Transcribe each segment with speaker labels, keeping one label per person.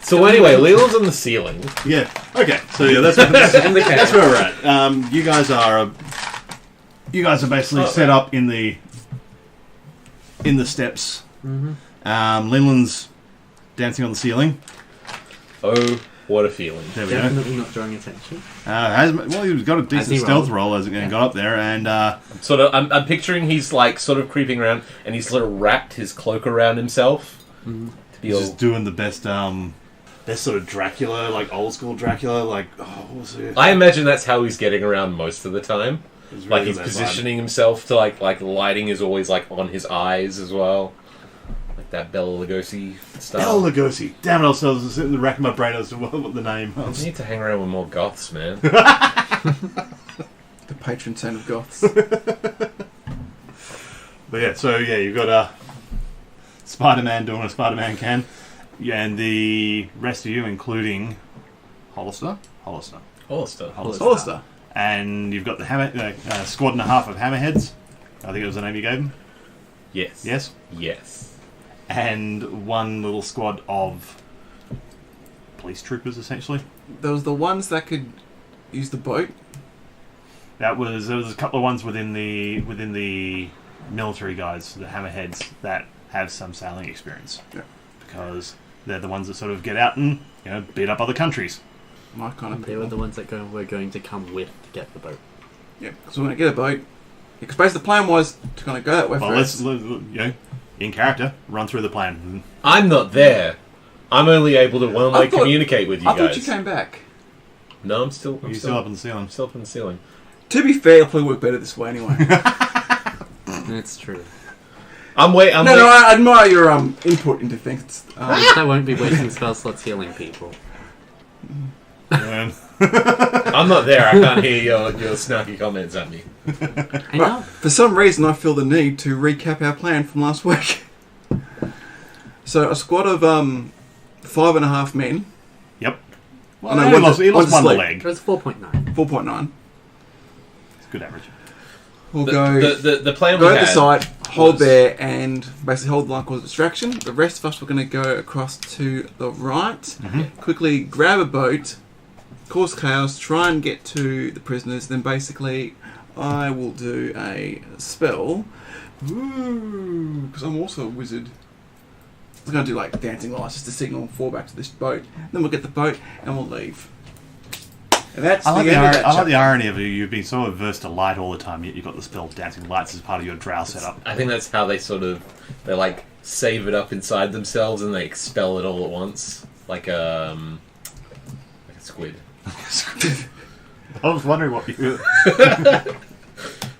Speaker 1: So anyway, Leland's on the ceiling.
Speaker 2: Yeah. Okay. So yeah, that's where we're at. You guys are basically set up in the steps. Mm-hmm. Leland's dancing on the ceiling.
Speaker 1: Oh, what a feeling!
Speaker 3: There we Definitely not drawing attention.
Speaker 2: He's got a decent stealth roll as it got up there, and
Speaker 1: I'm picturing he's like sort of creeping around, and he's sort of wrapped his cloak around himself.
Speaker 2: Mm-hmm. He's just doing the best sort of Dracula, like old school Dracula, like what was it?
Speaker 1: I imagine that's how he's getting around most of the time.
Speaker 2: Really
Speaker 1: like he's positioning himself to like lighting is always like on his eyes as well. That Bela Lugosi style.
Speaker 2: Bela Lugosi. Damn it, I was sitting in the rack of my brain as to what the name was.
Speaker 1: You need to hang around with more goths, man.
Speaker 4: The patron saint of goths.
Speaker 2: But yeah, so yeah, you've got Spider-Man doing what Spider-Man can. Yeah, and the rest of you, including Hollister. And you've got the squad and a half of Hammerheads. I think it was the name you gave them.
Speaker 1: Yes.
Speaker 2: And one little squad of police troopers, essentially.
Speaker 4: There was the ones that could use the boat.
Speaker 2: There was a couple of ones within the military guys, the Hammerheads, that have some sailing experience.
Speaker 4: Yeah.
Speaker 2: Because they're the ones that sort of get out and beat up other countries.
Speaker 4: My kind of people.
Speaker 3: They were the ones that were going to come with to get the boat.
Speaker 4: Yeah, so we're going to get a boat. Because basically the plan was to kind of go that way first.
Speaker 2: Let's in character, run through the plan.
Speaker 1: I'm not there. I'm only able to one-way communicate with you guys.
Speaker 4: I thought you came back.
Speaker 1: No, I'm still
Speaker 2: up on the ceiling.
Speaker 1: I'm still up on the ceiling.
Speaker 4: To be fair, it'll probably work better this way anyway.
Speaker 3: That's true.
Speaker 4: I admire your input into things.
Speaker 3: I won't be wasting spell slots healing people.
Speaker 1: I'm not there. I can't hear your snarky comments at me.
Speaker 3: I know.
Speaker 4: For some reason, I feel the need to recap our plan from last week. So, a squad of 5.5 men.
Speaker 2: Yep.
Speaker 4: Well,
Speaker 2: he lost one leg.
Speaker 3: It was 4.9.
Speaker 4: 4.9.
Speaker 2: It's a good average.
Speaker 1: We'll the plan
Speaker 4: go
Speaker 1: we
Speaker 4: to
Speaker 1: had
Speaker 4: the side, hold there, and basically hold the line cause distraction. The rest of us were going to go across to the right, quickly grab a boat, cause chaos, try and get to the prisoners. Then basically, I will do a spell. Because I'm also a wizard. I'm going to do like dancing lights just to signal and fall back to this boat. Then we'll get the boat and we'll leave. And that's I
Speaker 2: like the irony of you've been so averse to light all the time, yet you've got the spell dancing lights as part of your drow setup.
Speaker 1: I think that's how they like save it up inside themselves and they expel it all at once, like a squid.
Speaker 2: I was wondering what you.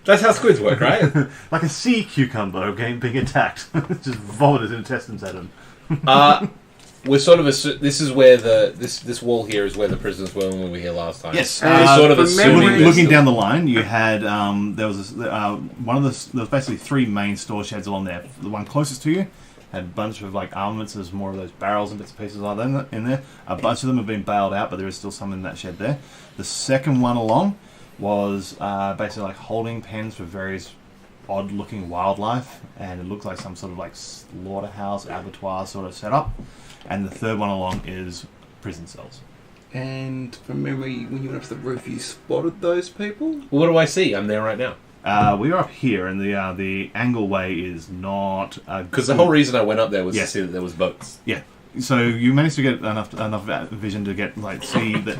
Speaker 1: That's how squids work, right?
Speaker 2: Like a sea cucumber being attacked, just vomit his intestines at him.
Speaker 1: We're sort of this is where this wall here is where the prisoners were when we were here last time.
Speaker 2: Yes,
Speaker 1: sort of assuming
Speaker 2: looking down the line, you had there was basically three main store sheds along there. The one closest to you had a bunch of like armaments. There's more of those barrels and bits and pieces like that in there. A bunch of them have been bailed out, but there is still some in that shed there. The second one along was basically like holding pens for various odd-looking wildlife, and it looks like some sort of like slaughterhouse, abattoir sort of setup. And the third one along is prison cells.
Speaker 4: And from memory, when you went up to the roof, you spotted those people?
Speaker 1: Well, what do I see? I'm there right now.
Speaker 2: We are up here, and the angle way is not...
Speaker 1: Because the whole reason I went up there was to see that there was boats.
Speaker 2: Yeah. So you managed to get enough vision to get see that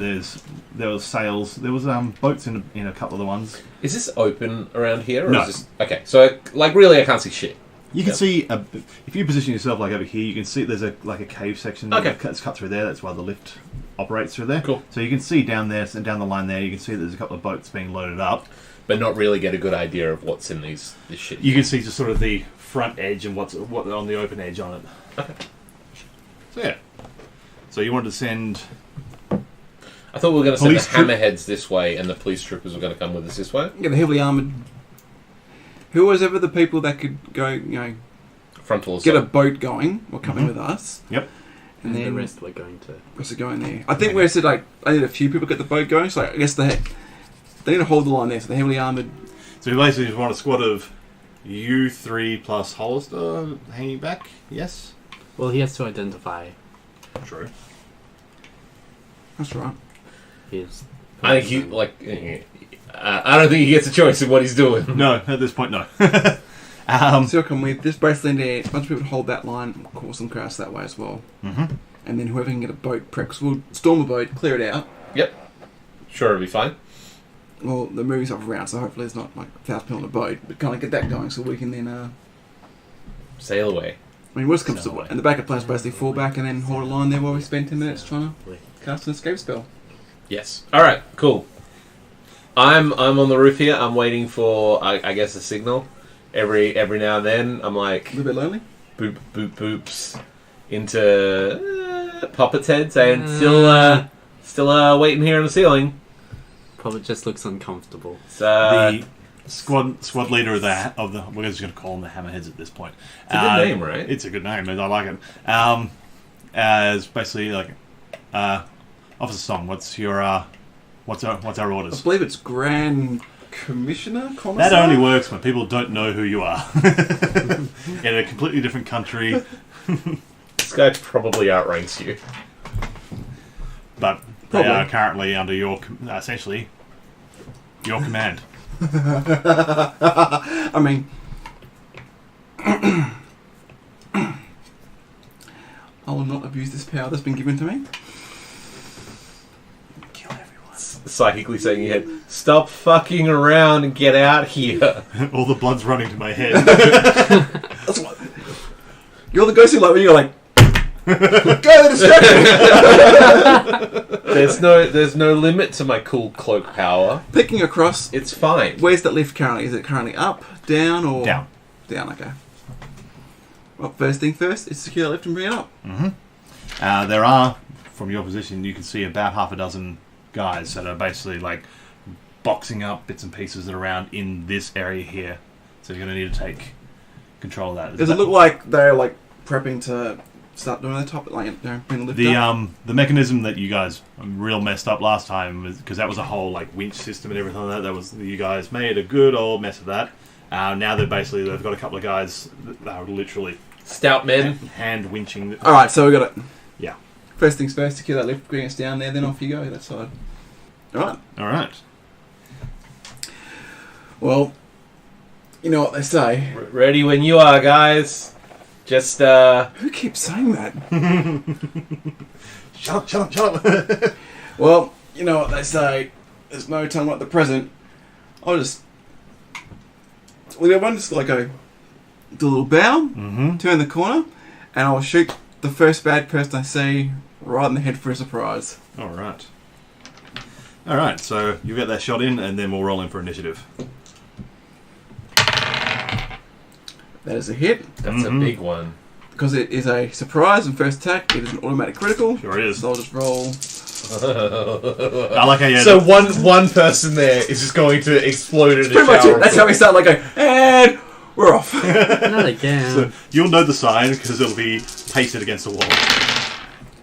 Speaker 2: there was sails. There was boats in a couple of the ones.
Speaker 1: Is this open around here? Or
Speaker 2: no.
Speaker 1: Is this... Okay, so really I can't see shit.
Speaker 2: You can see, if you position yourself like over here, you can see there's a cave section that's cut through there. That's why the lift operates through there.
Speaker 1: Cool.
Speaker 2: So you can see down there, and down the line there, you can see there's a couple of boats being loaded up.
Speaker 1: But not really get a good idea of what's in this shit.
Speaker 2: You can see just sort of the front edge and what's on the open edge on it.
Speaker 1: Okay.
Speaker 2: So yeah. So you wanted to send...
Speaker 1: I thought we were going to send the hammerheads this way and the police troopers were going to come with us this way.
Speaker 4: Yeah, the heavily armoured... Who was ever the people that could go,
Speaker 1: frontal assault.
Speaker 4: Get a boat going or come in with us.
Speaker 2: Yep.
Speaker 3: And then the rest were going to...
Speaker 4: Rest are going there. I think we said, I need a few people to get the boat going, so I guess they need to hold the line there, so the heavily armoured...
Speaker 2: So you basically just want a squad of you three plus Hollister hanging back, yes?
Speaker 3: Well, he has to identify.
Speaker 2: True.
Speaker 4: That's right.
Speaker 3: He's
Speaker 1: I think he I don't think he gets a choice in what he's doing.
Speaker 2: No, at this point, no.
Speaker 4: So come with this basically there, a bunch of people hold that line, cause some chaos that way as well.
Speaker 2: Mm-hmm.
Speaker 4: And then whoever can get a boat prep, because we'll storm a boat, clear it out.
Speaker 1: Yep. Sure, it'll be fine.
Speaker 4: Well, the movie's off around, so hopefully it's not like 1,000 people on a boat, but kind of get that going so we can then.
Speaker 1: Sail away.
Speaker 4: I mean, worst comes to
Speaker 2: Sail away.
Speaker 4: worst. And the backup plan's basically fall back and then hold a line there while we spend 10 minutes trying to cast an escape spell.
Speaker 1: Yes. All right. Cool. I'm on the roof here. I'm waiting for I guess a signal. Every now and then, I'm like
Speaker 4: A little bit lonely?
Speaker 1: boop boop boops into Puppet's head, saying still waiting here on the ceiling.
Speaker 3: probably just looks uncomfortable.
Speaker 2: The squad leader of the we're just going to call them the Hammerheads at this point.
Speaker 1: It's a good name, right?
Speaker 2: It's a good name. I like it. As basically like Officer Song. What's our
Speaker 4: I
Speaker 2: orders?
Speaker 4: believe it's Grand Commissioner?
Speaker 2: That
Speaker 4: Commissar?
Speaker 2: only works when people don't know who you are. In a completely different country,
Speaker 1: This guy probably outranks you.
Speaker 2: but they
Speaker 4: Probably.
Speaker 2: are currently under your essentially your command.
Speaker 4: I mean, I will not abuse this power that's been given to me. Kill everyone.
Speaker 1: Psychically saying in your head, "Stop fucking around and get out here."
Speaker 2: All the blood's running to my head.
Speaker 4: That's what. You're the ghost who like when you're like, go the distraction.
Speaker 1: There's no limit to my cool cloak power.
Speaker 4: Picking across.
Speaker 1: It's fine.
Speaker 4: Where's that lift currently? Is it currently up, down, or
Speaker 2: Down.
Speaker 4: Down. Okay. Well, first thing first is secure that lift and bring it up.
Speaker 2: There are, from your position, you can see about half a dozen guys that are basically like boxing up bits and pieces that are around in this area here. So you're going to need to take control of that.
Speaker 4: Does it look like they're like prepping to start doing the top, like bring the lift up?
Speaker 2: The mechanism that you guys real messed up last time, because that was a whole like winch system and everything like that. That was, you guys made a good old mess of that. Now they've got a couple of guys that are literally
Speaker 1: Stout men.
Speaker 2: hand winching.
Speaker 4: All right, so we got it.
Speaker 2: Yeah.
Speaker 4: First things first, secure that lift, bring us down there, then off you go that side. All right.
Speaker 2: All right.
Speaker 4: Well, you know what they say.
Speaker 1: Ready when you are, guys. Just
Speaker 4: Who keeps saying that?
Speaker 2: Shut up.
Speaker 4: Well, you know what they say. There's no time like the present. I'll just. Well, everyone just like go. Do a little bow, turn the corner, and I'll shoot the first bad person I see right in the head for a surprise.
Speaker 2: All right. All right. So you get that shot in, and then we'll roll in for initiative.
Speaker 4: That is a hit.
Speaker 1: that's a big one.
Speaker 4: Because it is a surprise and first attack, it is an automatic critical.
Speaker 2: Sure is.
Speaker 4: So I'll just roll.
Speaker 2: I like how you.
Speaker 1: So one person there is just going to explode in a
Speaker 4: Pretty much
Speaker 1: shower.
Speaker 4: it. That's how we start, like, going, and we're off.
Speaker 3: Not again.
Speaker 2: So you'll know the sign because it'll be pasted against the wall.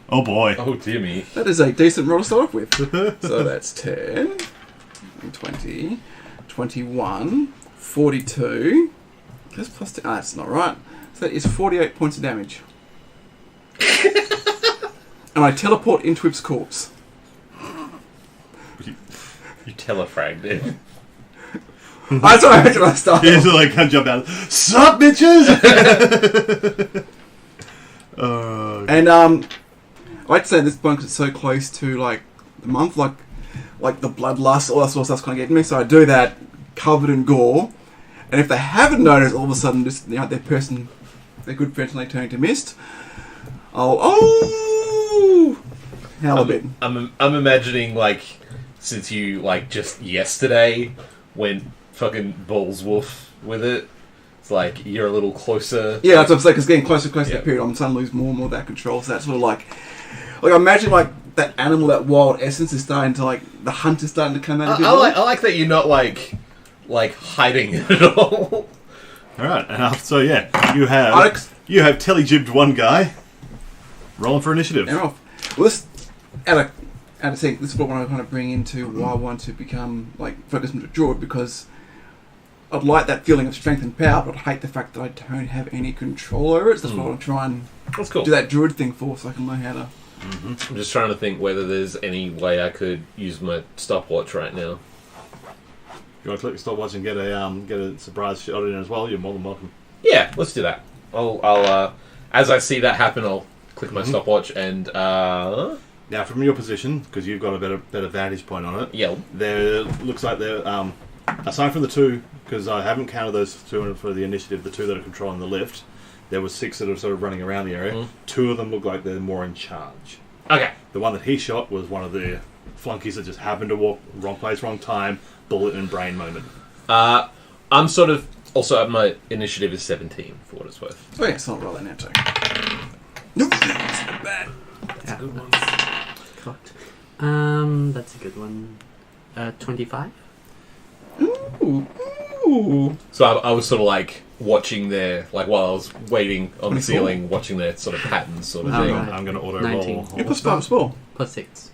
Speaker 2: Oh boy.
Speaker 1: Oh dear me.
Speaker 4: That is a decent roll to start off with. So that's 10, 20, 21, 42. That's plus 10. Ah, that's not right. So that is 48 points of damage. And I teleport into its corpse.
Speaker 1: You telefragged it.
Speaker 4: That's what I mentioned when I started.
Speaker 2: He's like, can't jump out. Sup, bitches?
Speaker 4: And I like to say this one because it's so close to like the month, like the bloodlust, all that sort of stuff's kind of getting me. So I do that covered in gore, and if they haven't noticed, all of a sudden, just their person, their good friend, they turn to mist. Howl a bit.
Speaker 1: I'm imagining like since you like just yesterday went fucking balls wolf with it. It's like you're a little closer.
Speaker 4: Yeah, that's what I'm saying. Because getting closer and closer to
Speaker 1: Yeah.
Speaker 4: that period, I'm starting to lose more and more of that control. So that's sort of like I imagine like that animal, that wild essence is starting to like the hunt is starting to come out. A bit
Speaker 1: I
Speaker 4: more.
Speaker 1: like that you're not like hiding it at all.
Speaker 2: All right. So yeah, you have
Speaker 4: Alex.
Speaker 2: telejibbed one guy. Rolling for initiative.
Speaker 4: And off. Well, this out of sync. This is what I want to kind of bring into why I want to become like focus into druid, because I'd like that feeling of strength and power, but I hate the fact that I don't have any control over it. So that's what I want to try and
Speaker 1: That's cool.
Speaker 4: do that druid thing for, so I can learn how to
Speaker 1: I'm just trying to think whether there's any way I could use my stopwatch right now.
Speaker 2: You want to click stopwatch and get a surprise shot in as well? You're more than welcome.
Speaker 1: Yeah, let's do that. I'll as I see that happen, I'll click my stopwatch and
Speaker 2: Now, from your position, because you've got a better vantage point on it,
Speaker 1: yeah.
Speaker 2: there looks like there, aside from the two, because I haven't counted those two for the initiative, the two that are controlling the lift, there were 6 that are sort of running around the area. 2 of them look like they're more in charge.
Speaker 1: Okay.
Speaker 2: The one that he shot was one of the flunkies that just happened to walk wrong place, wrong time, bullet and brain moment.
Speaker 1: I'm sort of also my initiative is 17 for what it's worth.
Speaker 4: Oh, yeah, it's not rolling now, too. No, that's not bad.
Speaker 3: That's a good one. Cocked. That's a good one. 25?
Speaker 4: Ooh.
Speaker 1: So I was sort of like watching their, like while I was waiting on the
Speaker 4: 24?
Speaker 1: ceiling, watching their sort of patterns sort of
Speaker 3: Oh,
Speaker 1: thing.
Speaker 3: right.
Speaker 2: I'm going to auto
Speaker 3: 19.
Speaker 2: roll.
Speaker 4: Yeah, plus 5 small.
Speaker 3: Plus 6.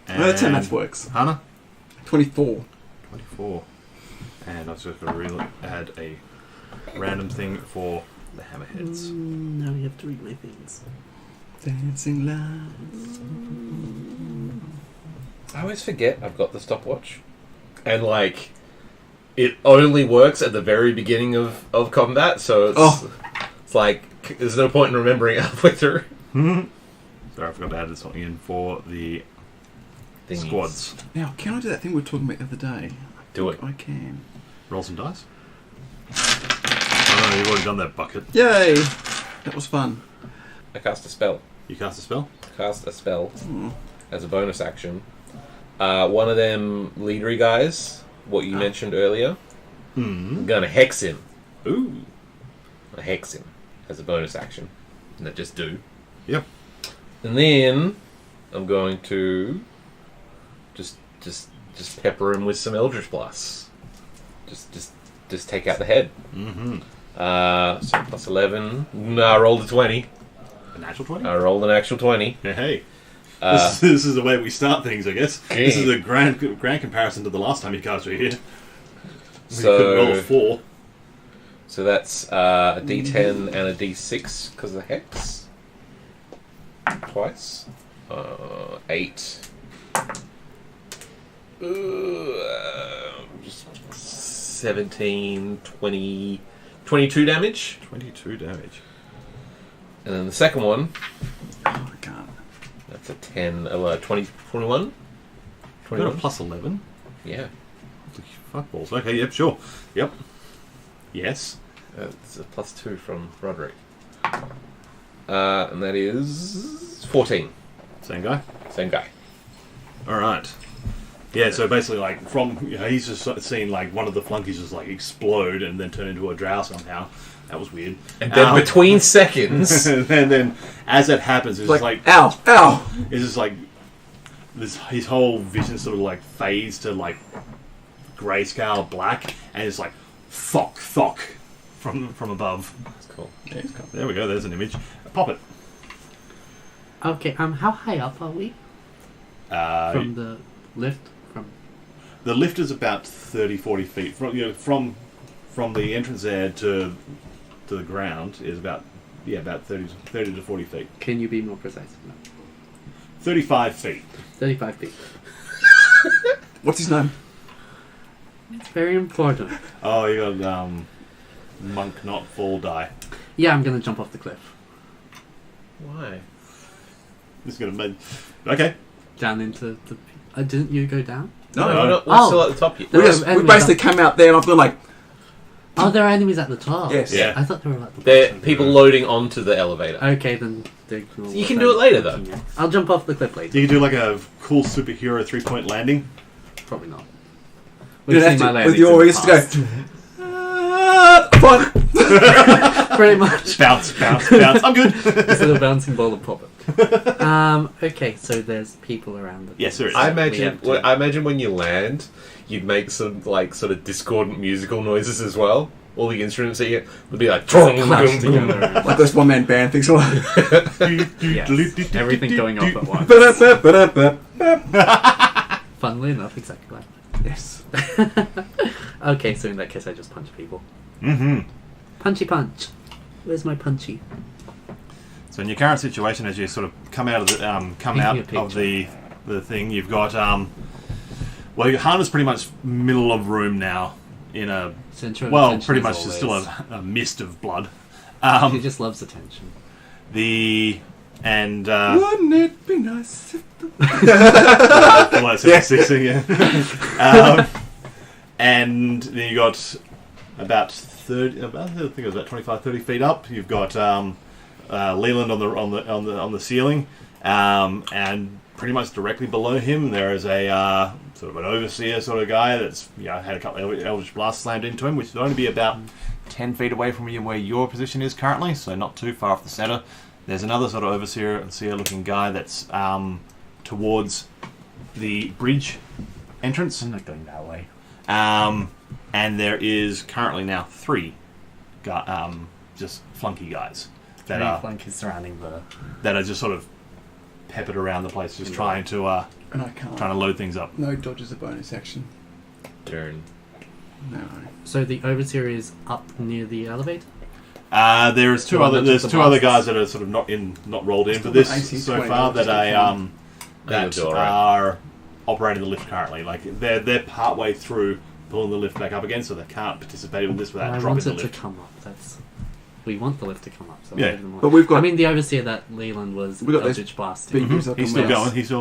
Speaker 2: And
Speaker 4: No, that's how math works.
Speaker 2: Hannah?
Speaker 4: 24.
Speaker 2: 24. And I've just got to add a random thing for the hammerheads.
Speaker 3: Now you have to read my things.
Speaker 4: Dancing lights.
Speaker 1: I always forget I've got the stopwatch. And like, it only works at the very beginning of combat, so it's like, there's no point in remembering halfway through.
Speaker 2: Sorry, I forgot to add something in for the
Speaker 1: Thingies.
Speaker 2: squads.
Speaker 4: Now, can I do that thing we were talking about the other day?
Speaker 1: Do it.
Speaker 4: I can.
Speaker 2: Roll some dice. Oh no, you've already done that bucket.
Speaker 4: Yay! That was fun.
Speaker 1: I cast a spell.
Speaker 2: You cast a spell?
Speaker 1: Cast a spell
Speaker 4: Hmm.
Speaker 1: as a bonus action. One of them leadery guys, what you mentioned earlier, I'm gonna hex him.
Speaker 2: Ooh.
Speaker 1: I hex him as a bonus action. And that just do.
Speaker 2: Yep.
Speaker 1: And then I'm going to just pepper him with some Eldritch Blasts. Just take out the head.
Speaker 2: Mm-hmm.
Speaker 1: So plus 11. No, I rolled a 20.
Speaker 2: A natural 20?
Speaker 1: I rolled an actual 20.
Speaker 2: Hey. This is the way we start things, I guess.
Speaker 1: Okay.
Speaker 2: This is a grand comparison to the last time you guys were here. We
Speaker 1: So-
Speaker 2: couldn't roll a 4.
Speaker 1: So that's a D10 and a D6 because of the hex. Twice. 8. 17, 20, 22 damage.
Speaker 2: 22 damage.
Speaker 1: And then the second one,
Speaker 4: Oh, I can't.
Speaker 1: that's a 10, 20, 21?
Speaker 2: Got a
Speaker 1: 21?
Speaker 2: plus 11?
Speaker 1: Yeah.
Speaker 2: Fuck balls. Okay, yep, sure. Yep. Yes.
Speaker 1: It's a plus 2 from Roderick. And that is 14.
Speaker 2: Same guy.
Speaker 1: Same guy.
Speaker 2: Alright. Yeah, so basically, like, he's just seen, like, one of the flunkies just, like, explode and then turn into a drow somehow. That was weird.
Speaker 1: And then between seconds...
Speaker 2: and then, as it happens, it's like
Speaker 4: ow, ow!
Speaker 2: it's just like his whole vision sort of like fades to like grayscale black, and it's like thock from above.
Speaker 1: That's cool.
Speaker 4: Yeah, it's cool.
Speaker 2: There we go. There's an image. Pop it.
Speaker 3: Okay, how high up are we? From the lift?
Speaker 2: The lift is about 30-40 feet from the entrance there to the ground is about 30 to 40 feet.
Speaker 3: Can you be more precise than that?
Speaker 2: 35 feet.
Speaker 3: 35 feet.
Speaker 4: What's his name?
Speaker 3: It's very important.
Speaker 2: Oh, you got monk not fall die.
Speaker 3: Yeah, I'm gonna jump off the cliff.
Speaker 1: Why?
Speaker 2: This is gonna make okay.
Speaker 3: Down into the... didn't you go down?
Speaker 2: No.
Speaker 1: We're
Speaker 3: Oh.
Speaker 1: still at the top yet.
Speaker 3: There are
Speaker 4: We
Speaker 3: enemies
Speaker 4: basically
Speaker 3: up-
Speaker 4: came out there and I've been like,
Speaker 3: Oh, there are enemies at the top.
Speaker 4: Yes.
Speaker 2: Yeah.
Speaker 3: I thought they were at the
Speaker 1: They're people loading onto the elevator.
Speaker 3: Okay, then...
Speaker 1: You can do it later, though.
Speaker 3: I'll jump off the cliff later.
Speaker 2: You can do like a cool superhero 3-point landing.
Speaker 3: Probably not.
Speaker 4: you don't have to, with your ears to go, fuck!
Speaker 3: Pretty much.
Speaker 2: Bounce. I'm good.
Speaker 3: This little bouncing ball of pop-up. Okay, so there's people around. The
Speaker 2: Yes, there is.
Speaker 1: I
Speaker 3: We
Speaker 1: imagine.
Speaker 3: have to-
Speaker 1: I imagine when you land, you'd make some like sort of discordant musical noises as well. All the instruments that you get would be like
Speaker 3: clash together.
Speaker 4: Like those one-man band things.
Speaker 3: Yes, everything going off at once. Funnily enough, exactly like
Speaker 4: Yes.
Speaker 3: that. Okay, so in that case, I just punch people.
Speaker 2: Mm-hmm.
Speaker 3: Punchy punch. Where's my punchy?
Speaker 2: So in your current situation, as you sort of come out of the the thing, you've got Hana's pretty much middle of room now in a
Speaker 3: Central
Speaker 2: well,
Speaker 3: attention
Speaker 2: pretty
Speaker 3: as
Speaker 2: much
Speaker 3: always.
Speaker 2: there's still a mist of blood.
Speaker 3: She just loves attention.
Speaker 4: Wouldn't it be nice?
Speaker 2: Fallout 76 thing, yeah. And then you got about 25, 30 feet up. You've got Leland on the ceiling, and pretty much directly below him there is a sort of an overseer sort of guy that's had a couple of eldritch blasts slammed into him, which would only be about 10 feet away from you where your position is currently, so not too far off the center. There's another sort of overseer-looking guy that's towards the bridge entrance.
Speaker 3: I'm not going that way.
Speaker 2: And there is currently now 3 just flunky guys that are
Speaker 3: flunkies surrounding
Speaker 2: that are just sort of peppered around the place, just trying to
Speaker 4: And I can't.
Speaker 2: load things up.
Speaker 4: No dodge is a bonus action.
Speaker 1: Turn.
Speaker 4: No.
Speaker 3: So the overseer is up near the elevator?
Speaker 2: There's two
Speaker 3: The one
Speaker 2: other
Speaker 3: that
Speaker 2: there's
Speaker 3: took the
Speaker 2: 2 other
Speaker 3: blasts.
Speaker 2: guys that are sort of not rolled in for
Speaker 4: Still
Speaker 2: this
Speaker 4: got AC
Speaker 2: so
Speaker 4: 20,
Speaker 2: far
Speaker 4: which is
Speaker 2: that
Speaker 1: still fine.
Speaker 2: are operating the lift currently. Like they're part way through pulling the lift back up again, so they can't participate in this without
Speaker 3: I
Speaker 2: dropping
Speaker 3: want
Speaker 2: the
Speaker 3: it to
Speaker 2: lift.
Speaker 3: come up. We want the lift to come up. So
Speaker 2: Yeah.
Speaker 3: leave them
Speaker 4: But we've got
Speaker 3: I mean, the overseer that Leland was
Speaker 4: We got those
Speaker 3: Eldritch blasting.
Speaker 4: big dudes up
Speaker 2: He's
Speaker 4: in
Speaker 2: still
Speaker 4: Wales.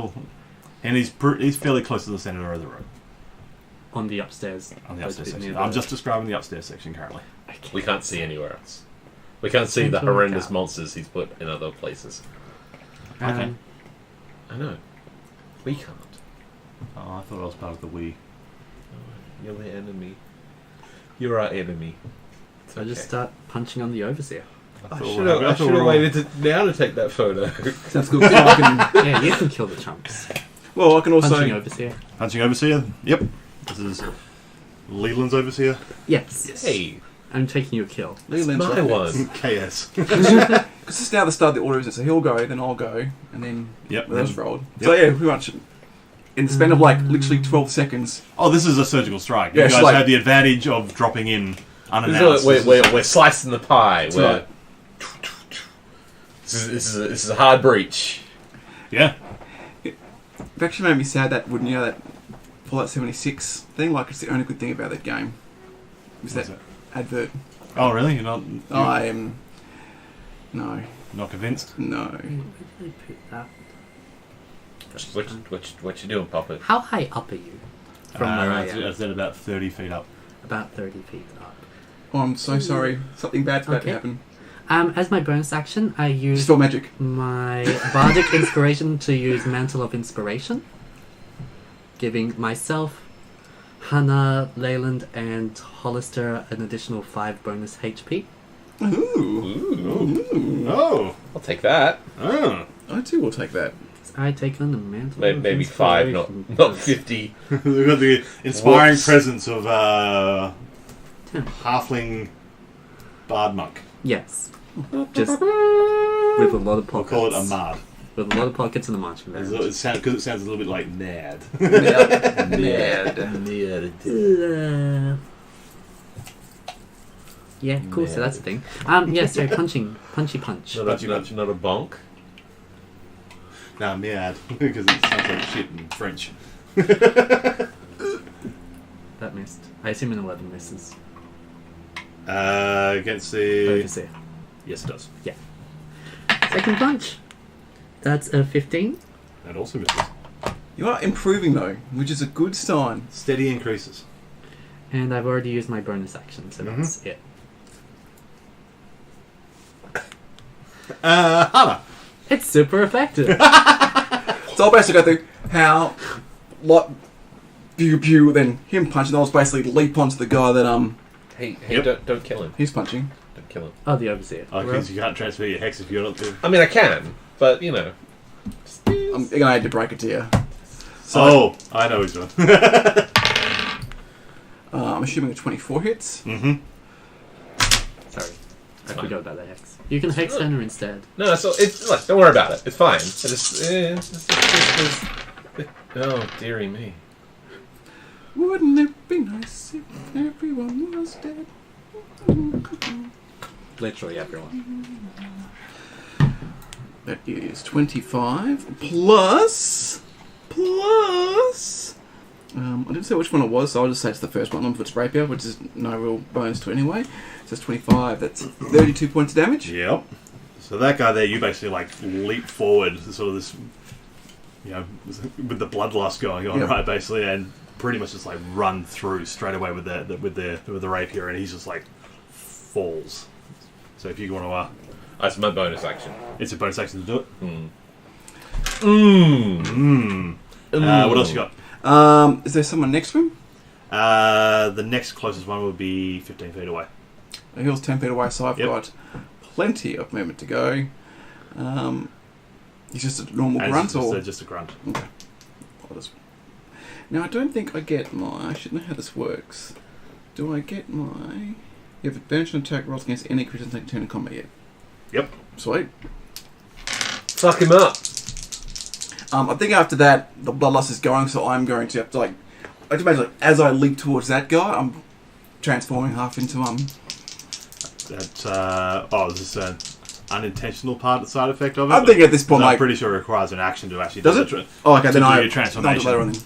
Speaker 2: going. He's fairly close to the center of the room
Speaker 3: On the upstairs.
Speaker 2: on the
Speaker 3: supposed
Speaker 2: upstairs
Speaker 3: to be
Speaker 2: section.
Speaker 3: near
Speaker 2: I'm
Speaker 3: the-
Speaker 2: just describing the upstairs section currently.
Speaker 3: Okay.
Speaker 1: We can't see anywhere else. We can't see the
Speaker 3: Can't look
Speaker 1: horrendous
Speaker 3: out.
Speaker 1: monsters he's put in other places.
Speaker 3: Okay.
Speaker 1: I know. We can't.
Speaker 2: Oh, I thought I was part of the we.
Speaker 1: You're the enemy. You're our enemy. It's
Speaker 3: So I just
Speaker 1: okay.
Speaker 3: start punching on the overseer.
Speaker 1: I
Speaker 2: thought
Speaker 1: should
Speaker 2: we were- I
Speaker 1: have
Speaker 2: thought we were-
Speaker 1: waited now to take that photo.
Speaker 4: Sounds good. So I can,
Speaker 3: Yeah, you can kill the chumps.
Speaker 4: well, I can
Speaker 3: Punching
Speaker 4: also.
Speaker 3: overseer.
Speaker 2: Punching overseer. Yep. This is Leland's overseer.
Speaker 3: Yes.
Speaker 1: Hey,
Speaker 3: I'm taking your kill.
Speaker 4: Leland's
Speaker 1: my
Speaker 4: right there.
Speaker 1: one.
Speaker 2: KS.
Speaker 4: Because it's now the start of the order, isn't it? So he'll go, then I'll go, and then
Speaker 2: Yep.
Speaker 4: those rolled.
Speaker 2: Yep.
Speaker 4: So yeah, pretty much in the span of like literally 12 seconds.
Speaker 2: Oh, this is a surgical strike.
Speaker 4: Yeah,
Speaker 2: You
Speaker 4: it's
Speaker 2: guys
Speaker 4: like-
Speaker 2: have the advantage of dropping in
Speaker 1: This
Speaker 2: unannounced.
Speaker 1: is we're slicing the pie.
Speaker 4: That's
Speaker 1: We're,
Speaker 4: right.
Speaker 1: this is a hard breach.
Speaker 2: Yeah.
Speaker 4: It actually made me sad that that Fallout 76 thing. Like it's the only good thing about that game. Was that
Speaker 2: What's
Speaker 4: advert?
Speaker 2: Oh, really? You're
Speaker 4: I am. No.
Speaker 2: not convinced?
Speaker 4: No.
Speaker 3: Where did I put that?
Speaker 1: What you doing, Papa?
Speaker 3: How high up are you from where I am?
Speaker 2: It's at about 30 feet up.
Speaker 3: About 30 feet up.
Speaker 4: Oh, I'm so sorry. Something bad's about to
Speaker 3: Okay.
Speaker 4: happen.
Speaker 3: As my bonus action, I use
Speaker 4: Dispel magic.
Speaker 3: my bardic inspiration to use Mantle of Inspiration, giving myself, Hannah, Leyland, and Hollister an additional 5 bonus HP.
Speaker 4: Ooh.
Speaker 1: Ooh,
Speaker 4: Ooh.
Speaker 2: Oh.
Speaker 1: I'll take that.
Speaker 2: Oh.
Speaker 4: I too will take that.
Speaker 3: I take on the Mantle
Speaker 1: Maybe
Speaker 3: of
Speaker 1: 5,
Speaker 3: Inspiration.
Speaker 1: not 50.
Speaker 2: We've got the inspiring
Speaker 1: Whoops.
Speaker 2: presence of
Speaker 3: 10.
Speaker 2: halfling bard monk.
Speaker 3: Yes. Just with a lot of
Speaker 2: We'll
Speaker 3: pockets.
Speaker 2: call it a mard.
Speaker 3: With a lot of pockets in the marching band.
Speaker 2: Because it sounds a little bit like Nad.
Speaker 3: Yeah, cool. So that's the thing. Yeah. So punchy punch.
Speaker 1: Not a bonk.
Speaker 2: Nah, Mad. Because it sounds like shit in French.
Speaker 3: That missed. I assume an 11 misses.
Speaker 2: Against the...
Speaker 3: Overseer.
Speaker 2: Yes, it does.
Speaker 3: Second punch. That's a 15.
Speaker 2: That also misses.
Speaker 4: You are improving though, which is a good sign.
Speaker 2: Steady increases.
Speaker 3: And I've already used my bonus action, so that's it.
Speaker 2: Hannah.
Speaker 3: It's super effective.
Speaker 4: So I'll basically go through how, like, pew pew, then him punching. I'll basically leap onto the guy that
Speaker 1: Hey,
Speaker 2: Yep.
Speaker 1: don't kill him.
Speaker 4: he's punching.
Speaker 1: Don't kill him.
Speaker 3: Oh, the overseer.
Speaker 2: Oh, because you can't transfer your hex if you're not there.
Speaker 1: I mean, I can, but you know.
Speaker 4: I'm gonna have to break it to you.
Speaker 2: Oh, I know which one.
Speaker 4: I'm assuming a 24 hits.
Speaker 2: Mm-hmm.
Speaker 3: Sorry. I
Speaker 1: fine.
Speaker 3: forgot about that hex. You can hex Henner instead.
Speaker 1: No, so look, don't worry about it. It's fine. Oh, dearie me.
Speaker 4: Wouldn't it be nice if everyone was dead?
Speaker 3: Literally everyone.
Speaker 4: That is 25 plus. I didn't say which one it was, so I'll just say it's the first one. It's rapier, which is no real bonus to anyway. So it's 25. That's 32 points of damage.
Speaker 2: Yep. So that guy there, you basically like leap forward, sort of this, with the bloodlust going on, right? Basically, and pretty much just like run through straight away with the rapier, and he's just like falls. So if you want to,
Speaker 1: that's my bonus action.
Speaker 2: It's a bonus action to do it. What else you got?
Speaker 4: Is there someone next to him?
Speaker 2: The next closest one would be 15 feet away.
Speaker 4: The hill's 10 feet away, so I've got plenty of movement to go. He's just a normal grunt, or
Speaker 2: just a grunt.
Speaker 4: Okay. Now I don't think I get my. I should know how this works. Do I get my? You have advantage on attack rolls against any creature that turn in combat yet.
Speaker 2: Yep.
Speaker 4: Sweet.
Speaker 1: Fuck him up.
Speaker 4: I think after that, the bloodlust is going, so I'm going to have to, I just imagine, as I leap towards that guy, I'm transforming half into,
Speaker 2: Is this an unintentional side effect of it?
Speaker 4: I'm thinking at this point,
Speaker 2: I'm pretty sure it requires an action to actually
Speaker 4: does it?
Speaker 2: Okay,
Speaker 4: then
Speaker 2: do
Speaker 4: I
Speaker 2: your transformation.
Speaker 4: Later on then.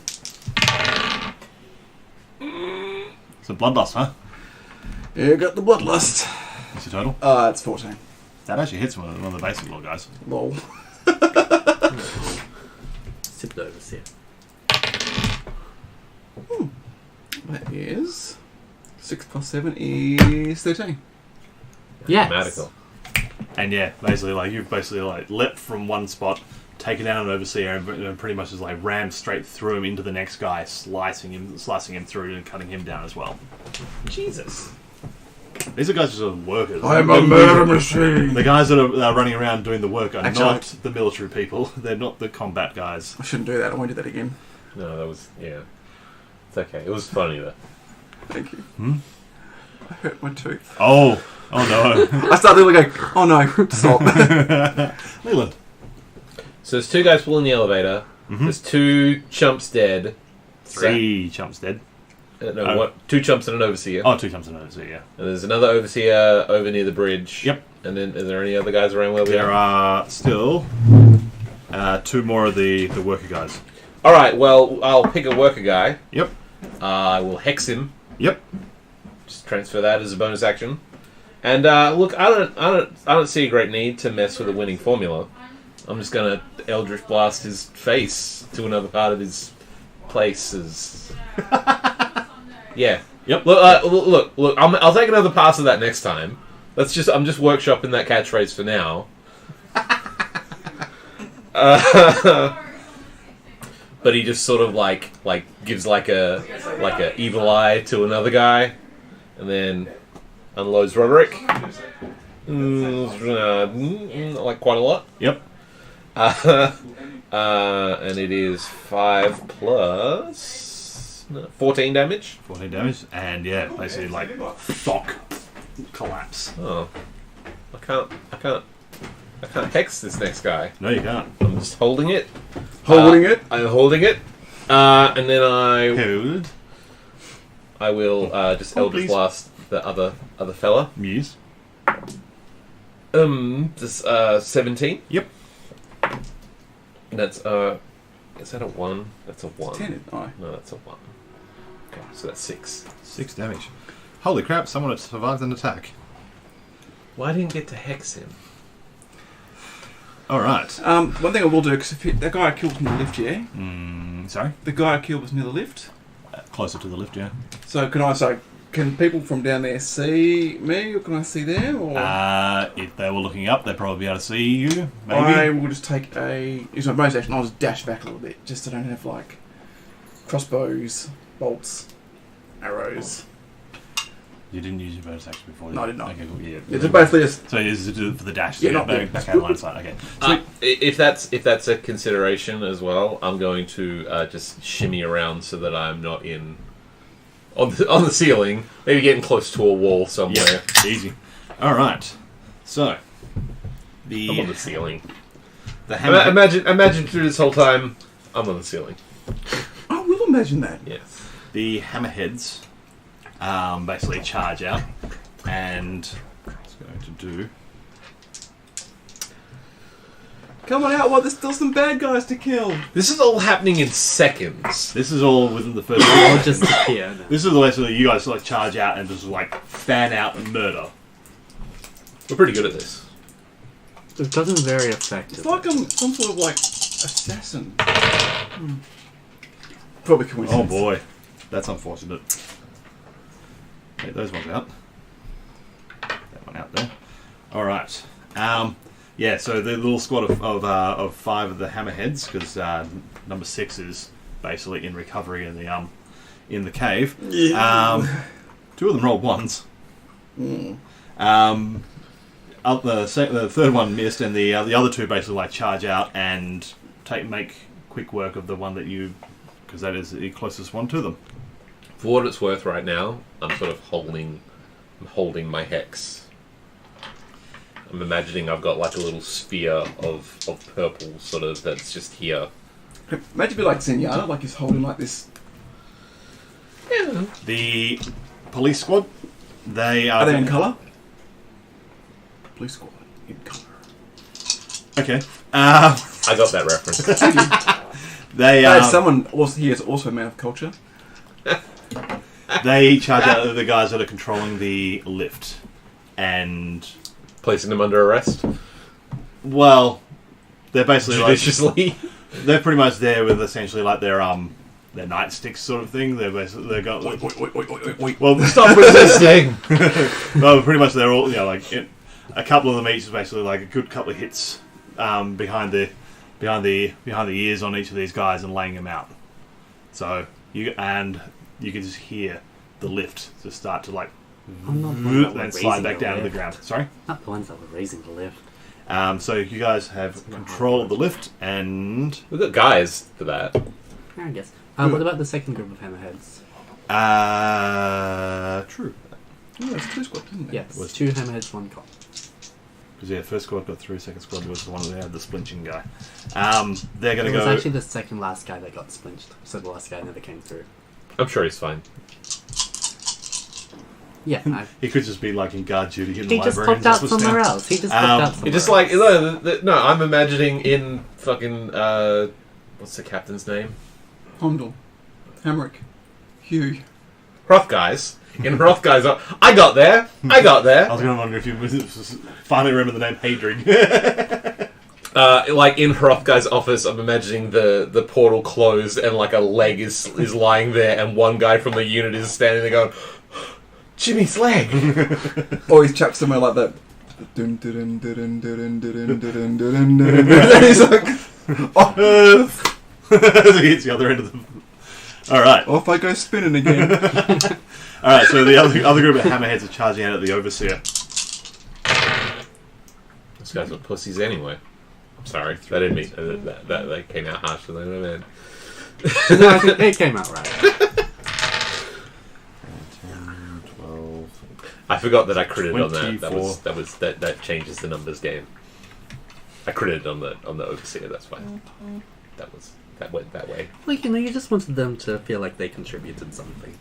Speaker 2: It's a bloodlust, huh?
Speaker 4: Yeah, got the bloodlust.
Speaker 2: What's your total?
Speaker 4: It's 14.
Speaker 2: That actually hits one of the basic law guys.
Speaker 4: Lol.
Speaker 3: Sipped over here.
Speaker 4: That is 6 plus 7 is 13.
Speaker 3: Yes.
Speaker 1: Mathematical.
Speaker 2: And yeah, basically, you've leapt from one spot, taken down an overseer, and pretty much just rammed straight through him into the next guy, slicing him through and cutting him down as well.
Speaker 1: Jesus.
Speaker 2: These are guys who are workers.
Speaker 4: I'm a murder machine.
Speaker 2: The guys that are running around doing the work are
Speaker 4: Actually,
Speaker 2: not the military people. They're not the combat guys.
Speaker 4: I shouldn't do that. I won't do that again.
Speaker 1: No, that was It's okay. It was funny though.
Speaker 4: Thank you. I hurt my tooth.
Speaker 2: Oh no.
Speaker 4: I started going, oh no, stop.
Speaker 2: Leland.
Speaker 1: So there's two guys pulling the elevator.
Speaker 2: Mm-hmm.
Speaker 1: There's two chumps dead.
Speaker 2: 3 chumps dead.
Speaker 1: Two chumps and an overseer.
Speaker 2: Oh, 2 chumps and an overseer, yeah.
Speaker 1: And there's another overseer over near the bridge.
Speaker 2: Yep.
Speaker 1: And then, is there any other guys around where we
Speaker 2: There
Speaker 1: are?
Speaker 2: are still 2 more of the worker guys.
Speaker 1: Alright, well, I'll pick a worker guy.
Speaker 2: Yep.
Speaker 1: I will hex him.
Speaker 2: Yep.
Speaker 1: Just transfer that as a bonus action. And look, I don't see a great need to mess with a winning formula. I'm just gonna Eldritch Blast his face to another part of his places. Yeah.
Speaker 2: Yep.
Speaker 1: Look. I'll take another pass of that next time. I'm just workshopping that catchphrase for now. But he just sort of gives like a evil eye to another guy, and then unloads Roderick. Like quite a lot.
Speaker 2: Yep.
Speaker 1: And it is 5 plus 14 damage.
Speaker 2: 14 damage, and yeah, basically thok collapse.
Speaker 1: Oh, I can't hex this next guy.
Speaker 2: No, you can't.
Speaker 1: I'm just holding it.
Speaker 4: Holding it?
Speaker 1: I'm holding it. And then
Speaker 2: Hold.
Speaker 1: I will just Eldritch
Speaker 2: Please.
Speaker 1: Blast the other fella.
Speaker 2: Muse.
Speaker 1: This 17.
Speaker 2: Yep.
Speaker 1: That's is that a 1? That's a 1.
Speaker 4: 10. Oh.
Speaker 1: No, that's a 1. Okay, so that's 6.
Speaker 2: 6 damage. Holy crap, someone has survived an attack.
Speaker 1: Well, I didn't get to hex him.
Speaker 2: Alright.
Speaker 4: One thing I will do, because that guy I killed was near the lift, yeah?
Speaker 2: Sorry?
Speaker 4: The guy I killed was near the lift.
Speaker 2: Closer to the lift, yeah.
Speaker 4: So can people from down there see me, or can I see them? Or
Speaker 2: If they were looking up, they'd probably be able to see you, maybe.
Speaker 4: I will just take use my bonus action. I'll just dash back a little bit, just so I don't have crossbows, bolts, arrows.
Speaker 2: You didn't use your bonus action before, did
Speaker 4: No,
Speaker 2: you?
Speaker 4: I did not.
Speaker 2: Okay, cool, yeah.
Speaker 4: It's basically just
Speaker 2: So this is to do it for the dash,
Speaker 4: Yeah,
Speaker 2: so
Speaker 4: not
Speaker 2: back out of line of sight, okay.
Speaker 1: If that's a consideration as well, I'm going to just shimmy around so that I'm not on the ceiling, maybe getting close to a wall somewhere.
Speaker 2: Yeah, easy. Alright. So
Speaker 1: I'm on the ceiling.
Speaker 2: the hammer
Speaker 1: Imagine through this whole time, I'm on the ceiling.
Speaker 4: I will imagine that.
Speaker 1: Yes.
Speaker 2: the hammerheads basically charge out, and it's going to do
Speaker 4: Come on out while there's still some bad guys to kill.
Speaker 1: This is all happening in seconds.
Speaker 2: This is all within the first.
Speaker 3: I'll just appear now.
Speaker 2: This is the way so that you guys like charge out and just like fan out and murder.
Speaker 1: We're pretty good at this.
Speaker 3: It doesn't very effective.
Speaker 4: It's like I'm some sort of like assassin. Probably coincidence.
Speaker 2: Oh boy, that's unfortunate. Take those ones out. That one out there. All right. Yeah. So the little squad of 5 of the hammerheads, because number 6 is basically in recovery in the cave.
Speaker 4: Yeah.
Speaker 2: 2 of them rolled 1s.
Speaker 4: Mm.
Speaker 2: The third one missed, and the other 2 basically like charge out and make quick work of the one that you, because that is the closest one to them.
Speaker 1: For what it's worth, right now, I'm sort of holding my hex. I'm imagining I've got like a little sphere of purple, sort of, that's just here.
Speaker 4: Imagine a bit like Zenyatta, like he's holding like this.
Speaker 1: Yeah.
Speaker 2: The police squad, they
Speaker 4: Are they in colour? Police squad in colour.
Speaker 2: Okay.
Speaker 1: I got that reference.
Speaker 2: They
Speaker 4: Someone also here is also a man of culture.
Speaker 2: they charge out the guys that are controlling the lift, and
Speaker 1: Placing them under arrest
Speaker 2: well, they're basically
Speaker 1: judiciously.
Speaker 2: they're pretty much there with essentially like their nightsticks sort of thing. They got well
Speaker 1: Stop resisting.
Speaker 2: well, pretty much they're all a couple of them each is basically like a good couple of hits behind the ears on each of these guys and laying them out. So you can just hear the lift just start to like
Speaker 3: I'm not the one that were
Speaker 2: and slide
Speaker 3: raising
Speaker 2: back
Speaker 3: the
Speaker 2: down to the
Speaker 3: lift.
Speaker 2: ground. Sorry.
Speaker 3: Not the ones that were raising the lift.
Speaker 2: So you guys have control of the lift, and
Speaker 1: We've got guys for that.
Speaker 3: Yeah, I guess. What about the second group of hammerheads?
Speaker 2: true.
Speaker 4: Yeah, it's police squad, isn't it?
Speaker 3: Yes,
Speaker 2: Was-
Speaker 3: 2 hammerheads, 1 cop.
Speaker 2: Because first squad got through, second squad was the one that had the splinching guy. They're going
Speaker 3: It
Speaker 2: to
Speaker 3: was
Speaker 2: go.
Speaker 3: actually the second last guy that got splinched, so the last guy never came through.
Speaker 1: I'm sure he's fine.
Speaker 3: Yeah,
Speaker 2: He could just be like in guard duty in the
Speaker 3: he just
Speaker 2: library.
Speaker 3: popped
Speaker 2: and
Speaker 3: out
Speaker 2: was
Speaker 3: somewhere
Speaker 2: down.
Speaker 3: else. He just popped out somewhere
Speaker 1: It's just
Speaker 3: else.
Speaker 1: like no. I'm imagining in fucking what's the captain's name?
Speaker 4: Heimdall. Hamrick. Hugh.
Speaker 1: Hrothguy's. In Hrothguy's, I got there. I got
Speaker 2: I
Speaker 1: there.
Speaker 2: was going to wonder if you finally remember the name Hadrig.
Speaker 1: Like in Hrothguy's office, I'm imagining the portal closed and like a leg is lying there, and one guy from the unit is standing there going, "Jimmy's leg."
Speaker 4: Or he's chapped somewhere like that. Dun, dun, dun, dun, dun, dun, dun, dun, dun, dun, dun. And he's like,
Speaker 2: As he hits the other end of the. All right.
Speaker 4: off I go spinning again.
Speaker 2: All right. So the other group of hammerheads are charging out at the overseer.
Speaker 1: Those guys are pussies anyway. I'm sorry, that didn't mean that came out harsher than I meant.
Speaker 3: No, I think it came out right.
Speaker 2: 10, 12.
Speaker 1: I forgot that I critted on that.
Speaker 2: 24.
Speaker 1: That changes the numbers game. I critted on the overseer. That's fine. That went that way.
Speaker 3: Like, you just wanted them to feel like they contributed something.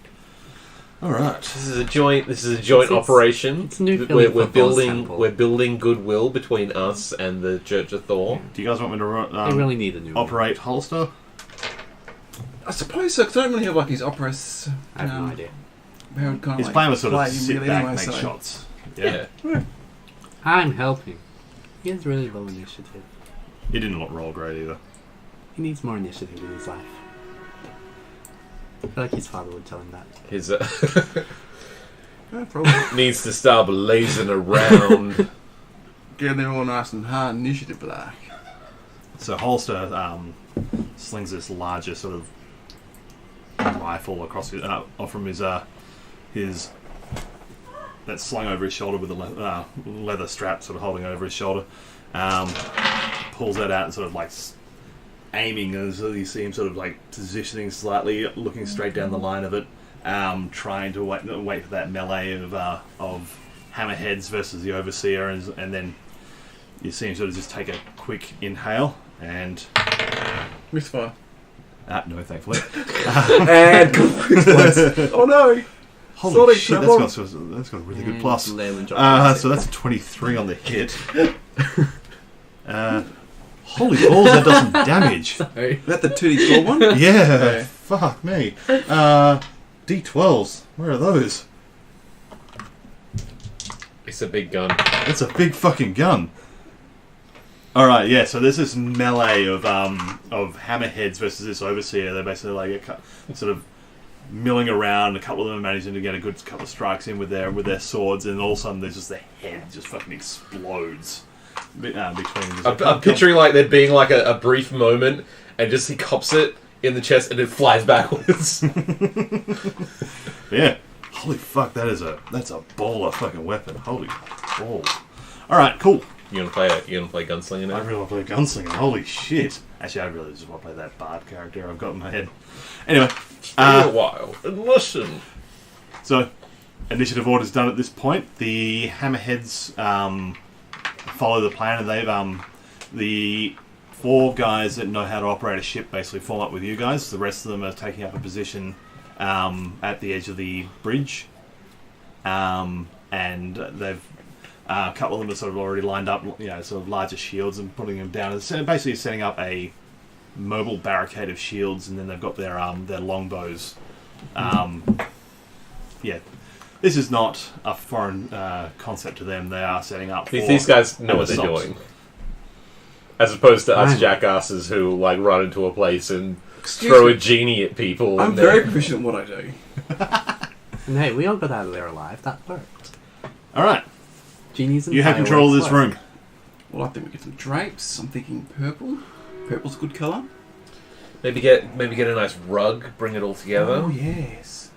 Speaker 2: All right.
Speaker 1: This is a joint
Speaker 3: It's-
Speaker 1: operation.
Speaker 3: it's a new
Speaker 1: we're
Speaker 3: feeling for
Speaker 1: building
Speaker 3: Temple.
Speaker 1: we're building goodwill between us and the Church of Thor.
Speaker 2: Do you guys want me to
Speaker 3: They really need a new one.
Speaker 2: operate Hollister?
Speaker 4: I suppose so, because I don't really have like his operas.
Speaker 3: I have no idea.
Speaker 4: How it kind of
Speaker 2: His
Speaker 4: like
Speaker 2: plan was sort of
Speaker 4: play him
Speaker 2: sit
Speaker 4: really
Speaker 2: back,
Speaker 4: anyway,
Speaker 2: make
Speaker 4: so-
Speaker 2: shots.
Speaker 1: Yeah.
Speaker 3: I'm helping. He has really low initiative.
Speaker 2: He didn't look roll great either.
Speaker 3: He needs more initiative in his life. I feel like his father would tell him that.
Speaker 1: His
Speaker 4: Yeah, probably.
Speaker 1: needs to start blazing around.
Speaker 4: Get them all nice and hard initiative black.
Speaker 2: So Hollister slings this larger sort of rifle across his, off from his that's slung over his shoulder with a leather strap sort of holding over his shoulder. Pulls that out and sort of like aiming, as you see him sort of like positioning slightly, looking straight down the line of it, trying to wait for that melee of hammerheads versus the overseer, and then you see him sort of just take a quick inhale and
Speaker 4: Misfire.
Speaker 2: no, thankfully.
Speaker 4: And explodes. Oh no!
Speaker 2: Holy
Speaker 4: Sorry,
Speaker 2: shit,
Speaker 4: Trevor.
Speaker 2: that's got a really good
Speaker 3: And
Speaker 2: plus.
Speaker 3: Leyland dropped
Speaker 2: So that's a 23 on the hit. Holy balls, that does some damage.
Speaker 3: Sorry.
Speaker 4: Is that the 2d4 one?
Speaker 2: Yeah,
Speaker 4: Okay.
Speaker 2: fuck me. D12s, where are those?
Speaker 1: It's a big gun.
Speaker 2: That's a big fucking gun. Alright, yeah, so there's this melee of hammerheads versus this overseer. They're basically like sort of milling around. A couple of them are managing to get a good couple of strikes in with their swords, and all of a sudden there's just the head just fucking explodes between them.
Speaker 1: I'm picturing like there being like a brief moment, and just he cops it in the chest, and it flies backwards.
Speaker 2: Yeah. Holy fuck, that's a baller fucking weapon. Holy balls. Alright, cool.
Speaker 1: You gonna play gunslinger
Speaker 2: I
Speaker 1: now?
Speaker 2: really want to play gunslinger. Holy shit. Actually, I really just want to play that bard character I've got in my head. Anyway.
Speaker 1: Stay a while and listen.
Speaker 2: So, initiative order's done at this point. The hammerheads follow the plan, and they've the 4 guys that know how to operate a ship basically fall up with you guys. The rest of them are taking up a position at the edge of the bridge, and they've a couple of them are sort of already lined up, sort of larger shields and putting them down. It's basically setting up a mobile barricade of shields, and then they've got their longbows. Yeah, this is not a foreign concept to them. They are setting up.
Speaker 1: These guys know what they're
Speaker 2: assaults.
Speaker 1: doing, as opposed to us
Speaker 3: Right.
Speaker 1: jackasses who like run into a place and
Speaker 4: Excuse
Speaker 1: throw
Speaker 4: me.
Speaker 1: a genie at people.
Speaker 4: I'm
Speaker 1: and
Speaker 4: very
Speaker 1: then-
Speaker 4: proficient in what I do.
Speaker 3: And hey, we all got out of there alive. That worked.
Speaker 2: Alright,
Speaker 3: Genies and
Speaker 2: you have control of this
Speaker 3: fireworks
Speaker 2: room.
Speaker 4: Well, I think we get some drapes. I'm thinking purple. Purple's a good colour.
Speaker 1: maybe get a nice rug, bring it all together.
Speaker 4: Oh, yes.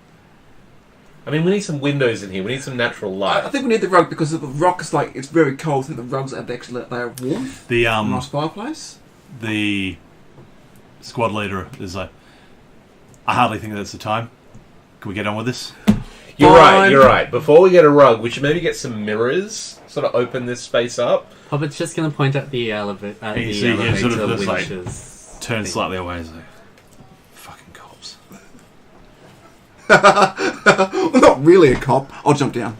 Speaker 1: I mean, we need some windows in here. We need some natural light.
Speaker 4: I think we need the rug because the rock is like, it's very cold. I think the rugs add the extra layer of warmth.
Speaker 2: The
Speaker 4: Nice fireplace.
Speaker 2: the squad leader is like, I hardly think that's the time. Can we get on with this?
Speaker 1: You're right.
Speaker 4: Fine.
Speaker 1: You're right. Before we get a rug, we should maybe get some mirrors. Sort of open this space up.
Speaker 3: Puppet's just gonna point at the elevator. At
Speaker 2: You
Speaker 3: the
Speaker 2: see him
Speaker 3: elevator,
Speaker 2: sort of just,
Speaker 3: which
Speaker 2: like,
Speaker 3: is
Speaker 2: Turn
Speaker 3: big.
Speaker 2: slightly away. He's like, fucking cops.
Speaker 4: I'm not really a cop. I'll jump down.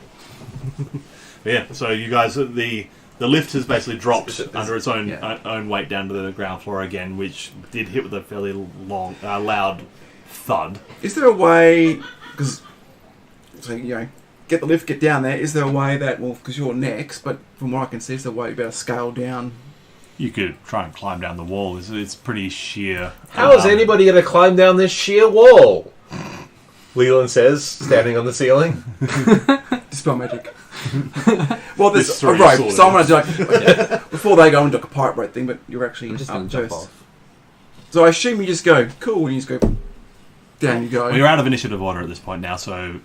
Speaker 2: Yeah, so you guys, the lift has basically dropped under its own
Speaker 4: Yeah.
Speaker 2: own weight down to the ground floor again, which did hit with a fairly loud thud.
Speaker 4: Is there a way, because, so, get the lift, get down there, is there a way that, well, because you're next, but from what I can see, is there a way you better scale down?
Speaker 2: You could try and climb down the wall. It's pretty sheer.
Speaker 1: How is anybody going to climb down this sheer wall? Leland says, standing on the ceiling.
Speaker 4: Dispel magic. Well, there's
Speaker 2: This
Speaker 4: a
Speaker 2: three
Speaker 4: rope,
Speaker 2: sort of
Speaker 4: so I'm going to do like, before they go and do like a pirate boat thing, but you're actually
Speaker 3: I'm just
Speaker 4: up
Speaker 3: gonna jump
Speaker 4: first.
Speaker 3: off.
Speaker 4: So I assume you just go, cool, and you just go, down you go.
Speaker 2: Well, you're out of initiative order at this point now, so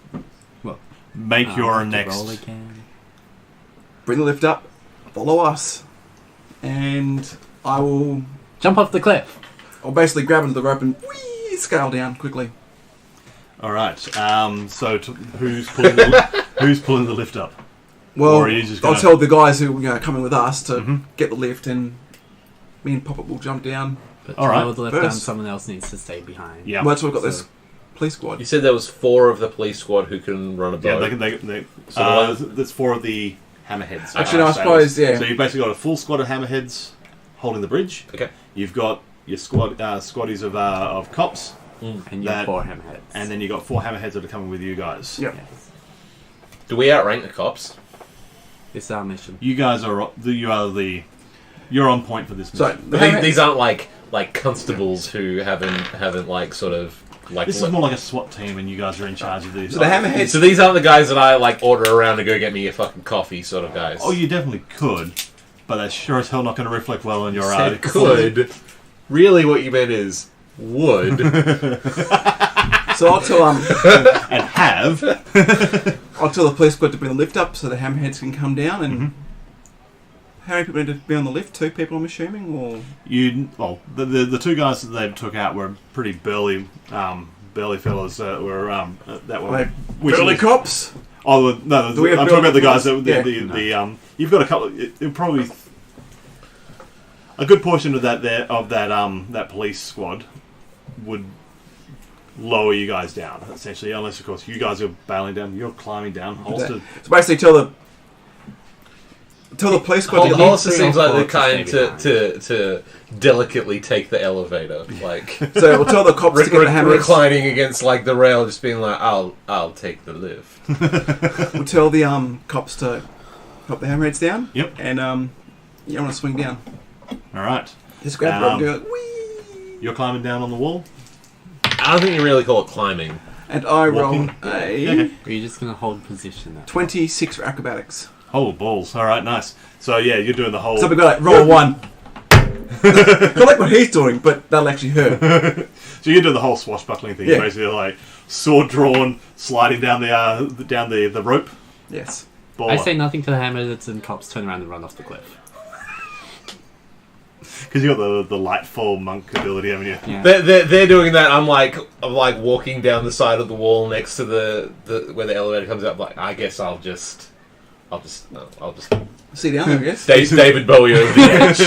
Speaker 3: Well,
Speaker 2: make
Speaker 3: I'll
Speaker 2: your
Speaker 3: have to
Speaker 2: next.
Speaker 3: roll again.
Speaker 4: Bring the lift up, follow us, and I'll
Speaker 3: Jump off the cliff.
Speaker 4: basically grab into the rope and whee, scale down quickly.
Speaker 2: All right. So who's pulling the lift up?
Speaker 4: Well,
Speaker 2: Or are you just
Speaker 4: I'll
Speaker 2: gonna-
Speaker 4: tell the guys who are coming with us to
Speaker 2: Mhm.
Speaker 4: get the lift, and me and Poppet will jump down.
Speaker 3: But
Speaker 2: All
Speaker 3: to
Speaker 2: right,
Speaker 3: lower the lift down,
Speaker 4: first.
Speaker 3: someone else needs to stay behind.
Speaker 2: Yeah.
Speaker 4: Well, that's why we've got
Speaker 3: So-
Speaker 4: this police squad.
Speaker 1: You said there was 4 of the police squad who can run a
Speaker 2: Yeah,
Speaker 1: boat.
Speaker 2: that's 4 of the hammerheads.
Speaker 4: Actually, no, I
Speaker 2: sailors.
Speaker 4: suppose, yeah.
Speaker 2: So you've basically got a full squad of hammerheads holding the bridge.
Speaker 1: Okay.
Speaker 2: You've got your squaddies of cops,
Speaker 3: And you
Speaker 2: That-
Speaker 3: have 4 hammerheads.
Speaker 2: and then you've got 4 hammerheads that are coming with you guys.
Speaker 4: Yeah.
Speaker 3: Yes.
Speaker 1: Do we outrank the cops?
Speaker 3: It's our mission.
Speaker 2: You guys are you're on point for this
Speaker 4: So
Speaker 2: mission.
Speaker 4: the
Speaker 1: These,
Speaker 4: hammerhead-
Speaker 1: these aren't like constables who haven't like sort of like.
Speaker 2: This is more like a SWAT team, and you guys are in charge of these.
Speaker 4: so the hammerheads.
Speaker 1: So these aren't the guys that I like order around to go get me a fucking coffee sort of guys.
Speaker 2: Oh, you definitely could, but that's sure as hell not going to reflect well on your
Speaker 1: said could. Really, what you meant is would.
Speaker 4: So I'll tell
Speaker 2: and have.
Speaker 4: I'll tell the police squad to bring the lift up so the hammerheads can come down. And
Speaker 2: Mhm.
Speaker 4: how many people need to be on the lift? 2 people, I'm assuming, or
Speaker 2: The 2 guys that they took out were pretty burly fellas that were
Speaker 4: are
Speaker 2: which
Speaker 4: burly
Speaker 2: is-
Speaker 4: cops?
Speaker 2: Oh no,
Speaker 4: Do we have
Speaker 2: I'm talking about the guys
Speaker 4: burly
Speaker 2: that
Speaker 4: fellas? Yeah.
Speaker 2: you've got a couple. Probably a good portion of that police squad would lower you guys down essentially, unless of course you guys are bailing down. You're climbing down, holstered.
Speaker 4: So basically, tell Tell the police squad to
Speaker 1: Hollister
Speaker 3: three
Speaker 1: seems
Speaker 3: or
Speaker 1: like the
Speaker 3: four to
Speaker 1: kind
Speaker 3: stay
Speaker 1: to delicately take the elevator, like
Speaker 4: So we'll tell the cops to get the hammers.
Speaker 1: reclining against like the rail, just being like, "I'll take the lift."
Speaker 4: We'll tell the cops to pop the hammerheads down.
Speaker 2: Yep.
Speaker 4: And you want to swing down.
Speaker 2: All right.
Speaker 4: Just grab the rope and go like, whee!
Speaker 2: You're climbing down on the wall.
Speaker 1: I don't think you really call it climbing.
Speaker 4: And I roll
Speaker 2: Walking.
Speaker 4: a
Speaker 2: Okay.
Speaker 3: Are you just going to hold position there?
Speaker 4: 26 for acrocratics.
Speaker 2: Oh, balls. All right, nice. So, yeah, you're doing the whole...
Speaker 4: So we got like, roll a 1. I like what he's doing, but that'll actually hurt.
Speaker 2: So you're doing the whole swashbuckling thing.
Speaker 4: Yeah.
Speaker 2: Basically, like, sword drawn, sliding down the rope.
Speaker 4: Yes.
Speaker 2: Baller.
Speaker 3: I say nothing to the hammers and cops turn around and run off the cliff.
Speaker 2: Because you got the lightfall monk ability, haven't you?
Speaker 3: Yeah.
Speaker 1: They're doing that. I'm like walking down the side of the wall next to the where the elevator comes up. Like, I guess I'll just
Speaker 4: See down there, I guess.
Speaker 1: David Bowie over the edge.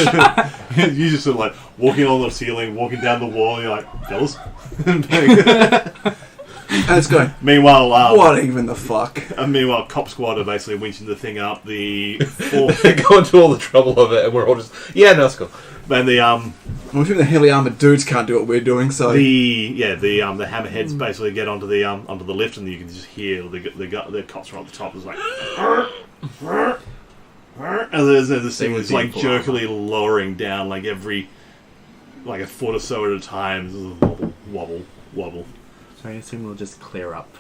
Speaker 2: You just sort of like walking on the ceiling, walking down the wall, and you're like, fellas.
Speaker 4: And it's going,
Speaker 2: Meanwhile,
Speaker 4: what even the fuck?
Speaker 2: meanwhile, Cop Squad are basically winching the thing up. The
Speaker 1: They're going to all the trouble of it, and we're all just no, it's cool.
Speaker 2: and the
Speaker 4: Well, even the heavily armoured dudes can't do what we're doing, so...
Speaker 2: the hammerheads basically get onto the lift, and you can just hear the cops are on the top. It's like, and there's this thing that's like jerkily lowering down, like every a foot or so at a time. Wobble.
Speaker 3: So I assume we'll just clear up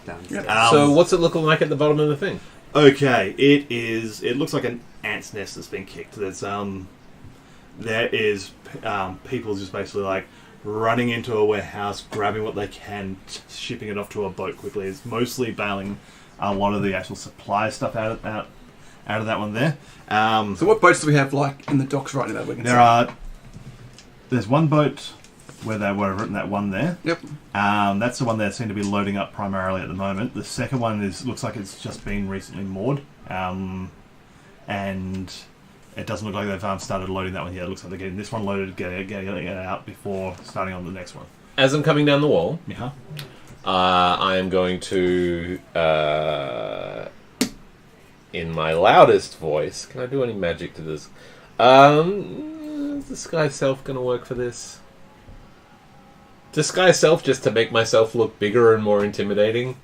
Speaker 3: downstairs.
Speaker 4: Yep.
Speaker 1: So what's it looking like at the bottom of the thing?
Speaker 2: Okay, it looks like an ant's nest that's been kicked. There is people just basically like running into a warehouse, grabbing what they can, shipping it off to a boat quickly. It's mostly bailing a lot of the actual supply stuff out of that one there.
Speaker 4: So what boats do we have, like, in the docks right now that we can see?
Speaker 2: There's one boat where they would have written that one there.
Speaker 4: Yep.
Speaker 2: That's the one they seem to be loading up primarily at the moment. The second one looks like it's just been recently moored, and it doesn't look like they've started loading that one yet. It looks like they're getting this one loaded, getting it out before starting on the next one.
Speaker 1: As I'm coming down the wall,
Speaker 2: Yeah.
Speaker 1: I am going to, in my loudest voice, can I do any magic to this? Is Disguise Self going to work for this? Disguise Self just to make myself look bigger and more intimidating.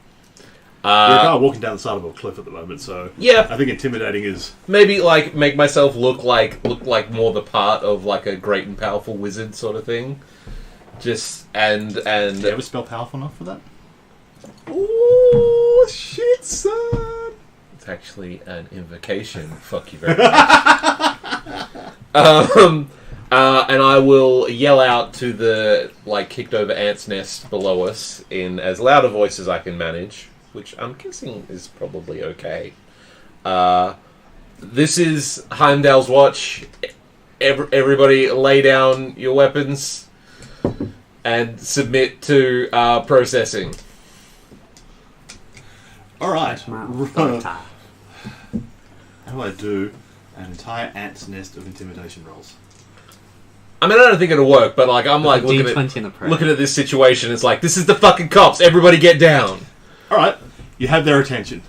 Speaker 2: You're kind of walking down the side of a cliff at the moment, so
Speaker 1: Yeah,
Speaker 2: I think intimidating is...
Speaker 1: maybe like make myself look like more the part of like a great and powerful wizard sort of thing. Just and
Speaker 2: Do you ever spell powerful enough for that?
Speaker 1: ooh, shit, son. It's actually an invocation. Fuck you very much. And I will yell out to the kicked over ant's nest below us in as loud a voice as I can manage, which I'm guessing is probably okay. This is Heimdall's watch. Everybody lay down your weapons and submit to processing.
Speaker 2: Alright.
Speaker 3: How
Speaker 2: How do I do an entire ant's nest of intimidation rolls?
Speaker 1: I mean, I don't think it'll work, but I'm looking at this situation. It's like, this is the fucking cops. Everybody get down.
Speaker 2: Alright, you have their attention.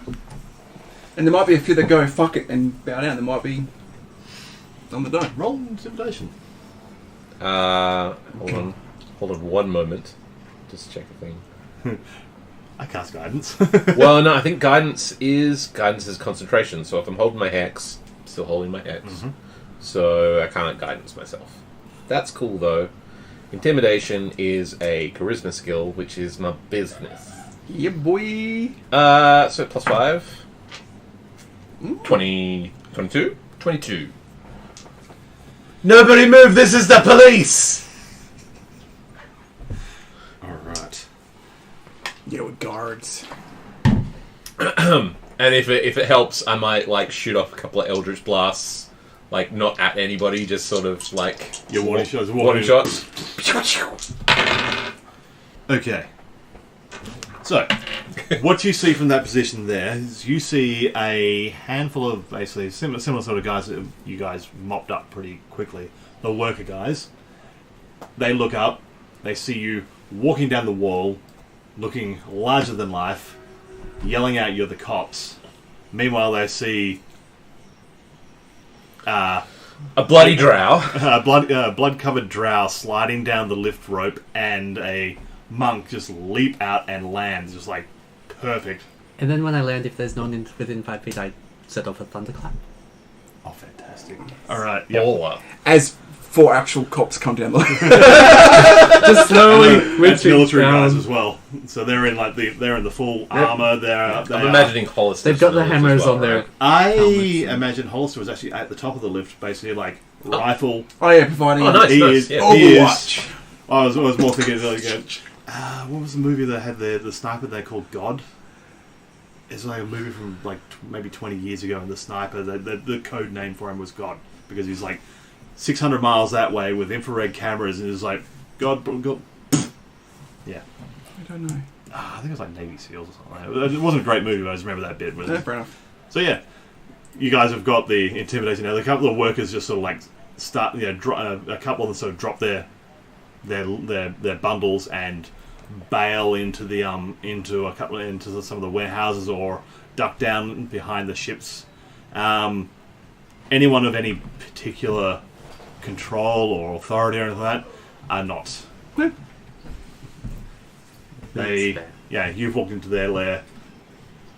Speaker 4: And there might be a few that go, fuck it, and bow down. There might be on the dome.
Speaker 2: Roll intimidation.
Speaker 1: Hold on one moment. Just check a thing.
Speaker 2: I cast guidance.
Speaker 1: Well, no, I think guidance is concentration. So if I'm holding my hex, I'm still holding my hex.
Speaker 2: Mhm.
Speaker 1: So I can't guidance myself. That's cool though. Intimidation is a charisma skill, which is my business.
Speaker 4: Yeah, boy.
Speaker 1: So plus 5. 20, 22? 22. Nobody move, this is the police!
Speaker 2: Alright.
Speaker 4: Yeah, with guards.
Speaker 1: And if it helps, I might shoot off a couple of Eldritch Blasts. Not at anybody, just sort of
Speaker 2: Your warning shots.
Speaker 1: warning shots.
Speaker 2: Okay. So, what you see from that position there is you see a handful of basically similar sort of guys that you guys mopped up pretty quickly. The worker guys. They look up. They see you walking down the wall, looking larger than life, yelling out, "You're the cops." Meanwhile, they see
Speaker 1: A bloody drow.
Speaker 2: blood-covered drow sliding down the lift rope, and a monk just leap out and land, just like perfect.
Speaker 3: And then when I land, if there's no one within 5 feet, I set off a thunderclap.
Speaker 2: Oh, fantastic! All right, yep.
Speaker 1: Baller.
Speaker 4: As 4 actual cops come down the lift.
Speaker 3: Just slowly
Speaker 2: That's
Speaker 3: reaching
Speaker 2: military
Speaker 3: down.
Speaker 2: guys as well. So they're in like they're in the full armor.
Speaker 1: I'm imagining Hollister.
Speaker 3: They've got the hammers
Speaker 1: well,
Speaker 3: on their...
Speaker 1: right?
Speaker 2: I
Speaker 3: helmets.
Speaker 2: imagine Hollister was actually at the top of the lift, basically like rifle.
Speaker 4: Oh yeah, providing...
Speaker 1: Oh, nice.
Speaker 2: He is.
Speaker 1: Yeah.
Speaker 2: He is.
Speaker 4: Overwatch.
Speaker 2: I was more thinking like, what was the movie that had the sniper they called God? It's like a movie from like maybe 20 years ago, and the sniper, the code name for him was God, because he's like 600 miles that way with infrared cameras, and he's like, God. Yeah.
Speaker 4: I don't know.
Speaker 2: I think it was like Navy SEALs or something. It wasn't a great movie, but I just remember that bit.
Speaker 4: No, fair enough.
Speaker 2: So yeah, you guys have got the intimidation. Now, a couple of workers just sort of like start, a couple of them sort of drop their bundles and bail into the into some of the warehouses or duck down behind the ships. Anyone of any particular control or authority or anything like that are not.
Speaker 4: No.
Speaker 2: They,
Speaker 3: That's fair.
Speaker 2: yeah, you've walked into their lair.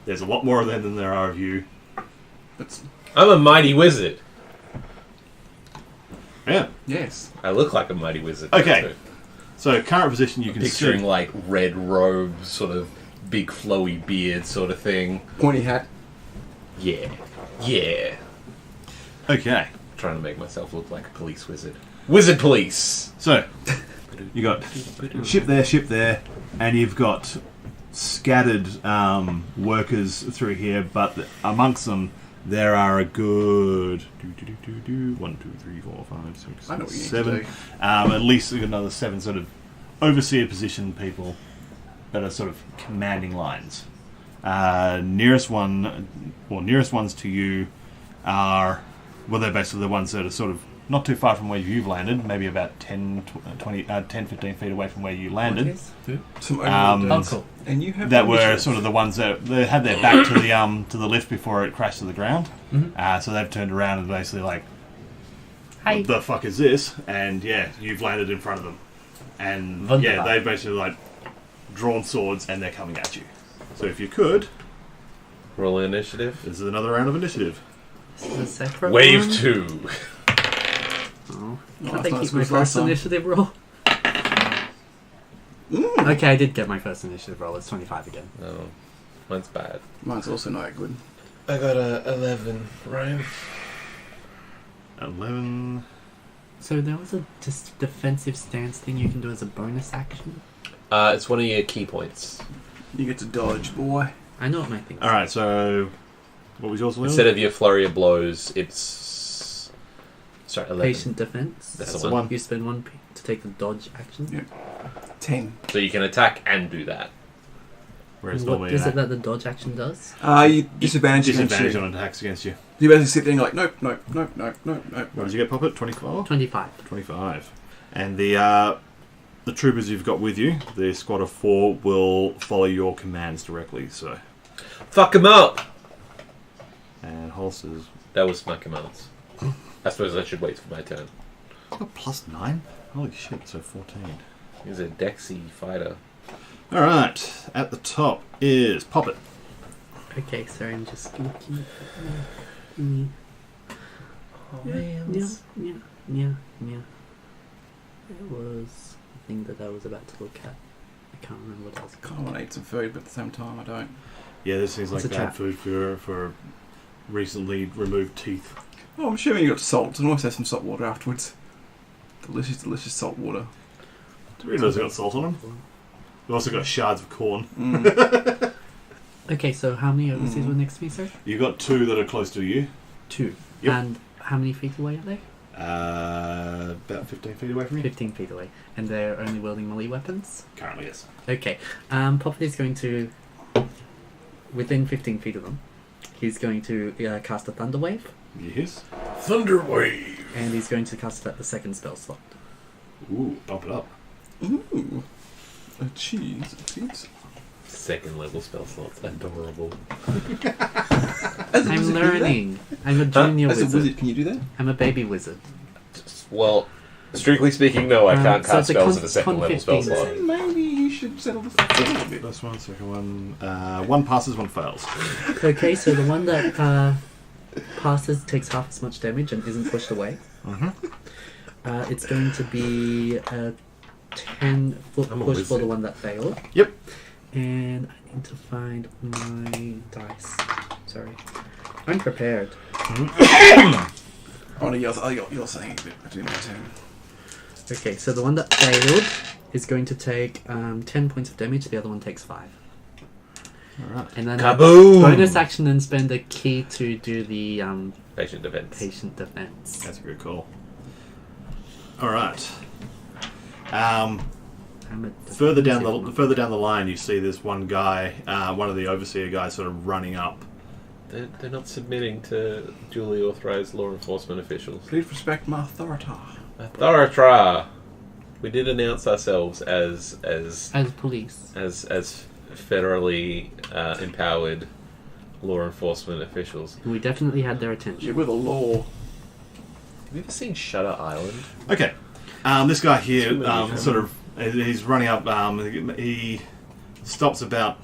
Speaker 2: There's a lot more of them than there are of you.
Speaker 4: But,
Speaker 1: I'm a mighty wizard.
Speaker 2: Yeah.
Speaker 4: yes.
Speaker 1: I look like a mighty wizard.
Speaker 2: Okay.
Speaker 1: too.
Speaker 2: So current position, you can
Speaker 1: Picturing
Speaker 2: see.
Speaker 1: like red robes, sort of big flowy beard sort of thing.
Speaker 4: Pointy hat.
Speaker 1: Yeah. Yeah.
Speaker 2: Okay.
Speaker 1: Trying to make myself look like a police wizard. Wizard police!
Speaker 2: So you got ship there, and you've got scattered workers through here, but amongst them there are a good 1, 2, 3, 4, 5, 6,
Speaker 4: I know what you need to
Speaker 2: 7.
Speaker 4: do.
Speaker 2: At least another 7 sort of overseer position people that are sort of commanding lines. Nearest ones to you are, well, they're basically the ones that are sort of not too far from where you've landed, maybe about 10, 15 feet away from where you landed.
Speaker 4: Some
Speaker 3: Oh, cool.
Speaker 4: And you have
Speaker 2: That were
Speaker 4: initiative.
Speaker 2: sort of the ones that they had their back to the lift before it crashed to the ground.
Speaker 3: Mm-hmm.
Speaker 2: So they've turned around and basically like,
Speaker 3: Hi.
Speaker 2: what the fuck is this? And yeah, you've landed in front of them. And yeah,
Speaker 3: Wunderbar.
Speaker 2: they've basically like drawn swords and they're coming at you. So if you could,
Speaker 1: Roll initiative.
Speaker 2: this is another round of initiative.
Speaker 3: This is a separate
Speaker 1: Wave
Speaker 3: one.
Speaker 1: 2.
Speaker 3: Oh.
Speaker 4: Oh,
Speaker 3: Can't
Speaker 4: that's
Speaker 3: they
Speaker 4: not
Speaker 3: keep
Speaker 4: as
Speaker 3: my
Speaker 4: good as last
Speaker 3: first
Speaker 4: time.
Speaker 3: initiative roll? Okay, I did get my first initiative roll. It's 25 again.
Speaker 1: Oh, mine's bad.
Speaker 4: Mine's also not good.
Speaker 1: I got a 11, Ryan.
Speaker 2: 11.
Speaker 3: So there was a just defensive stance thing you can do as a bonus action.
Speaker 1: It's one of your key points.
Speaker 4: You get to dodge, boy.
Speaker 3: I know what my thing is.
Speaker 2: Alright, so what was yours, Leon?
Speaker 1: Instead of your flurry of blows, it's... Sorry, 11.
Speaker 3: Patient defense.
Speaker 1: That's
Speaker 2: That's
Speaker 1: the
Speaker 2: the
Speaker 1: one.
Speaker 2: one.
Speaker 3: You spend 1 to take the dodge action.
Speaker 4: Yeah. 10.
Speaker 1: So you can attack and do that.
Speaker 2: Whereas
Speaker 3: What
Speaker 2: normally
Speaker 3: is it that the dodge action does?
Speaker 4: You disadvantage against
Speaker 2: disadvantage
Speaker 4: you.
Speaker 2: on attacks against you.
Speaker 4: You basically sit there and you're like, nope, nope, nope, nope, nope, nope.
Speaker 2: What did you get, Puppet? 24?
Speaker 3: 25.
Speaker 2: 25. And the troopers you've got with you, the squad of 4, will follow your commands directly. So,
Speaker 1: Fuck him up!
Speaker 2: and Holsters
Speaker 1: That was my commands. I suppose I should wait for my turn.
Speaker 2: got +9. Holy shit! So 14.
Speaker 1: He's a Dexy fighter.
Speaker 2: All right. At the top is Puppet.
Speaker 3: Okay, sorry, I'm just gonna keep.
Speaker 1: Oh,
Speaker 3: Yeah. It was the thing that I was about to look at. I can't remember what else.
Speaker 4: I kind of want to eat some food, but at the same time, I don't.
Speaker 2: Yeah, this seems like
Speaker 3: It's a
Speaker 2: bad
Speaker 3: trap.
Speaker 2: food for recently removed teeth.
Speaker 4: Oh, I'm assuming you got salt, and always have some salt water afterwards. Delicious, delicious salt water.
Speaker 2: Do you realise they got salt on them? They've also got shards of corn.
Speaker 4: Mm.
Speaker 3: Okay, so how many overseas were next to me, sir?
Speaker 2: You've got 2 that are close to you.
Speaker 3: 2.
Speaker 2: Yep.
Speaker 3: And how many feet away are they?
Speaker 2: About 15 feet away from you.
Speaker 3: 15 feet away. And they're only wielding melee weapons?
Speaker 2: Currently, yes.
Speaker 3: Okay. Poppy is going to, within 15 feet of them, he's going to cast a Thunder Wave,
Speaker 2: Yes.
Speaker 1: Thunder Wave!
Speaker 3: and he's going to cast it at the second spell slot.
Speaker 2: Ooh, bump it up.
Speaker 4: Ooh. A cheese, a pizza.
Speaker 1: Second level spell slots. Adorable.
Speaker 4: As a
Speaker 3: I'm
Speaker 4: wizard, can you do that?
Speaker 3: learning. I'm a junior
Speaker 4: As a
Speaker 3: wizard.
Speaker 4: wizard, can you do that?
Speaker 3: I'm a baby wizard.
Speaker 1: Well, strictly speaking, no, I can't
Speaker 3: so
Speaker 1: cast
Speaker 3: it's a
Speaker 1: spells
Speaker 3: con-
Speaker 1: at a second
Speaker 3: con
Speaker 1: level spell
Speaker 3: 15
Speaker 1: slot.
Speaker 3: save.
Speaker 4: Maybe you should settle this up a little bit.
Speaker 2: First one, second one. One passes, one fails.
Speaker 3: Okay, so the one that passes takes half as much damage and isn't pushed away. It's going to be a 10-foot
Speaker 1: I'm a
Speaker 3: push for
Speaker 1: wizard.
Speaker 3: the one that failed.
Speaker 2: Yep.
Speaker 3: And I need to find my dice. Sorry. I'm prepared.
Speaker 4: Oh no, you're saying it. I do my turn.
Speaker 3: Okay, so the one that failed is going to take 10 points of damage, the other one takes 5.
Speaker 2: Alright.
Speaker 3: And then
Speaker 1: Kaboom!
Speaker 3: bonus action and spend a key to do the
Speaker 1: Patient defense.
Speaker 3: patient defense.
Speaker 2: That's a good call. Alright.
Speaker 3: I'm a
Speaker 2: Further down
Speaker 3: defensive
Speaker 2: the line, you see this one guy, one of the overseer guys, sort of running up.
Speaker 1: They're not submitting to duly authorized law enforcement officials.
Speaker 4: Please respect my authority.
Speaker 1: Thoratra. We did announce ourselves as
Speaker 3: police.
Speaker 1: federally empowered law enforcement officials.
Speaker 3: We definitely had their attention.
Speaker 4: You're with the law.
Speaker 1: Have you ever seen Shutter Island?
Speaker 2: Okay. This guy here,
Speaker 1: Too many
Speaker 2: sort of, he's running up. He stops about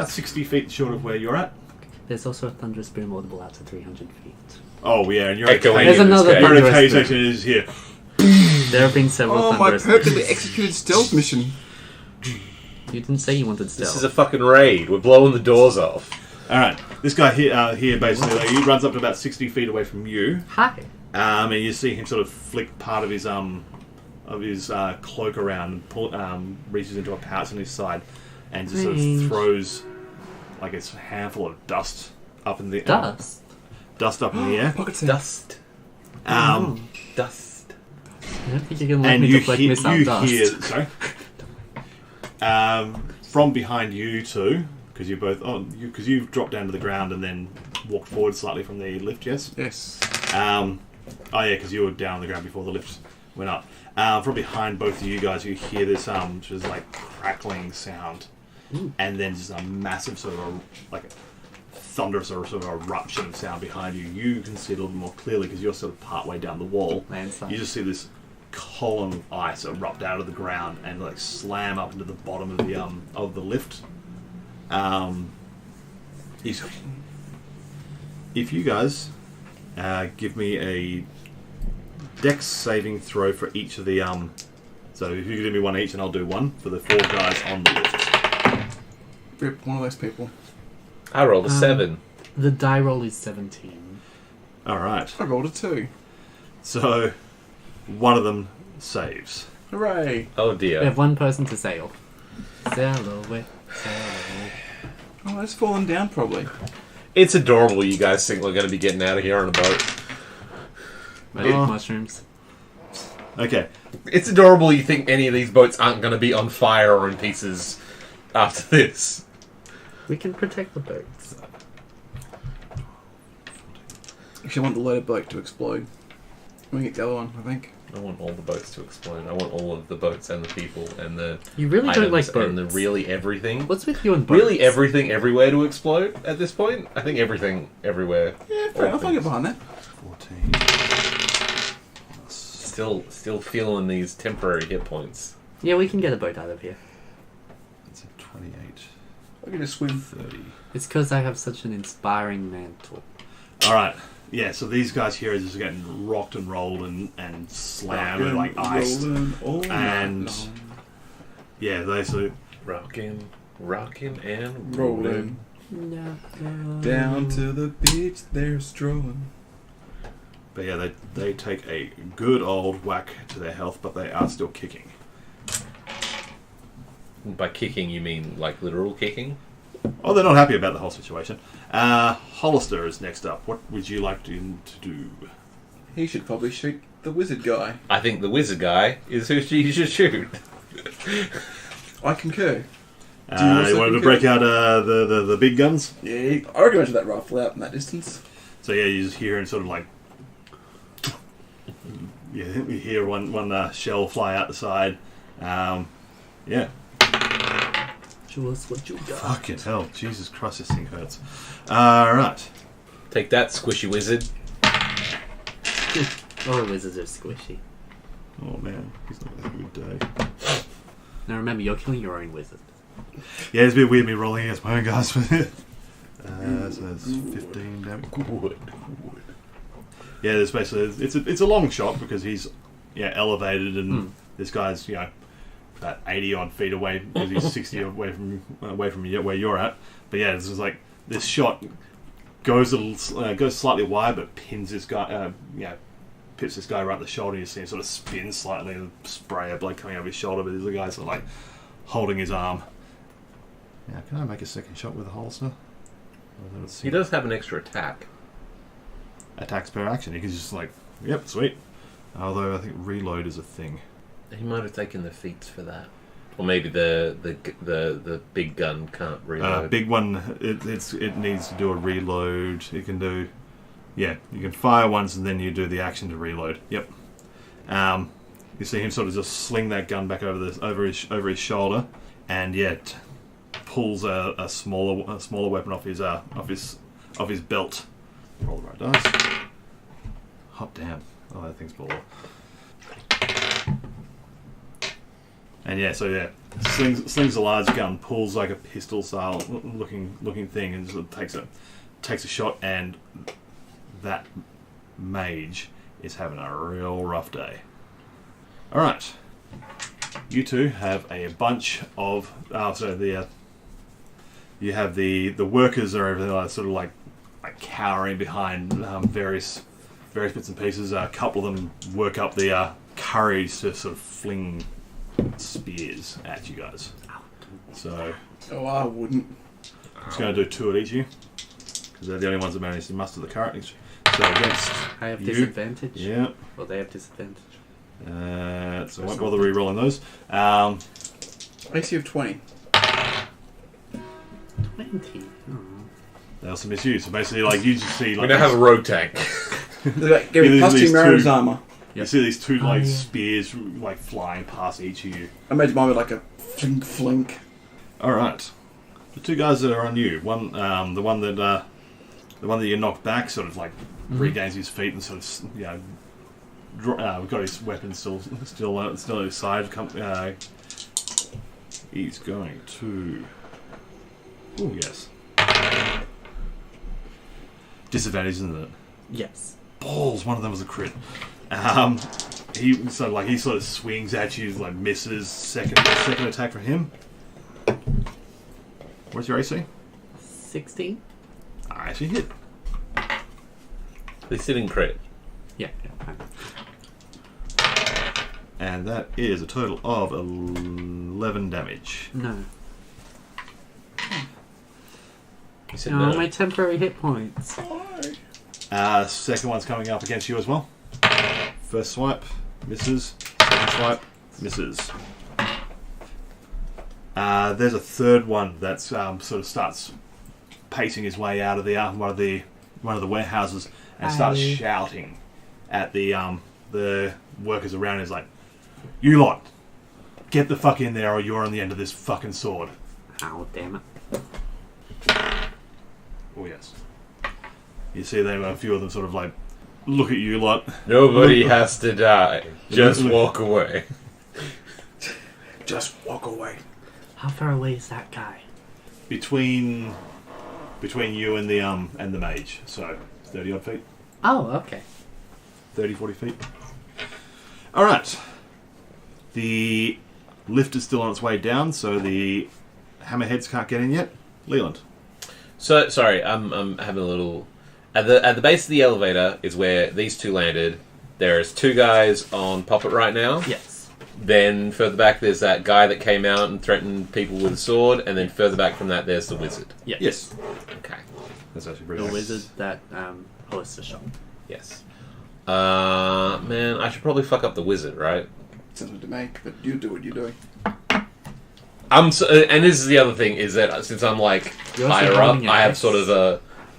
Speaker 2: 60 feet short of where you're at.
Speaker 3: There's also a thunderous boom audible out to 300 feet.
Speaker 2: Oh yeah, and you're
Speaker 1: Echoing
Speaker 3: There's
Speaker 1: in this
Speaker 3: another
Speaker 1: case.
Speaker 2: You're in a
Speaker 3: thunderous
Speaker 2: cage
Speaker 3: boom.
Speaker 2: section is here.
Speaker 3: There have been several
Speaker 4: Oh, my
Speaker 3: thunderous
Speaker 4: perfectly
Speaker 3: booms.
Speaker 4: executed stealth mission.
Speaker 3: You didn't say you wanted stealth.
Speaker 1: This is a fucking raid. We're blowing the doors off.
Speaker 2: All right, this guy here basically, he runs up to about 60 feet away from you,
Speaker 3: Hi.
Speaker 2: and you see him sort of flick part of his cloak around and reaches into a pouch on his side, and just sort of
Speaker 3: Strange.
Speaker 2: throws like a handful of dust up in the
Speaker 3: Dust.
Speaker 2: dust up in the air.
Speaker 4: Pocket sand.
Speaker 1: Dust.
Speaker 3: Oh.
Speaker 1: Dust.
Speaker 3: I don't think you can let
Speaker 2: And
Speaker 3: me
Speaker 2: you
Speaker 3: deflect
Speaker 2: hear,
Speaker 3: missile dust.
Speaker 2: sorry, from behind you two, because you both, because you've dropped down to the ground and then walked forward slightly from the lift. Yes.
Speaker 4: Yes.
Speaker 2: Because you were down on the ground before the lift went up. From behind both of you guys, you hear this just like crackling sound, and then just a massive sort of like thunderous or sort of eruption sound behind you. You can see it a little more clearly because you're sort of partway down the wall.
Speaker 3: Landslide.
Speaker 2: You just see this column of ice erupt out of the ground and like slam up into the bottom of the lift. If you guys give me a Dex saving throw for each of the so if you give me one each, and I'll do one for the 4 guys on the lift.
Speaker 4: Rip one of those people.
Speaker 1: I rolled a 7.
Speaker 3: The die roll is 17.
Speaker 2: All right.
Speaker 4: I rolled a 2.
Speaker 2: So one of them saves.
Speaker 4: Hooray!
Speaker 1: Oh
Speaker 3: We
Speaker 1: dear.
Speaker 3: have one person to sail. Sail away. Sail away.
Speaker 4: Oh, that's fallen down probably.
Speaker 1: It's adorable you guys think we're going to be getting out of here on a boat.
Speaker 3: Magic
Speaker 2: Oh.
Speaker 3: mushrooms.
Speaker 2: Okay.
Speaker 1: It's adorable you think any of these boats aren't going to be on fire or in pieces after this.
Speaker 3: We can protect the boats.
Speaker 4: Actually, I want the loaded boat to explode. We get the other one, I think.
Speaker 1: I want all the boats to explode. I want all of the boats and the people and the
Speaker 3: You really don't like
Speaker 1: items
Speaker 3: boats.
Speaker 1: and the really everything.
Speaker 3: What's with you and boats?
Speaker 1: Really everything everywhere to explode at this point? I think everything everywhere.
Speaker 4: Yeah, fair enough. I'll get behind that.
Speaker 2: 14.
Speaker 1: Still feeling these temporary hit points.
Speaker 3: Yeah, we can get a boat out of here.
Speaker 2: That's a 28.
Speaker 4: I can just swim.
Speaker 2: 30.
Speaker 3: It's because I have such an inspiring mantle.
Speaker 2: All right. Yeah, so these guys here are just getting rocked and rolled and slammed and like iced. And yeah, they sort of
Speaker 1: Rockin', and
Speaker 4: Rolling.
Speaker 3: No.
Speaker 4: Down to the beach, they're strolling.
Speaker 2: But yeah, they take a good old whack to their health, but they are still kicking.
Speaker 1: By kicking, you mean like literal kicking?
Speaker 2: Oh, they're not happy about the whole situation. Hollister is next up. What would you like to do?
Speaker 4: He should probably shoot the wizard guy.
Speaker 1: I think the wizard guy is who you should shoot.
Speaker 4: I concur.
Speaker 2: You
Speaker 4: also
Speaker 2: wanted to
Speaker 4: concur?
Speaker 2: break out the big guns?
Speaker 4: Yeah, I reckon that rifle out in that distance.
Speaker 2: So yeah, you just hear and sort of like, yeah, you hear one shell fly out the side. Yeah.
Speaker 3: Show us what you got.
Speaker 2: Fucking hell. Jesus Christ, this thing hurts. Alright.
Speaker 1: Take that, squishy wizard.
Speaker 3: All wizards are squishy.
Speaker 2: Oh man, he's not having a good day.
Speaker 3: Now remember, you're killing your own wizard.
Speaker 2: Yeah, it's a bit weird me rolling against my own guys. So that's 15 damage.
Speaker 1: Good.
Speaker 2: Yeah, there's basically it's a long shot because he's elevated and this guy's about 80 odd feet away because he's 60 away from where you're at. But yeah, it's just like this shot goes slightly wide, but pins this guy. Pips this guy right in the shoulder. You see him sort of spin slightly and spray of blood coming out of his shoulder. But the guy's sort of like holding his arm. Now, can I make a second shot with a holster?
Speaker 1: He does have an extra attack.
Speaker 2: Attacks per action. He can just like, yep, sweet. Although I think reload is a thing.
Speaker 1: He might have taken the feats for that, or maybe the big gun can't reload.
Speaker 2: Big one, it needs to do a reload. It can do, you can fire once and then you do the action to reload. Yep. You see him sort of just sling that gun back over his shoulder, and pulls a smaller weapon off his belt. Roll the right dice. Hot damn! Oh, that thing's ball. And slings a large gun, pulls like a pistol style looking thing, and sort of takes a shot, and that mage is having a real rough day. All right, you two have a bunch of you have the workers are over there, sort of like cowering behind various bits and pieces. A couple of them work up the courage to sort of fling spears at you guys. So
Speaker 4: I wouldn't.
Speaker 2: I'm just going to do 2 at each of you because they're the only ones that managed to muster the courage. So against
Speaker 3: I have
Speaker 2: you,
Speaker 3: disadvantage.
Speaker 2: Yeah.
Speaker 3: Well, they have disadvantage.
Speaker 2: So I won't bother re-rolling those.
Speaker 4: AC of 20.
Speaker 3: 20. Oh.
Speaker 2: They also miss you. So basically, like you just see,
Speaker 1: We
Speaker 2: like
Speaker 1: don't have a rogue tank.
Speaker 4: Give me plus 2 Mariner's armor.
Speaker 2: you see these two spears like flying past each of you.
Speaker 4: I made mine with like a flink.
Speaker 2: All right, the 2 guys that are on you. One, the one that you knocked back, sort of like regains his feet and sort of we've got his weapon still at his side. He's going to. Oh yes. Disadvantage, isn't it?
Speaker 3: Yes.
Speaker 2: Balls. One of them was a crit. He sort of swings at you, like misses. Second attack for him. What's your AC?
Speaker 3: 16.
Speaker 2: I actually hit.
Speaker 1: They sit in crit.
Speaker 3: Yeah.
Speaker 2: And that is a total of 11 damage.
Speaker 3: No.
Speaker 1: You said
Speaker 3: No,
Speaker 1: no.
Speaker 3: my temporary hit points.
Speaker 2: Second one's coming up against you as well. First swipe, misses. Second swipe, misses. There's a third one that sort of starts pacing his way out of the one of the warehouses and starts shouting at the workers around. He's like, "You lot, get the fuck in there, or you're on the end of this fucking sword."
Speaker 3: Oh, damn it.
Speaker 2: Oh yes. You see them, a few of them sort of like look at you lot.
Speaker 1: Nobody has to die. Just walk away.
Speaker 4: Just walk away.
Speaker 3: How far away is that guy?
Speaker 2: Between you and the mage, so 30 odd feet.
Speaker 3: Oh, okay.
Speaker 2: 30, 40 feet. Alright. The lift is still on its way down, so the hammerheads can't get in yet. Leland.
Speaker 1: So sorry, I'm having a little. At the base of the elevator is where these 2 landed. There's 2 guys on Poppet right now.
Speaker 3: Yes.
Speaker 1: Then further back there's that guy that came out and threatened people with a sword, and then further back from that there's the wizard.
Speaker 2: Yes.
Speaker 1: Okay.
Speaker 2: That's actually
Speaker 3: The
Speaker 2: pretty nice.
Speaker 3: wizard that Hollister shot.
Speaker 1: Yes. Man, I should probably fuck up the wizard, right?
Speaker 4: Sounds good to me, but you do what you're doing.
Speaker 1: And this is the other thing, is that since I'm like
Speaker 3: You're also
Speaker 1: higher up,
Speaker 3: holding your
Speaker 1: I have
Speaker 3: axe.
Speaker 1: sort of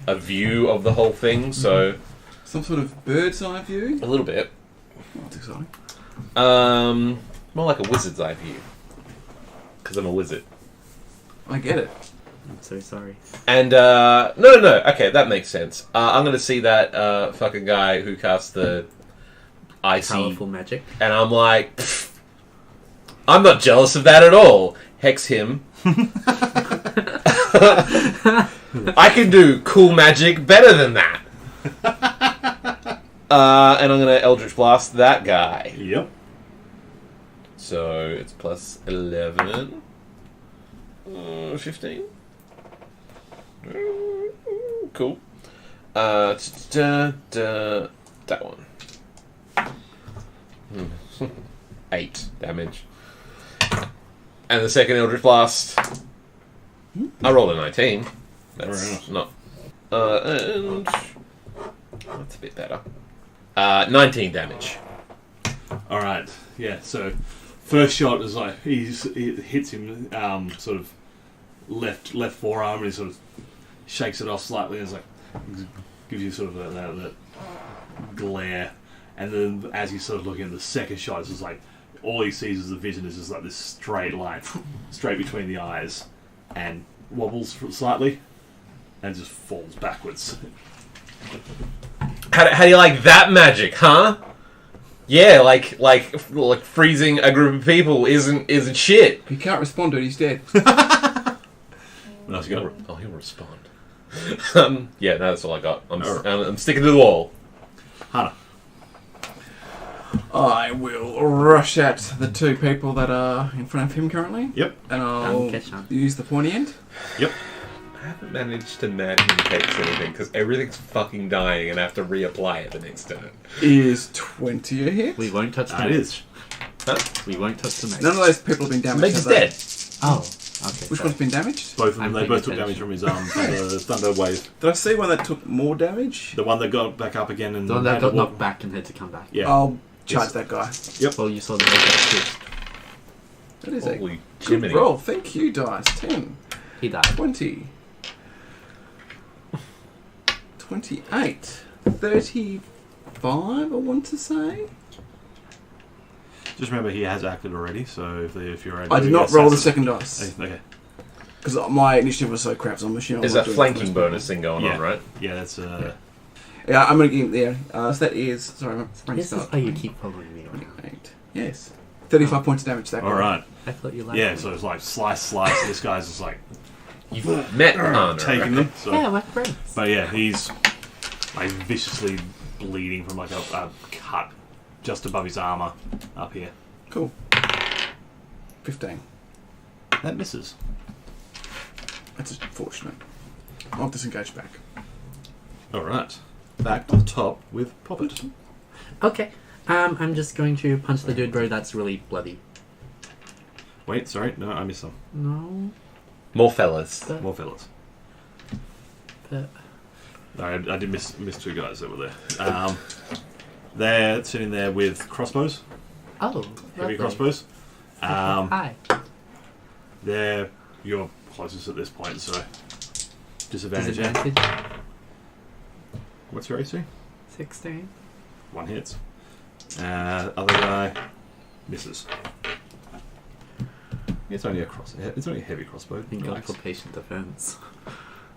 Speaker 1: a view of the whole thing, so
Speaker 4: Some sort of bird's eye view?
Speaker 1: a little bit.
Speaker 4: Oh, that's exciting.
Speaker 1: More like a wizard's eye view. Because I'm a wizard.
Speaker 4: I get it.
Speaker 3: I'm so sorry.
Speaker 1: And, no. Okay, that makes sense. I'm gonna see that, fucking guy who cast the icy...
Speaker 3: Powerful magic.
Speaker 1: And I'm like, "Pfft, I'm not jealous of that at all. Hex him. I can do cool magic better than that. And I'm gonna Eldritch Blast that guy.
Speaker 2: Yep.
Speaker 1: So it's plus 11. 15. Cool. That one. 8 damage. And the second Eldritch Blast, I rolled a 19. That's not... and... That's a bit better. 19 damage.
Speaker 2: Alright, yeah, so first shot is like, it hits him sort of left forearm, and he sort of shakes it off slightly, and it's like, gives you sort of that glare. And then as he's sort of looking at the second shot, it's just like, all he sees as the vision is just like this straight line, straight between the eyes, and wobbles slightly, and just falls backwards.
Speaker 1: How do you like that magic, huh? Yeah, like freezing a group of people isn't shit.
Speaker 4: He can't respond to it, he's dead.
Speaker 1: He'll respond. Yeah, no, that's all I got. I'm sticking to the wall.
Speaker 2: Hannah.
Speaker 4: I will rush at the two people that are in front of him currently.
Speaker 2: Yep.
Speaker 4: And I'll use the pointy end.
Speaker 2: Yep.
Speaker 1: I haven't managed to magic text anything because everything's fucking dying and I have to reapply it the next turn.
Speaker 4: Is 20 a hit?
Speaker 3: We won't touch the
Speaker 2: It
Speaker 3: mage.
Speaker 2: is.
Speaker 1: Huh?
Speaker 3: We won't touch the mage.
Speaker 4: None of those people have been damaged.
Speaker 1: Mage's
Speaker 4: have they?
Speaker 1: dead.
Speaker 3: Oh, okay.
Speaker 4: Which one's been damaged?
Speaker 2: Both of them,
Speaker 3: I'm
Speaker 2: they
Speaker 3: paying
Speaker 2: both took
Speaker 3: attention.
Speaker 2: damage from his the thunder wave.
Speaker 4: Did I see one that took more damage?
Speaker 2: The one that got back up again and
Speaker 3: The one that
Speaker 2: had
Speaker 3: got
Speaker 2: to walk-
Speaker 3: knocked back and had to come back.
Speaker 2: Yeah.
Speaker 4: I'll charge
Speaker 2: Yes.
Speaker 4: that guy.
Speaker 2: Yep.
Speaker 3: Well, you saw the mage too.
Speaker 4: That is
Speaker 1: Holy
Speaker 4: a good
Speaker 1: Jiminy.
Speaker 4: roll. Thank you, dice. 10,
Speaker 3: He died.
Speaker 4: 20, 28, 35, I want to say.
Speaker 2: Just remember, he has acted already, so if you're ready,
Speaker 4: I did not roll the second dice.
Speaker 2: Okay.
Speaker 4: Because my initiative was so crap, so I'm assuming
Speaker 1: There's
Speaker 4: I
Speaker 1: that
Speaker 4: was doing
Speaker 1: flanking
Speaker 4: the first
Speaker 1: bonus thing going
Speaker 2: Yeah.
Speaker 1: on, right?
Speaker 2: Yeah, that's
Speaker 4: Yeah, I'm going to give him there. So that is... Sorry, my brain
Speaker 3: This is
Speaker 4: started.
Speaker 3: why you keep following me.
Speaker 4: 28. Yes. 35 points of damage to that guy.
Speaker 2: all right.
Speaker 3: I thought you liked
Speaker 2: Yeah,
Speaker 3: me.
Speaker 2: so it's like slice. This guy's just like
Speaker 1: You've met Hunter.
Speaker 2: taking them. So.
Speaker 3: Yeah, we're friends.
Speaker 2: But yeah, he's like viciously bleeding from like a cut just above his armor up here.
Speaker 4: Cool. 15.
Speaker 2: That misses.
Speaker 4: That's fortunate. I'll disengage back.
Speaker 2: All right, back on top with Poppet.
Speaker 3: Okay. I'm just going to punch the dude, bro. That's really bloody.
Speaker 2: Wait, sorry, no, I missed some.
Speaker 3: No.
Speaker 1: More fellas.
Speaker 3: But,
Speaker 2: More fellas.
Speaker 3: but
Speaker 2: No, I did miss two guys that were there. They're sitting there with crossbows,
Speaker 3: oh,
Speaker 2: heavy
Speaker 3: lovely.
Speaker 2: crossbows.
Speaker 3: Hi.
Speaker 2: They're you're closest at this point, so disadvantage. Yeah.
Speaker 3: Disadvantage.
Speaker 2: What's your AC?
Speaker 3: 16.
Speaker 2: One hits. Other guy misses. It's only it's only a heavy crossbow.
Speaker 3: Thank God
Speaker 2: Relax.
Speaker 3: for patient defense.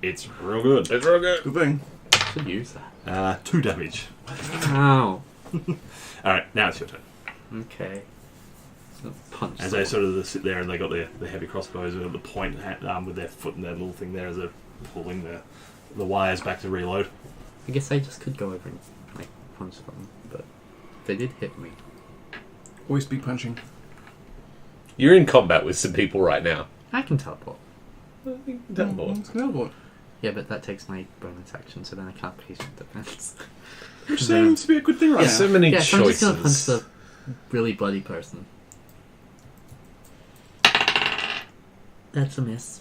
Speaker 2: It's real good.
Speaker 1: It's real good.
Speaker 4: Good thing.
Speaker 3: Should use that.
Speaker 2: 2 damage.
Speaker 3: Ow.
Speaker 2: Alright, now it's your turn.
Speaker 3: Okay. So punch.
Speaker 2: As they sort of sit there and they got the heavy crossbows with the point with their foot and their little thing there as they're pulling the wires back to reload.
Speaker 3: I guess I just could go over and like punch them, but they did hit me.
Speaker 4: Always be punching.
Speaker 1: You're in combat with some people right now.
Speaker 3: I can teleport.
Speaker 4: Teleport.
Speaker 3: Yeah, but that takes my bonus action, so then I can't patient defense.
Speaker 4: Which seems to be a good thing right
Speaker 1: There's so
Speaker 4: now.
Speaker 1: many
Speaker 3: Yeah, so I'm just gonna punch
Speaker 1: choices.
Speaker 3: the really bloody person. That's a miss.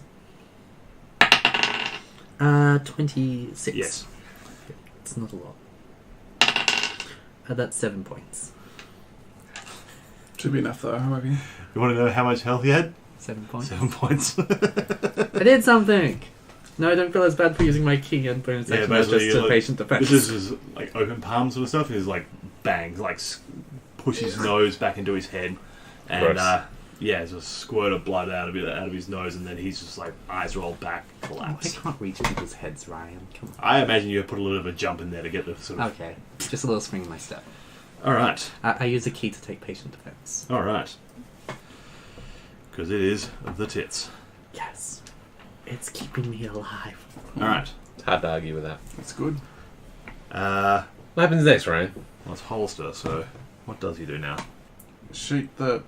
Speaker 3: 26.
Speaker 2: Yes.
Speaker 3: It's not a lot. That's 7 points.
Speaker 4: Should be enough though, I reckon.
Speaker 2: You want to know how much health he had?
Speaker 3: 7 points.
Speaker 2: 7 points.
Speaker 3: I did something! No, I don't feel as bad for using my key and bonus
Speaker 2: Yeah,
Speaker 3: action as
Speaker 2: basically,
Speaker 3: just a
Speaker 2: like,
Speaker 3: patient defense.
Speaker 2: This is like open palm sort of stuff. He's like bang, like push his nose back into his head, and
Speaker 1: Gross.
Speaker 2: there's a squirt of blood out of his nose, and then he's just like eyes rolled back,
Speaker 3: I
Speaker 2: collapse.
Speaker 3: can't reach people's heads, Ryan. Come on.
Speaker 2: I imagine you put a little bit of a jump in there to get the sort of.
Speaker 3: Okay, just a little swing in my step.
Speaker 2: All right,
Speaker 3: I use a key to take patient defense.
Speaker 2: all right, because it is the tits.
Speaker 3: Yes, it's keeping me alive.
Speaker 2: All right,
Speaker 1: It's hard to argue with that.
Speaker 4: That's good.
Speaker 2: well,
Speaker 1: What happens next, Ryan?
Speaker 2: it's Hollister. So, what does he do now?
Speaker 4: Shoot the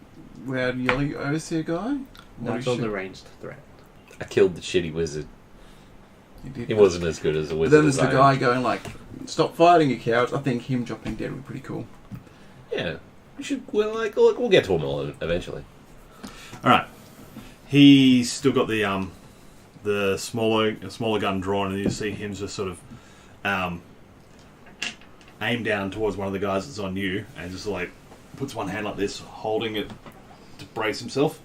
Speaker 4: loud yelly overseer guy. What do
Speaker 3: That's
Speaker 4: you
Speaker 3: on the
Speaker 4: shoot?
Speaker 3: ranged threat.
Speaker 1: I killed the shitty wizard.
Speaker 4: You did.
Speaker 1: He wasn't as good as a
Speaker 4: But
Speaker 1: wizard.
Speaker 4: then there's
Speaker 1: as
Speaker 4: the
Speaker 1: I
Speaker 4: guy
Speaker 1: am.
Speaker 4: going like, "Stop fighting, you cowards!" I think him dropping dead would be pretty cool.
Speaker 1: Yeah, we should. We'll get to them all eventually.
Speaker 2: All right, he's still got the smaller gun drawn, and you see him just sort of aim down towards one of the guys that's on you, and just like puts one hand like this, holding it to brace himself,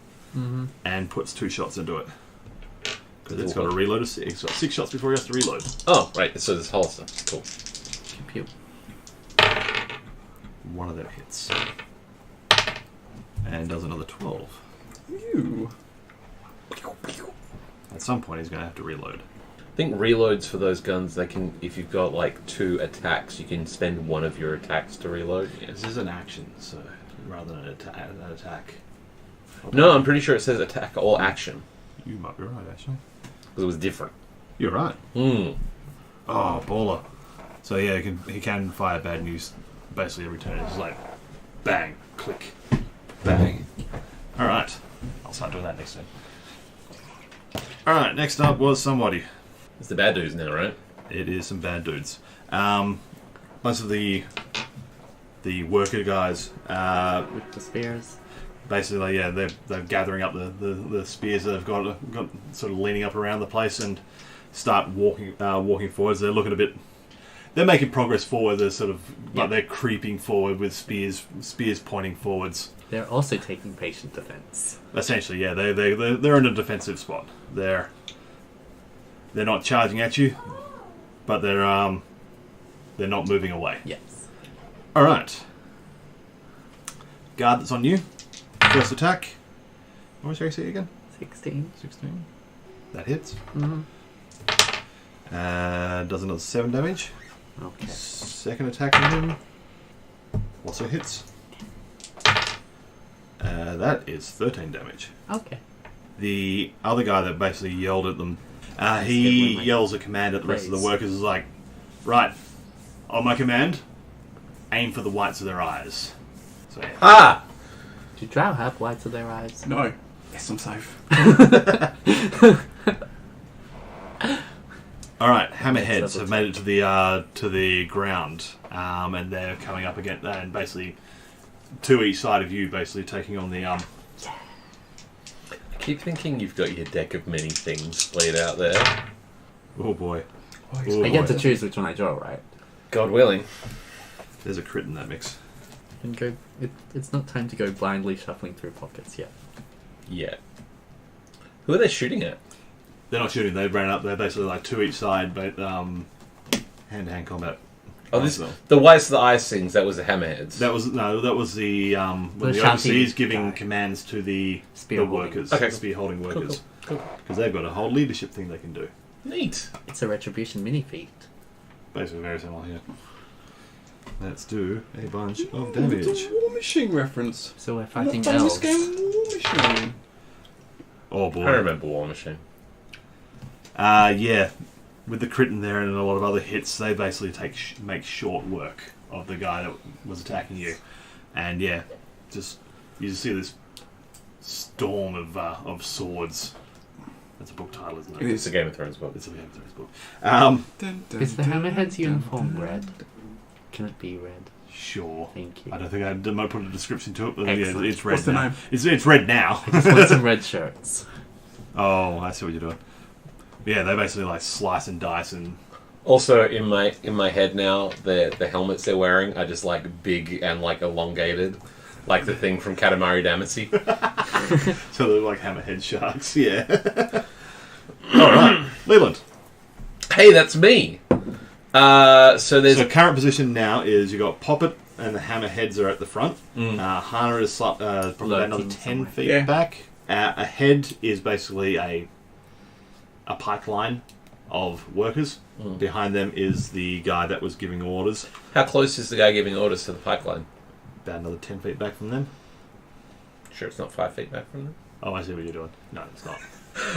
Speaker 2: and puts 2 shots into it. Because it's got a reload of 6. It's got 6 shots before he has to reload.
Speaker 1: Oh, right. So this holster. Cool.
Speaker 3: Pew.
Speaker 2: One of them hits. And does another 12.
Speaker 4: Ew.
Speaker 2: At some point he's going to have to reload.
Speaker 1: I think reloads for those guns, they can, if you've got like 2 attacks, you can spend one of your attacks to reload.
Speaker 2: This is an action, so rather than an attack.
Speaker 1: No, I'm pretty sure it says attack or action.
Speaker 2: You might be right, actually.
Speaker 1: Because it was different.
Speaker 2: You're right.
Speaker 1: Hmm.
Speaker 2: Oh, baller. So yeah, he can fire bad news basically every turn. It's just like bang, click, bang. Alright. I'll start doing that next turn. Alright, next up was somebody.
Speaker 1: It's the bad dudes now, right?
Speaker 2: It is some bad dudes. Most of the worker guys,
Speaker 3: With the spears.
Speaker 2: basically, yeah, they're gathering up the spears that they've got sort of leaning up around the place and start walking forwards. They're looking a bit. They're making progress forward. They're sort of, but they're creeping forward with spears pointing forwards.
Speaker 3: They're also taking patient defense.
Speaker 2: Essentially, yeah, they're in a defensive spot. They're not charging at you, but they're not moving away.
Speaker 3: Yes.
Speaker 2: All right, guard that's on you. First attack. What was your AC again?
Speaker 3: 16.
Speaker 2: 16. That hits.
Speaker 3: Mm-hmm.
Speaker 2: Does another 7 damage.
Speaker 3: Okay.
Speaker 2: Second attack on him. Also hits. That is 13 damage.
Speaker 3: Okay.
Speaker 2: The other guy that basically yelled at them, he
Speaker 3: my
Speaker 2: yells a command at the rest of the
Speaker 3: praise.
Speaker 2: workers. Is like, right, on my command, aim for the whites of their eyes. So yeah.
Speaker 1: Ah!
Speaker 3: Do drow have whites of their eyes?
Speaker 4: No. Yes, I'm safe.
Speaker 2: All right, hammerheads
Speaker 3: That's
Speaker 2: have made it to the ground, and they're coming up again, and basically 2 each side of you, basically taking on the
Speaker 1: I keep thinking you've got your deck of many things laid out there.
Speaker 2: Oh boy,
Speaker 3: I get to choose which one I draw, right?
Speaker 1: God willing.
Speaker 2: there's a crit in that mix.
Speaker 3: And go. It's not time to go blindly shuffling through pockets yet.
Speaker 1: Yeah. Who are they shooting at?
Speaker 2: They're not shooting; they ran up. They're basically like 2 each side, but hand-to-hand combat.
Speaker 1: Oh, this
Speaker 2: Well,
Speaker 1: the whites of the eyes things. That was the hammerheads.
Speaker 2: that was the when
Speaker 3: The
Speaker 2: the
Speaker 3: shouting
Speaker 2: overseas giving
Speaker 3: guy.
Speaker 2: commands to the
Speaker 3: Spear
Speaker 2: workers,
Speaker 1: Okay.
Speaker 2: spear holding
Speaker 1: Cool,
Speaker 2: workers,
Speaker 1: cool.
Speaker 2: because they've got a whole leadership thing they can do.
Speaker 1: Neat.
Speaker 3: It's a retribution mini feat.
Speaker 2: Basically, very similar here. Let's do a bunch of
Speaker 4: It's
Speaker 2: damage.
Speaker 4: a War Machine reference.
Speaker 3: So we're
Speaker 4: I've
Speaker 3: fighting
Speaker 4: not done
Speaker 3: elves.
Speaker 4: this game War Machine.
Speaker 2: Oh boy!
Speaker 1: I remember War Machine.
Speaker 2: Yeah, with the crit in there and a lot of other hits, they basically make short work of the guy that was attacking you, and yeah, you just see this storm of swords. That's a book title, isn't it?
Speaker 4: It
Speaker 1: It's a Game of Thrones book.
Speaker 2: It's a Game of Thrones book.
Speaker 4: Dun, dun,
Speaker 3: Is the
Speaker 4: dun,
Speaker 3: hammerhead's
Speaker 4: dun,
Speaker 3: uniform
Speaker 4: dun,
Speaker 3: red?
Speaker 4: dun.
Speaker 3: Can it be red?
Speaker 2: Sure.
Speaker 3: Thank you.
Speaker 2: I don't think I might put a description to it, but yeah,
Speaker 3: Excellent.
Speaker 2: it's red
Speaker 4: What's the
Speaker 2: now.
Speaker 4: name?
Speaker 2: It's red now.
Speaker 3: I just want some red shirts.
Speaker 2: Oh, I see what you're doing. Yeah, they basically like slice and dice and
Speaker 1: Also, in my head now, the helmets they're wearing are just like big and like elongated, like the thing from Katamari Damacy.
Speaker 2: so they're like hammerhead sharks. Yeah. All right, Leland.
Speaker 1: Hey, that's me. So there's
Speaker 2: So current position now is you got Poppet, and the hammerheads are at the front. Hana is probably about another 10
Speaker 3: somewhere.
Speaker 2: feet back. Ahead is basically a pipeline of workers. Behind them is the guy that was giving orders.
Speaker 1: How close is the guy giving orders to the pipeline?
Speaker 2: About another 10 feet back from them.
Speaker 1: Sure, it's not 5 feet back from them.
Speaker 2: Oh, I see what you're doing. No, it's not.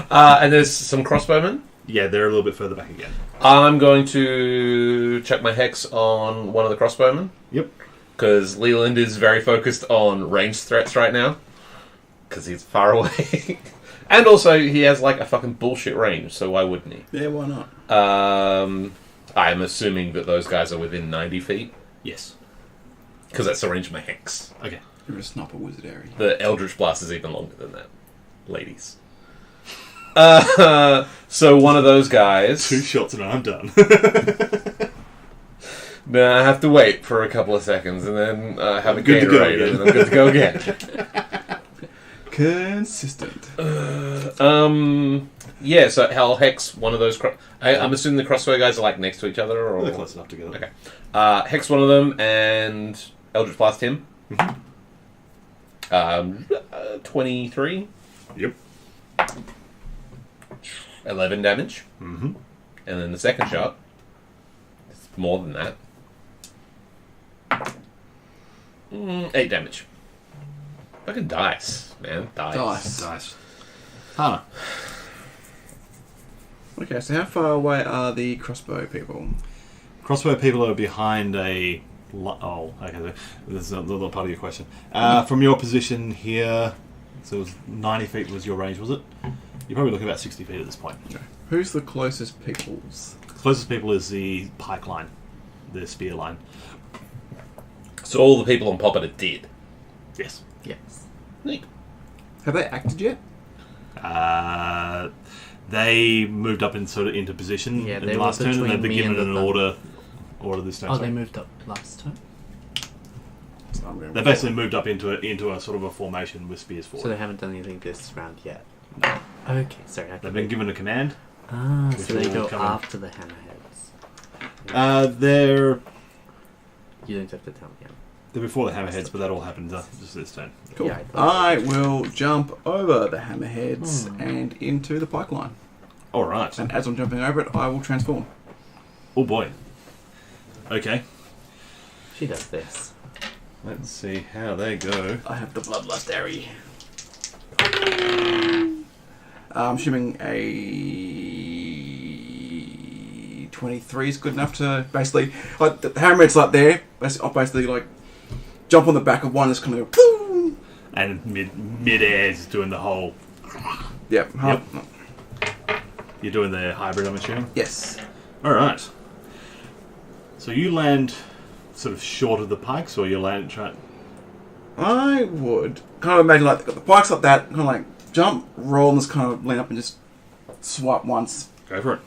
Speaker 1: And there's some crossbowmen.
Speaker 2: Yeah, they're a little bit further back again.
Speaker 1: I'm going to check my hex on one of the crossbowmen.
Speaker 2: Yep.
Speaker 1: Because Leland is very focused on ranged threats right now. Because he's far away. And also, he has like a fucking bullshit range, so why wouldn't he?
Speaker 4: Yeah, why not?
Speaker 1: I'm assuming that those guys are within 90 feet.
Speaker 2: Yes.
Speaker 1: Because that's the range of my hex.
Speaker 2: Okay.
Speaker 4: You're a sniper wizard, Harry.
Speaker 1: The Eldritch Blast is even longer than that. Ladies. So one of those guys...
Speaker 2: 2 shots and I'm done.
Speaker 1: Then I have to wait for a couple of seconds and then have a
Speaker 2: Good to go
Speaker 1: Gatorade
Speaker 2: again.
Speaker 1: and I'm good to go again.
Speaker 4: Consistent.
Speaker 1: Yeah, so I'll hex one of those... I'm assuming the crossbow guys are like next to each other? Or...
Speaker 2: They're close enough together.
Speaker 1: Okay. Hex one of them and Eldritch Blast him. 23.
Speaker 2: Yep.
Speaker 1: 11 damage.
Speaker 2: Mm-hmm.
Speaker 1: And then the second shot, it's more than that. 8 damage. Fucking dice, man.
Speaker 2: Dice. Hana.
Speaker 4: Okay, so how far away are the crossbow people?
Speaker 2: Crossbow people are behind a... Oh, okay. This is a little part of your question. From your position here, so it was 90 feet was your range, was it? You're probably looking about 60 feet at this point.
Speaker 4: Okay. Who's the closest peoples?
Speaker 2: Closest people is the pike line, the spear line.
Speaker 1: So all the people on Poppet are dead.
Speaker 2: Yes.
Speaker 3: Yes.
Speaker 1: Neat.
Speaker 4: Have they acted yet?
Speaker 2: They moved up into position
Speaker 3: Yeah,
Speaker 2: in
Speaker 3: they
Speaker 2: the
Speaker 3: were
Speaker 2: last turn, and
Speaker 3: between
Speaker 2: they've been
Speaker 3: me
Speaker 2: given
Speaker 3: and
Speaker 2: an
Speaker 3: the
Speaker 2: order this turn.
Speaker 3: Oh,
Speaker 2: sorry.
Speaker 3: they moved up last turn?
Speaker 4: So I'm going
Speaker 2: They basically moved up into a sort of a formation with spears forward.
Speaker 3: So they haven't done anything this round yet?
Speaker 2: No.
Speaker 3: Okay, sorry.
Speaker 2: They've been given a command.
Speaker 3: So
Speaker 2: which
Speaker 3: they
Speaker 2: will
Speaker 3: go
Speaker 2: come in.
Speaker 3: after the hammerheads.
Speaker 2: They're
Speaker 3: You don't have to tell me. Yeah.
Speaker 2: before the hammerheads, but that all happened just this turn.
Speaker 4: Cool.
Speaker 3: Yeah, I thought
Speaker 4: I will jump over the hammerheads and into the pipeline.
Speaker 2: All right.
Speaker 4: And as I'm jumping over it, I will transform.
Speaker 2: Oh boy. Okay.
Speaker 3: She does this.
Speaker 2: Let's see how they go.
Speaker 4: I have the Bloodlust Airy. I'm assuming a 23 is good enough to basically... Like, the hammerhead's like there. I'll basically like jump on the back of one and just kind of go... Boom!
Speaker 2: And mid-air is doing the whole...
Speaker 4: Yep.
Speaker 2: You're doing the hybrid, I'm assuming?
Speaker 4: Yes.
Speaker 2: All right. So you land sort of short of the pikes, or you land...
Speaker 4: I would kind of imagine like the pikes like that, kind of like jump, roll, and just kind of lean up and just swipe once.
Speaker 2: Go for it.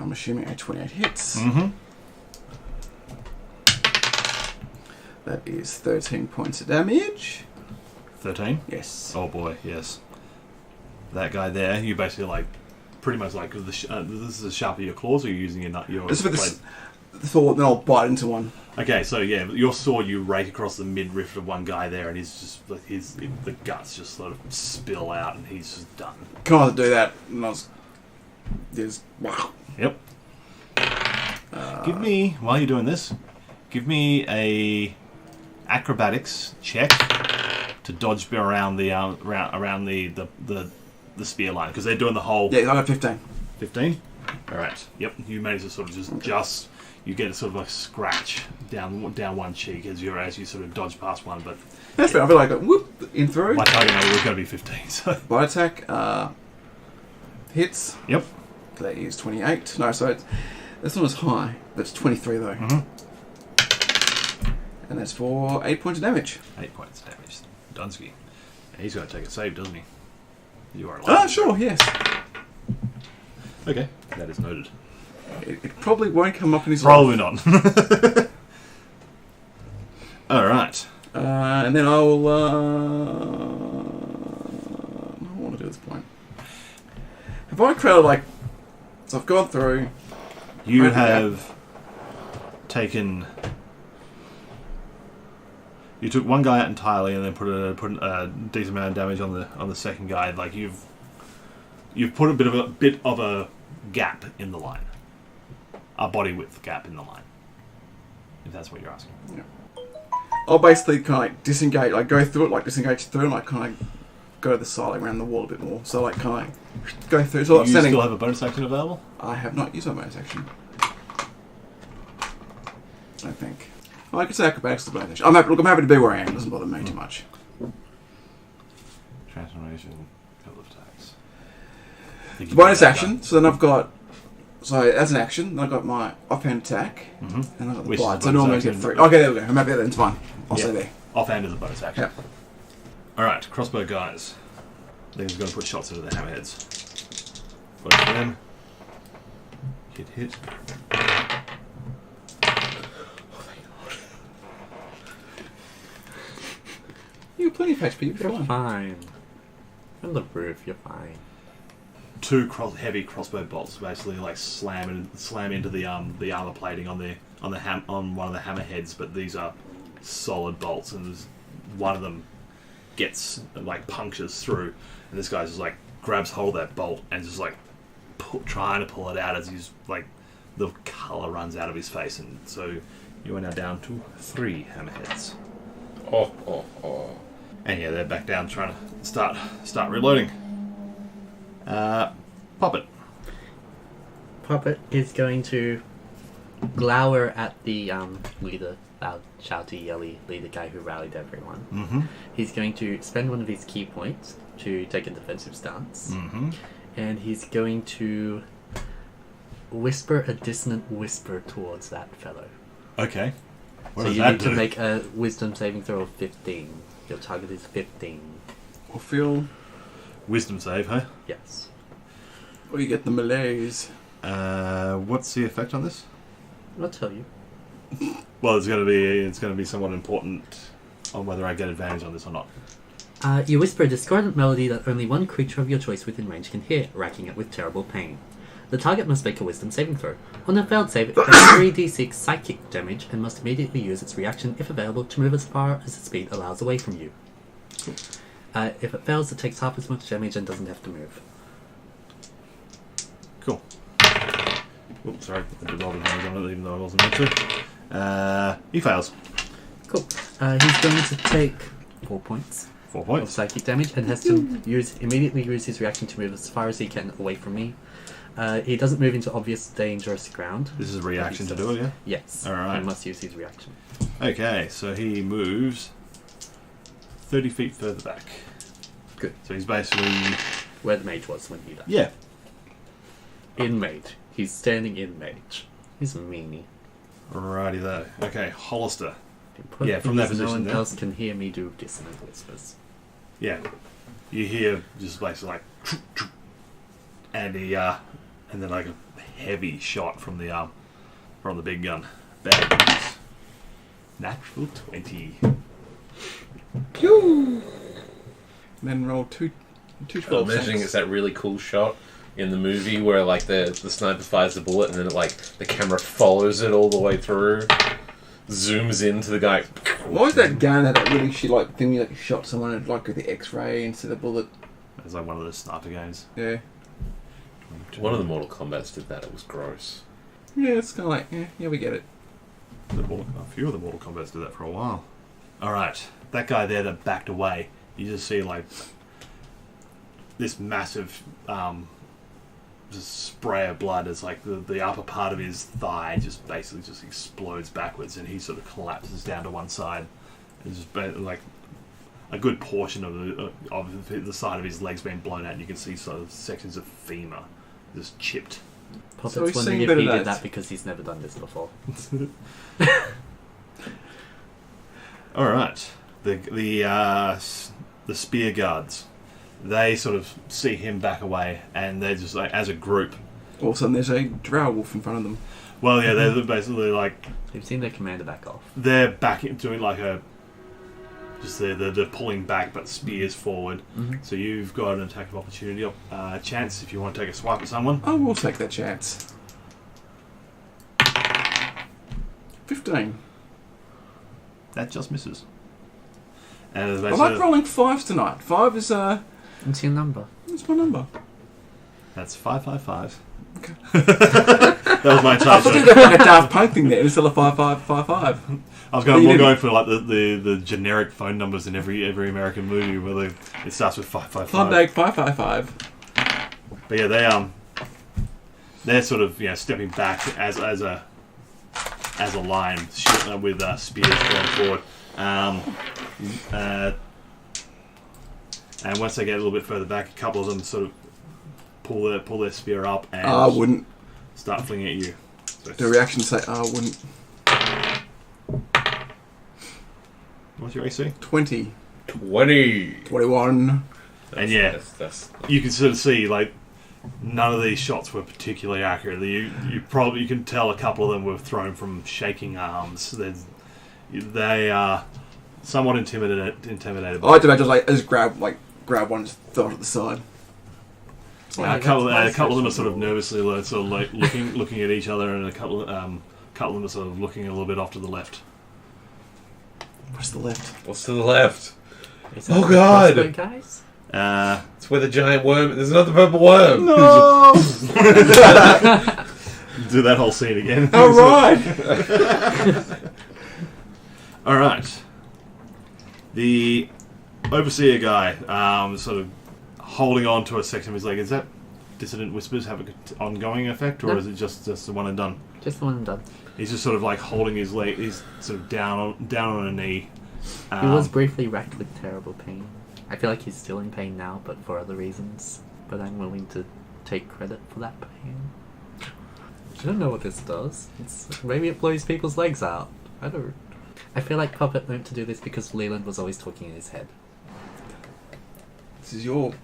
Speaker 4: I'm assuming a 28 hits.
Speaker 2: Mm-hmm.
Speaker 4: That is 13 points of damage.
Speaker 2: 13?
Speaker 4: Yes.
Speaker 2: Oh boy, yes. That guy there, you basically like... Pretty much like... this is the sharp of your claws, or you're using your
Speaker 4: This is for
Speaker 2: blade?
Speaker 4: the thought, then I'll bite into one.
Speaker 2: Okay, so yeah, your sword, you rake across the midriff of one guy there, and he's just like the guts just sort of spill out, and he's just done.
Speaker 4: Can I do that? And I was just wow.
Speaker 2: Yep. Give me, while you're doing this, give me a acrobatics check to dodge around the around the spear line, because they're doing the whole.
Speaker 4: Yeah, I got 15.
Speaker 2: 15. All right. Yep. You manage to sort of just you get a sort of a scratch down one cheek as you sort of dodge past one, but
Speaker 4: That's fair. I feel like whoop in through.
Speaker 2: my target number was going to be 15. So
Speaker 4: Bite attack hits.
Speaker 2: yep.
Speaker 4: That is 28. No, so that's not as high. That's 23 though.
Speaker 2: Mm-hmm.
Speaker 4: And that's for 8 points of damage.
Speaker 2: 8 points damage. Dunsky. And he's going to take a save, doesn't he? You are.
Speaker 4: Ah, sure, yes.
Speaker 2: Okay. That is noted.
Speaker 4: It probably won't come up in his
Speaker 2: Probably
Speaker 4: life.
Speaker 2: not. All right.
Speaker 4: And then I will. I want to do this point. Have I created like? So I've gone through.
Speaker 2: You
Speaker 4: Right,
Speaker 2: have taken. You took one guy out entirely, and then put a decent amount of damage on the second guy. Like you've put a bit of a gap in the line, a body width gap in the line. If that's what you're asking.
Speaker 4: Yeah. I'll basically kind of like disengage, like go through it, like disengage through, and like kind of go to the side, like around the wall a bit more. So like kind of go through. So
Speaker 2: Do you still have a bonus action available?
Speaker 4: I have not used my bonus action. I think. Well, I could say acrobatics is the bonus action. I'm happy to be where I am. It doesn't bother me too much.
Speaker 2: Transformation, couple of attacks.
Speaker 4: Bonus action. So then I've got. So as an action, then I've got my offhand attack, and I've got the
Speaker 2: Which
Speaker 4: blind.
Speaker 2: is
Speaker 4: So
Speaker 2: a
Speaker 4: normally I
Speaker 2: bonus
Speaker 4: get
Speaker 2: action.
Speaker 4: 3. Okay, there we go. I'm happy with that. It's fine. I'll say there.
Speaker 2: Offhand is a bonus action.
Speaker 4: Yep.
Speaker 2: Alright, crossbow guys. They're going to put shots into the hammerheads. Both of them. Hit.
Speaker 4: You got plenty of HP. You're
Speaker 3: You're
Speaker 4: fine.
Speaker 3: fine. On the roof, you're fine.
Speaker 2: 2 heavy crossbow bolts basically like slam into the armor plating on one of the hammerheads, but these are solid bolts, and one of them gets like punctures through, and this guy just like grabs hold of that bolt and just like trying to pull it out as he's like the colour runs out of his face, and so you are now down to 3 hammerheads.
Speaker 1: Oh.
Speaker 2: And yeah, they're back down trying to start reloading. Puppet.
Speaker 3: Puppet is going to glower at the leader, loud, shouty, yelly leader guy who rallied everyone.
Speaker 2: Mm-hmm.
Speaker 3: He's going to spend one of his key points to take a defensive stance.
Speaker 2: Mm-hmm.
Speaker 3: And he's going to whisper a dissonant whisper towards that fellow.
Speaker 2: Okay. What
Speaker 3: So
Speaker 2: does
Speaker 3: you
Speaker 2: that
Speaker 3: need
Speaker 2: do?
Speaker 3: to make a wisdom saving throw of 15. Your target is 15.
Speaker 4: Or feel.
Speaker 2: Wisdom save, huh?
Speaker 3: Yes.
Speaker 4: Or you get the malaise.
Speaker 2: What's the effect on this?
Speaker 3: I'll tell you.
Speaker 2: Well, it's going to be somewhat important on whether I get advantage on this or not.
Speaker 3: You whisper a discordant melody that only one creature of your choice within range can hear, racking it with terrible pain. The target must make a wisdom saving throw. On a failed save, it takes 3d6 psychic damage and must immediately use its reaction, if available, to move as far as its speed allows away from you. If it fails, it takes half as much damage and doesn't have to move.
Speaker 2: Cool. Oops, sorry. I did all the damage on it even though I wasn't meant to. He fails.
Speaker 3: Cool. He's going to take 4 points
Speaker 2: 4
Speaker 3: of
Speaker 2: points.
Speaker 3: psychic damage and has to immediately use his reaction to move as far as he can away from me. He doesn't move into obvious dangerous ground.
Speaker 2: This is a reaction to do it, yeah?
Speaker 3: Yes.
Speaker 2: Alright.
Speaker 3: He must use his reaction.
Speaker 2: Okay, so he moves 30 feet further back.
Speaker 3: Good.
Speaker 2: So he's basically...
Speaker 3: Where the mage was when he died.
Speaker 2: Yeah.
Speaker 3: In mage. He's standing in mage. He's a meanie.
Speaker 2: Righty though. Okay, Hollister.
Speaker 3: Put
Speaker 2: Yeah, from that
Speaker 3: things no
Speaker 2: position
Speaker 3: one
Speaker 2: there.
Speaker 3: else can hear me do dissonant whispers.
Speaker 2: Yeah. You hear just basically like... And he, and then like a heavy shot from the big gun. Bad news. Natural 20.
Speaker 4: Pew! Then roll two
Speaker 1: I'm
Speaker 4: 12
Speaker 1: imagining it's that really cool shot in the movie where like the sniper fires the bullet and then like the camera follows it all the way through, zooms into the guy.
Speaker 4: What was that gun that really shit like thing you like shot someone at like with the X-ray instead of bullet?
Speaker 2: It's like one of those sniper games.
Speaker 4: Yeah.
Speaker 1: One of the Mortal Kombats did that. It was gross.
Speaker 4: Yeah, it's kind of like, yeah, we get it.
Speaker 2: A few of the Mortal Kombats did that for a while. Alright, that guy there that backed away, you just see like this massive just spray of blood as like the upper part of his thigh just basically just explodes backwards, and he sort of collapses down to one side. It's just like a good portion of the side of his legs being blown out, and you can see sort of sections of femur just chipped.
Speaker 3: Puppet's
Speaker 4: So he's
Speaker 3: wondering
Speaker 4: seeing
Speaker 3: if
Speaker 4: better
Speaker 3: he did
Speaker 4: days.
Speaker 3: that because he's never done this before.
Speaker 2: All right, the spear guards, they sort of see him back away, and they're just like, as a group.
Speaker 4: All of a sudden, there's a drow wolf in front of them.
Speaker 2: Well, yeah, they're basically like
Speaker 3: They've seen their commander back off.
Speaker 2: they're back doing like a just they're pulling back, but spears forward.
Speaker 3: Mm-hmm.
Speaker 2: So you've got an attack of opportunity chance if you want to take a swipe at someone.
Speaker 4: Oh, we'll take that chance. 15.
Speaker 2: That just misses. And
Speaker 4: I like rolling 5s tonight. 5 is
Speaker 3: What's your number?
Speaker 4: that's my number.
Speaker 2: That's 555.
Speaker 4: Okay.
Speaker 2: That was my
Speaker 4: I
Speaker 2: entire
Speaker 4: thought you
Speaker 2: joke.
Speaker 4: were like a Daft Punk thing there instead of 5555.
Speaker 2: I was
Speaker 4: But you
Speaker 2: going
Speaker 4: didn't.
Speaker 2: for like the generic phone numbers in every American movie where it starts with 555.
Speaker 4: Klondike 555.
Speaker 2: But yeah, they're sort of stepping back as a line with spears going forward. And once they get a little bit further back, a couple of them sort of pull their spear up and
Speaker 4: I wouldn't.
Speaker 2: start flinging at you. So
Speaker 4: The reaction say, I wouldn't.
Speaker 2: what's your AC?
Speaker 4: 20.
Speaker 1: 20.
Speaker 4: 21.
Speaker 2: And yeah,
Speaker 1: That's
Speaker 2: you can sort of see like none of these shots were particularly accurate. You can tell a couple of them were thrown from shaking arms. They are somewhat intimidated.
Speaker 4: I do. I just grab one, and just throw it at the side.
Speaker 2: A couple of them are sort of nervously looking at each other, and a couple of them are sort of looking a little bit off to the left.
Speaker 4: What's the left?
Speaker 1: What's to the left?
Speaker 3: Is that
Speaker 1: Oh,
Speaker 3: the
Speaker 1: God.
Speaker 3: crossbow, guys?
Speaker 1: It's where the giant worm. There's another purple worm.
Speaker 2: No! Do that whole scene again.
Speaker 4: All right.
Speaker 2: All right. The overseer guy, sort of holding on to a section of his leg. Is that Dissident Whispers have an ongoing effect, or
Speaker 3: No.
Speaker 2: is it just the one and done?
Speaker 3: Just the one and done.
Speaker 2: He's just sort of like holding his leg. He's sort of down on a knee.
Speaker 3: He was briefly racked with terrible pain. I feel like he's still in pain now, but for other reasons. But I'm willing to take credit for that pain. I don't know what this does. Maybe it blows people's legs out. I don't. I feel like Puppet learned to do this because Leland was always talking in his head.
Speaker 4: This is your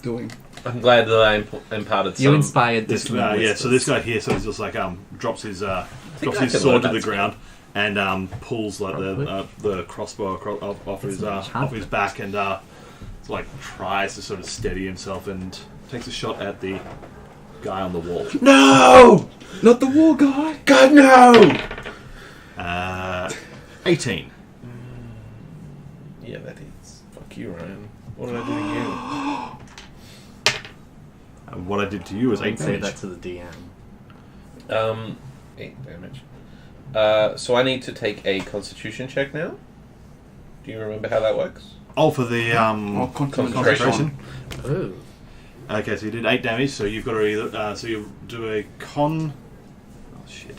Speaker 4: doing.
Speaker 1: I'm glad that I imparted some.
Speaker 3: You inspired
Speaker 2: This
Speaker 3: this.
Speaker 2: yeah. So this guy here, so he's just like drops his
Speaker 1: I
Speaker 2: sword
Speaker 1: can
Speaker 2: to
Speaker 1: learn
Speaker 2: the
Speaker 1: that
Speaker 2: ground and pulls like the crossbow off his back and like tries to sort of steady himself and takes a shot at the guy on the wall.
Speaker 1: No!
Speaker 4: Not the war guy.
Speaker 1: God, no!
Speaker 2: 18.
Speaker 1: Yeah, that is. Fuck you, Ryan. What did I do to you?
Speaker 2: And what I did to you was 8
Speaker 3: Say
Speaker 2: damage.
Speaker 3: that to the DM.
Speaker 1: 8 damage. So I need to take a Constitution check now. Do you remember how that works?
Speaker 2: Oh, for the
Speaker 4: concentration.
Speaker 3: Oh.
Speaker 2: Okay, so you did 8 damage. So you've got to either so you do a con. Oh shit.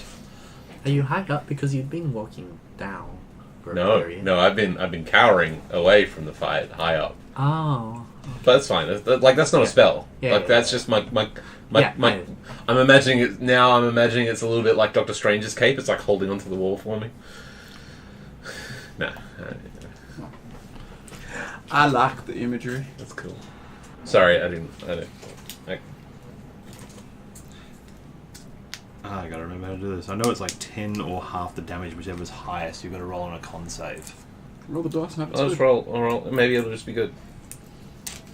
Speaker 3: Are you high up because you've been walking down for a
Speaker 1: No,
Speaker 3: period?
Speaker 1: no. I've been cowering away from the fight, high up.
Speaker 3: Oh.
Speaker 1: But that's fine. That's not a spell.
Speaker 3: Yeah,
Speaker 1: That's just my.
Speaker 3: Yeah,
Speaker 1: I'm imagining it now. I'm imagining it's a little bit like Doctor Strange's cape. It's like holding onto the wall for me. Nah,
Speaker 4: I like the imagery.
Speaker 1: that's cool. Sorry, I didn't.
Speaker 2: I gotta remember how to do this. I know it's like 10 or half the damage, whichever's highest. You've got to roll on a con save.
Speaker 4: Roll the dice and have it
Speaker 1: I'll just
Speaker 4: too.
Speaker 1: roll. I'll roll. Maybe it'll just be good.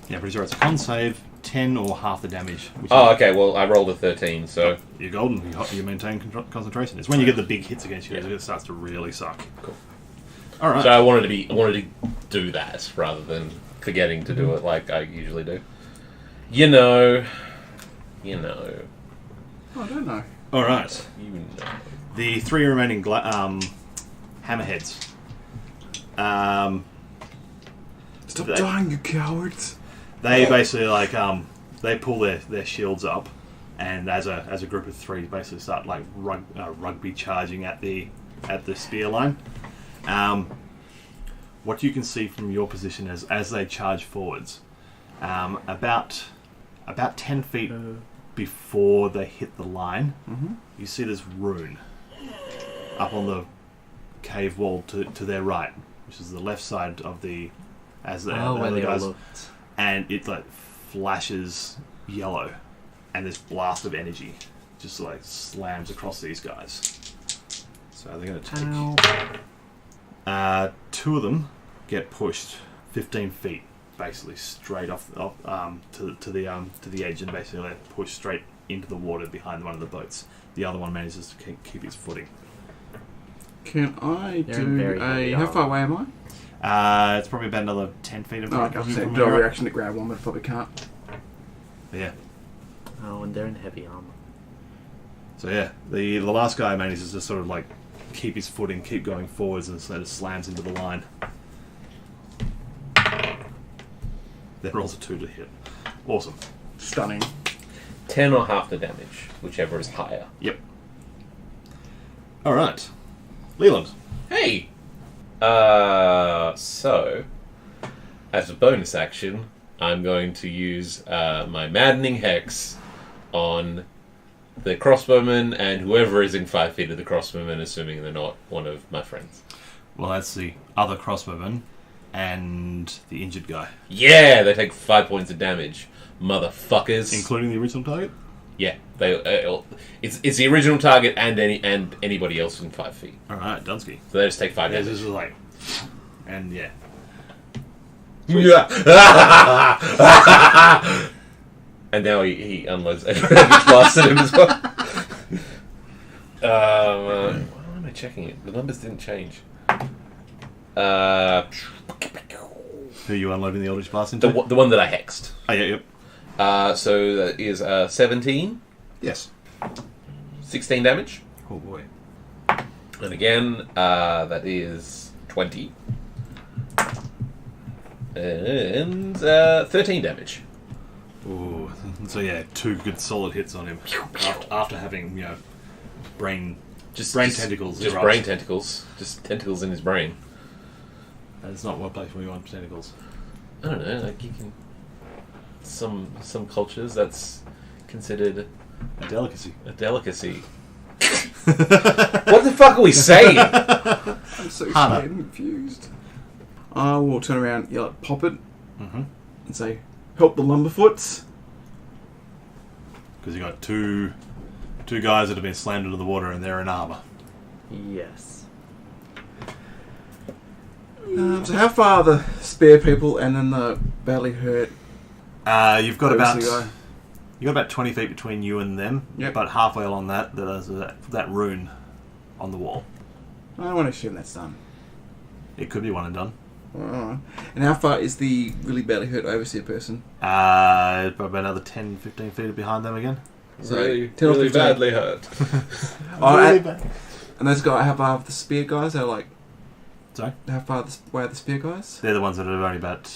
Speaker 2: Yeah, pretty sure it's a con save, 10 or half the damage.
Speaker 1: Oh, okay. Well, I rolled a 13, so
Speaker 2: You're golden. You maintain concentration. It's when you get the big hits against you that it starts to really suck.
Speaker 1: Cool.
Speaker 2: All right.
Speaker 1: so I wanted to do that rather than forgetting to do it like I usually do. You know.
Speaker 4: Oh, I don't know.
Speaker 2: All right.
Speaker 1: You know.
Speaker 2: The 3 remaining hammerheads.
Speaker 4: Stop
Speaker 2: They-
Speaker 4: dying, you cowards.
Speaker 2: They basically like they pull their shields up, and as a group of 3, basically start like rugby charging at the spear line. What you can see from your position as they charge forwards, about 10 feet before they hit the line, you see this rune up on the cave wall to their right, which is the left side of the
Speaker 3: where
Speaker 2: other
Speaker 3: they all
Speaker 2: guys.
Speaker 3: looked.
Speaker 2: And it like flashes yellow, and this blast of energy just like slams across these guys. So they're going to take.
Speaker 3: Ow.
Speaker 2: 2 of them get pushed 15 feet, basically straight off to the edge, and basically like pushed straight into the water behind one of the boats. The other one manages to keep his footing.
Speaker 4: Can I
Speaker 5: They're in
Speaker 4: do
Speaker 5: very heavy
Speaker 4: How far
Speaker 5: armor.
Speaker 4: away am I?
Speaker 2: It's probably about another 10 feet of
Speaker 4: Oh,
Speaker 2: range
Speaker 4: I was
Speaker 2: from
Speaker 4: saying,
Speaker 2: where
Speaker 4: do a
Speaker 2: you're at.
Speaker 4: reaction to grab one, but probably can't.
Speaker 2: Yeah.
Speaker 5: Oh, and they're in heavy armor.
Speaker 2: So yeah, the last guy manages to sort of like keep his footing, keep going forwards, and so it slams into the line. Then rolls a 2 to hit. Awesome.
Speaker 4: Stunning.
Speaker 1: 10 or half the damage, whichever is higher.
Speaker 2: Yep. All right, Leland.
Speaker 1: Hey! So, as a bonus action, I'm going to use my Maddening Hex on the crossbowman and whoever is in 5 feet of the crossbowman, assuming they're not one of my friends.
Speaker 2: Well, that's the other crossbowman and the injured guy,
Speaker 1: Yeah, they take 5 points of damage, motherfuckers.
Speaker 2: including the original target.
Speaker 1: Yeah, they. It's the original target and anybody else in 5 feet.
Speaker 2: All right, Dunsky.
Speaker 1: So they just take 5
Speaker 2: Yeah,
Speaker 1: damage.
Speaker 2: this is like, and yeah.
Speaker 1: And now he unloads every blast at him as well. Why am I checking it? The numbers didn't change.
Speaker 2: Who are you unloading the Eldritch Blast into?
Speaker 1: The one that I hexed.
Speaker 2: Oh, yeah, yep.
Speaker 1: So that is 17,
Speaker 2: Yes.
Speaker 1: 16 damage.
Speaker 2: Oh boy.
Speaker 1: And again, that is 20. And 13 damage.
Speaker 2: Ooh. So yeah, 2 good solid hits on him after having brain tentacles.
Speaker 1: Just
Speaker 2: erupt.
Speaker 1: brain tentacles. Just tentacles in his brain.
Speaker 2: That's not one place where you want tentacles.
Speaker 1: I don't know, like you can... Some cultures, that's considered
Speaker 2: A delicacy.
Speaker 1: a delicacy. What the fuck are we saying?
Speaker 4: I'm so
Speaker 2: Hana.
Speaker 4: scared and confused. I will turn around, yell at Pop It,
Speaker 2: Mm-hmm.
Speaker 4: and say, "Help the Lumberfoots."
Speaker 2: Because you got two guys that have been slammed into the water and they're in armor.
Speaker 5: Yes.
Speaker 4: So how far are the spare people and then the badly hurt?
Speaker 2: You've got about
Speaker 4: Obviously,
Speaker 2: you got about 20 feet between you and them.
Speaker 4: Yep.
Speaker 2: But halfway along that, there's that rune on the wall.
Speaker 4: I want to assume that's done.
Speaker 2: It could be one and done.
Speaker 4: Alright. And how far is the really badly hurt overseer person?
Speaker 2: Probably about another 10, 15 feet behind them again.
Speaker 4: So,
Speaker 1: Really,
Speaker 4: 10 or
Speaker 1: really
Speaker 4: 15.
Speaker 1: badly hurt.
Speaker 4: Oh,
Speaker 2: Really
Speaker 4: and,
Speaker 2: bad.
Speaker 4: and those guys, how far are the spear guys? They're like,
Speaker 2: Sorry?
Speaker 4: how far away are the spear guys?
Speaker 2: They're the ones that are only about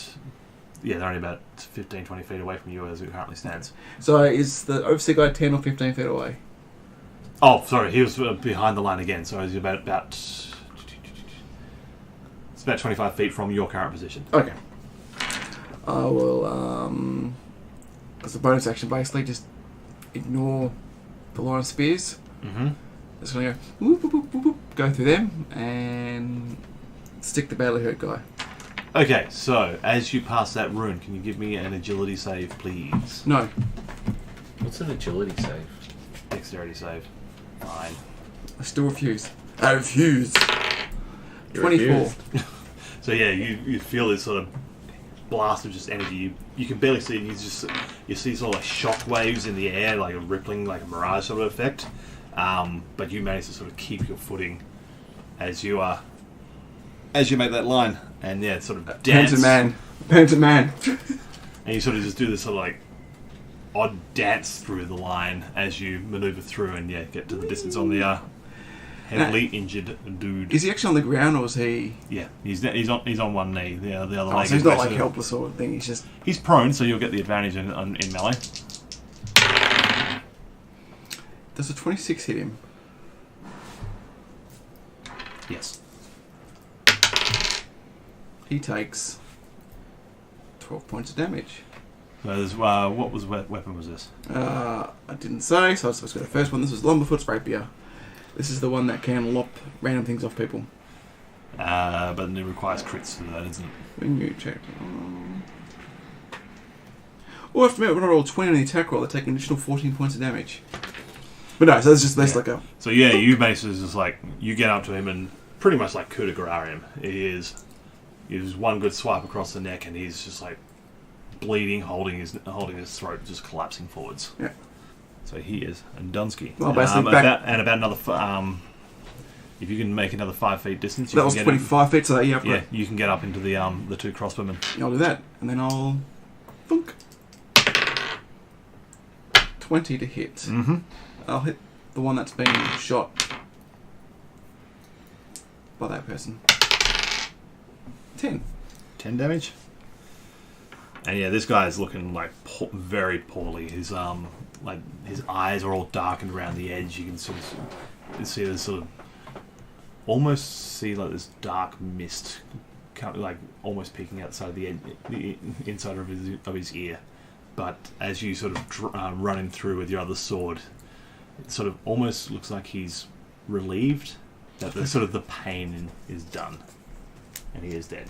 Speaker 2: 15, 20 feet away from you as it currently stands.
Speaker 4: So is the overseer guy 10 or 15 feet away?
Speaker 2: Oh, sorry, he was behind the line again, so he's about it's about 25 feet from your current position.
Speaker 4: Okay. I will, as a bonus action, basically just ignore the line of spears.
Speaker 2: Mm-hmm.
Speaker 4: Just gonna go whoop, whoop, whoop, whoop, whoop, go through them and stick the badly hurt guy.
Speaker 2: Okay, so as you pass that rune, can you give me an agility save, please?
Speaker 4: No.
Speaker 1: What's an agility save?
Speaker 2: Dexterity save. Fine.
Speaker 4: I still refuse. I refuse.
Speaker 1: You're
Speaker 4: 24.
Speaker 1: refused.
Speaker 2: So yeah, you feel this sort of blast of just energy. You can barely see. You see sort of like shock waves in the air, like a rippling, like a mirage sort of effect. But you manage to sort of keep your footing as you make that line, and yeah, sort of dance.
Speaker 4: Phantom man.
Speaker 2: And you sort of just do this sort of like odd dance through the line as you maneuver through, and yeah, get to the distance on the heavily injured dude.
Speaker 4: Is he actually on the ground or is he?
Speaker 2: Yeah, he's on one knee. The other
Speaker 4: Oh,
Speaker 2: leg.
Speaker 4: so he's
Speaker 2: is
Speaker 4: not like
Speaker 2: basically-
Speaker 4: helpless sort of thing. He's just.
Speaker 2: He's prone, so you'll get the advantage in melee.
Speaker 4: Does a 26 hit him?
Speaker 2: Yes.
Speaker 4: He takes 12 points of damage.
Speaker 2: So there's, weapon was this?
Speaker 4: I didn't say, so I was supposed to go to the first one. This was Lumberfoot's rapier. This is the one that can lop random things off people.
Speaker 2: But it requires crits to do that, isn't it?
Speaker 4: When you check. Oh, I have to admit, when I roll 20 on the attack roll, I take an additional 14 points of damage. But no, so it's just less like a.
Speaker 2: So yeah, you basically just like you get up to him and pretty much like coup de grace him. He is one good swipe across the neck, and he's just like bleeding, holding his throat, just collapsing forwards.
Speaker 4: Yeah.
Speaker 2: So he is Dunsky.
Speaker 4: Well, basically
Speaker 2: about another If you can make another 5 feet distance, you
Speaker 4: That
Speaker 2: can
Speaker 4: was
Speaker 2: get
Speaker 4: 25 feet, so yeah, I've got
Speaker 2: Yeah, you can get up into the 2 crossbowmen.
Speaker 4: I'll do that, and then I'll thunk. 20 to hit.
Speaker 2: Mm-hmm.
Speaker 4: I'll hit the one that's been shot by that person. 10.
Speaker 2: 10 damage. And yeah, this guy is looking like very poorly. His like his eyes are all darkened around the edge. You can sort of see this sort of almost see like this dark mist, like almost peeking outside the inside of his ear. But as you sort of run him through with your other sword, it sort of almost looks like he's relieved that the sort of the pain is done, and he is dead.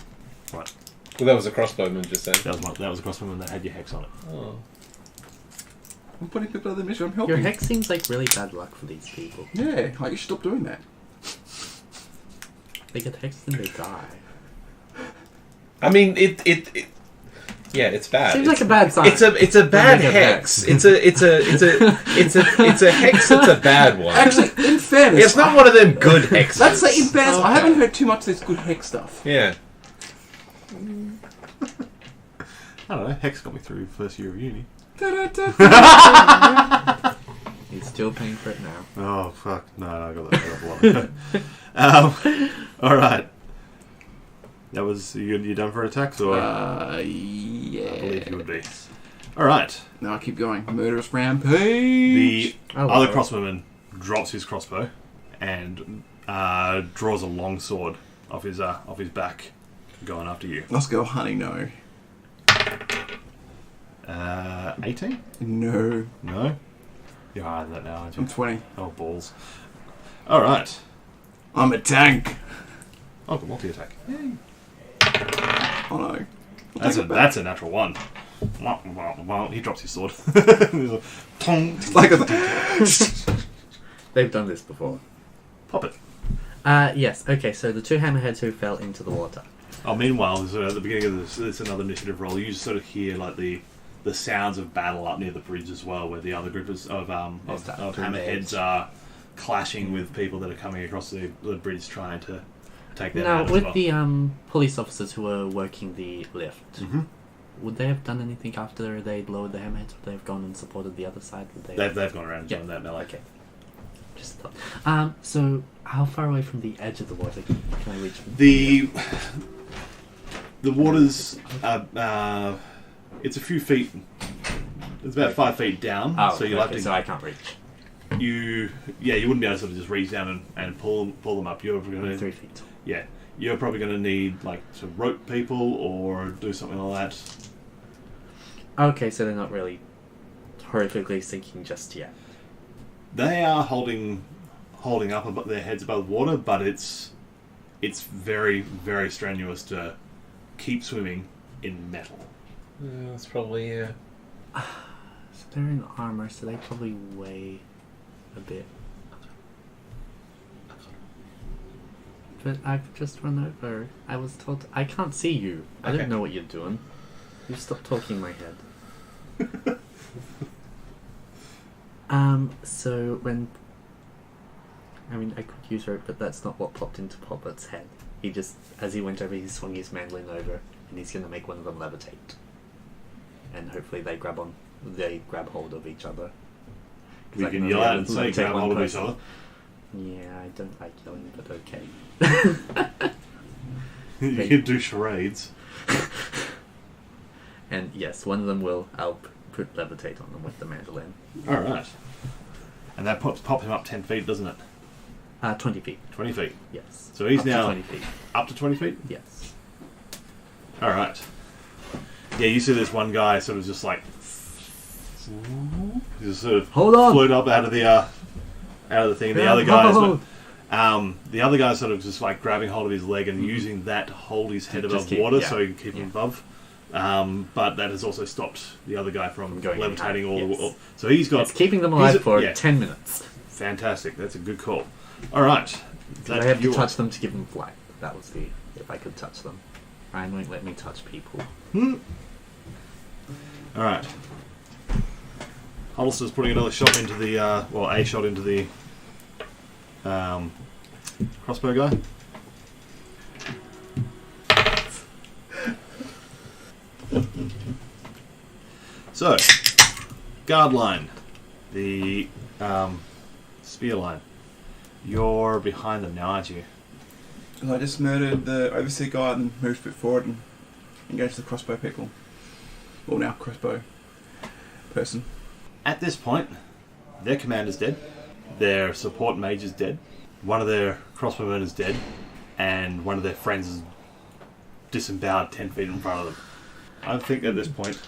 Speaker 2: Right.
Speaker 1: Well, that was a crossbowman just then.
Speaker 2: That was a crossbowman that had your hex on it.
Speaker 1: Oh.
Speaker 4: I'm putting people out of the mission. I'm helping.
Speaker 3: Your hex seems like really bad luck for these people.
Speaker 4: Yeah, like you should stop doing that.
Speaker 3: They get hexed and they die.
Speaker 1: I mean, yeah, it's bad.
Speaker 3: Seems like a bad sign.
Speaker 1: It's a bad hex. It's a hex that's a bad one.
Speaker 4: Actually, in fairness,
Speaker 1: It's not one of them good hexes.
Speaker 4: Let's say in fairness, I
Speaker 1: Okay.
Speaker 4: haven't heard too much of this good hex stuff.
Speaker 1: Yeah.
Speaker 2: I don't know. Hex got me through first year of uni.
Speaker 3: He's still paying for it now.
Speaker 2: Oh fuck! No, I got that. All right. That was you done for attacks, or
Speaker 4: Yeah.
Speaker 2: I believe you would be. All right.
Speaker 4: Now I keep going. Murderous
Speaker 2: The
Speaker 4: rampage.
Speaker 2: other crossbowman drops his crossbow and draws a long sword off his back, going after you.
Speaker 4: Let's go, honey. No.
Speaker 2: 18?
Speaker 4: No.
Speaker 2: No. You're higher than that now, aren't you?
Speaker 4: I'm 20.
Speaker 2: Oh balls! All right.
Speaker 4: I'm a tank.
Speaker 2: Oh, good multi-attack.
Speaker 4: Oh no.
Speaker 2: That's a natural one. He drops his sword.
Speaker 4: Like a
Speaker 3: They've done this before.
Speaker 2: Pop it.
Speaker 3: Yes, okay, so the 2 hammerheads who fell into the water.
Speaker 2: Oh, meanwhile, so at the beginning of this, it's another initiative roll. You sort of hear like the sounds of battle up near the bridge as well, where the other group of hammerheads are clashing with people that are coming across the bridge trying to take them
Speaker 3: Now,
Speaker 2: out as
Speaker 3: with
Speaker 2: well.
Speaker 3: the police officers who were working the lift,
Speaker 2: Mhm.
Speaker 3: would they have done anything after they'd lowered the hammerheads? Would they have gone and supported the other side? Would they
Speaker 2: They've gone around and
Speaker 3: Yeah.
Speaker 2: done that now. Like,
Speaker 3: Okay. Just thought. So how far away from the edge of the water can I reach?
Speaker 2: the water's it's a few feet. It's about 5 feet down.
Speaker 3: Oh,
Speaker 2: so you'll have to.
Speaker 3: so I can't reach.
Speaker 2: You wouldn't be able to sort of just reach down and pull them up. You're going
Speaker 3: I'm
Speaker 2: to
Speaker 3: 3 feet.
Speaker 2: Yeah, you're probably going to need like to rope people or do something like that.
Speaker 3: Okay, so they're not really horrifically sinking just yet.
Speaker 2: They are holding up their heads above water, but it's very, very strenuous to keep swimming in metal.
Speaker 1: Yeah, that's probably, yeah.
Speaker 3: So they're in armor, so they probably weigh a bit. But I've just run over. I was told I can't see you. I
Speaker 1: Okay.
Speaker 3: don't know what you're doing. You stop talking in my head. So when I could use rope, but that's not what popped into Poppert's head. He just, as he went over, he swung his mandolin over, and he's going to make one of them levitate. And hopefully they grab hold of each other. 'Cause
Speaker 2: We
Speaker 3: I
Speaker 2: can
Speaker 3: only
Speaker 2: yell out and say,
Speaker 3: levitate
Speaker 2: grab
Speaker 3: one
Speaker 2: hold of each
Speaker 3: person.
Speaker 2: other.
Speaker 3: Yeah, I don't like yelling, but okay.
Speaker 2: You can do charades.
Speaker 3: And yes, one of them I'll put levitate on them with the mandolin.
Speaker 2: Alright. And that pops him up 10 feet, doesn't it?
Speaker 3: 20 feet,
Speaker 2: 20 feet.
Speaker 3: yes.
Speaker 2: So he's
Speaker 3: Up to
Speaker 2: now
Speaker 3: 20 feet,
Speaker 2: up to 20 feet?
Speaker 3: yes.
Speaker 2: Alright. Yeah, you see this one guy sort of just like just sort of
Speaker 3: Hold on!
Speaker 2: float up out of the thing. The other guy's sort of just like grabbing hold of his leg and using that to hold his head
Speaker 3: Just
Speaker 2: above
Speaker 3: keep-
Speaker 2: water
Speaker 3: yeah,
Speaker 2: so he can keep him above. But that has also stopped the other guy from
Speaker 3: Going
Speaker 2: levitating
Speaker 3: high,
Speaker 2: all the
Speaker 3: yes.
Speaker 2: way. So he's got
Speaker 3: It's keeping them alive
Speaker 2: he's a-
Speaker 3: for
Speaker 2: yeah.
Speaker 3: 10 minutes.
Speaker 2: fantastic. That's a good call. All right.
Speaker 3: I have to touch them to give them flight. That was if I could touch them. Ryan won't let me touch people.
Speaker 2: All right. Hollister's putting another shot into the a shot into the crossbow guy. So, guard line. The spear line. You're behind them now, aren't you?
Speaker 4: I just murdered the overseer guy and moved a bit forward and engaged the crossbow people. Well, now crossbow person.
Speaker 2: At this point, their commander's dead. Their support mage is dead. One of their crossbowmen is dead. And one of their friends is disemboweled 10 feet in front of them. I think at this point,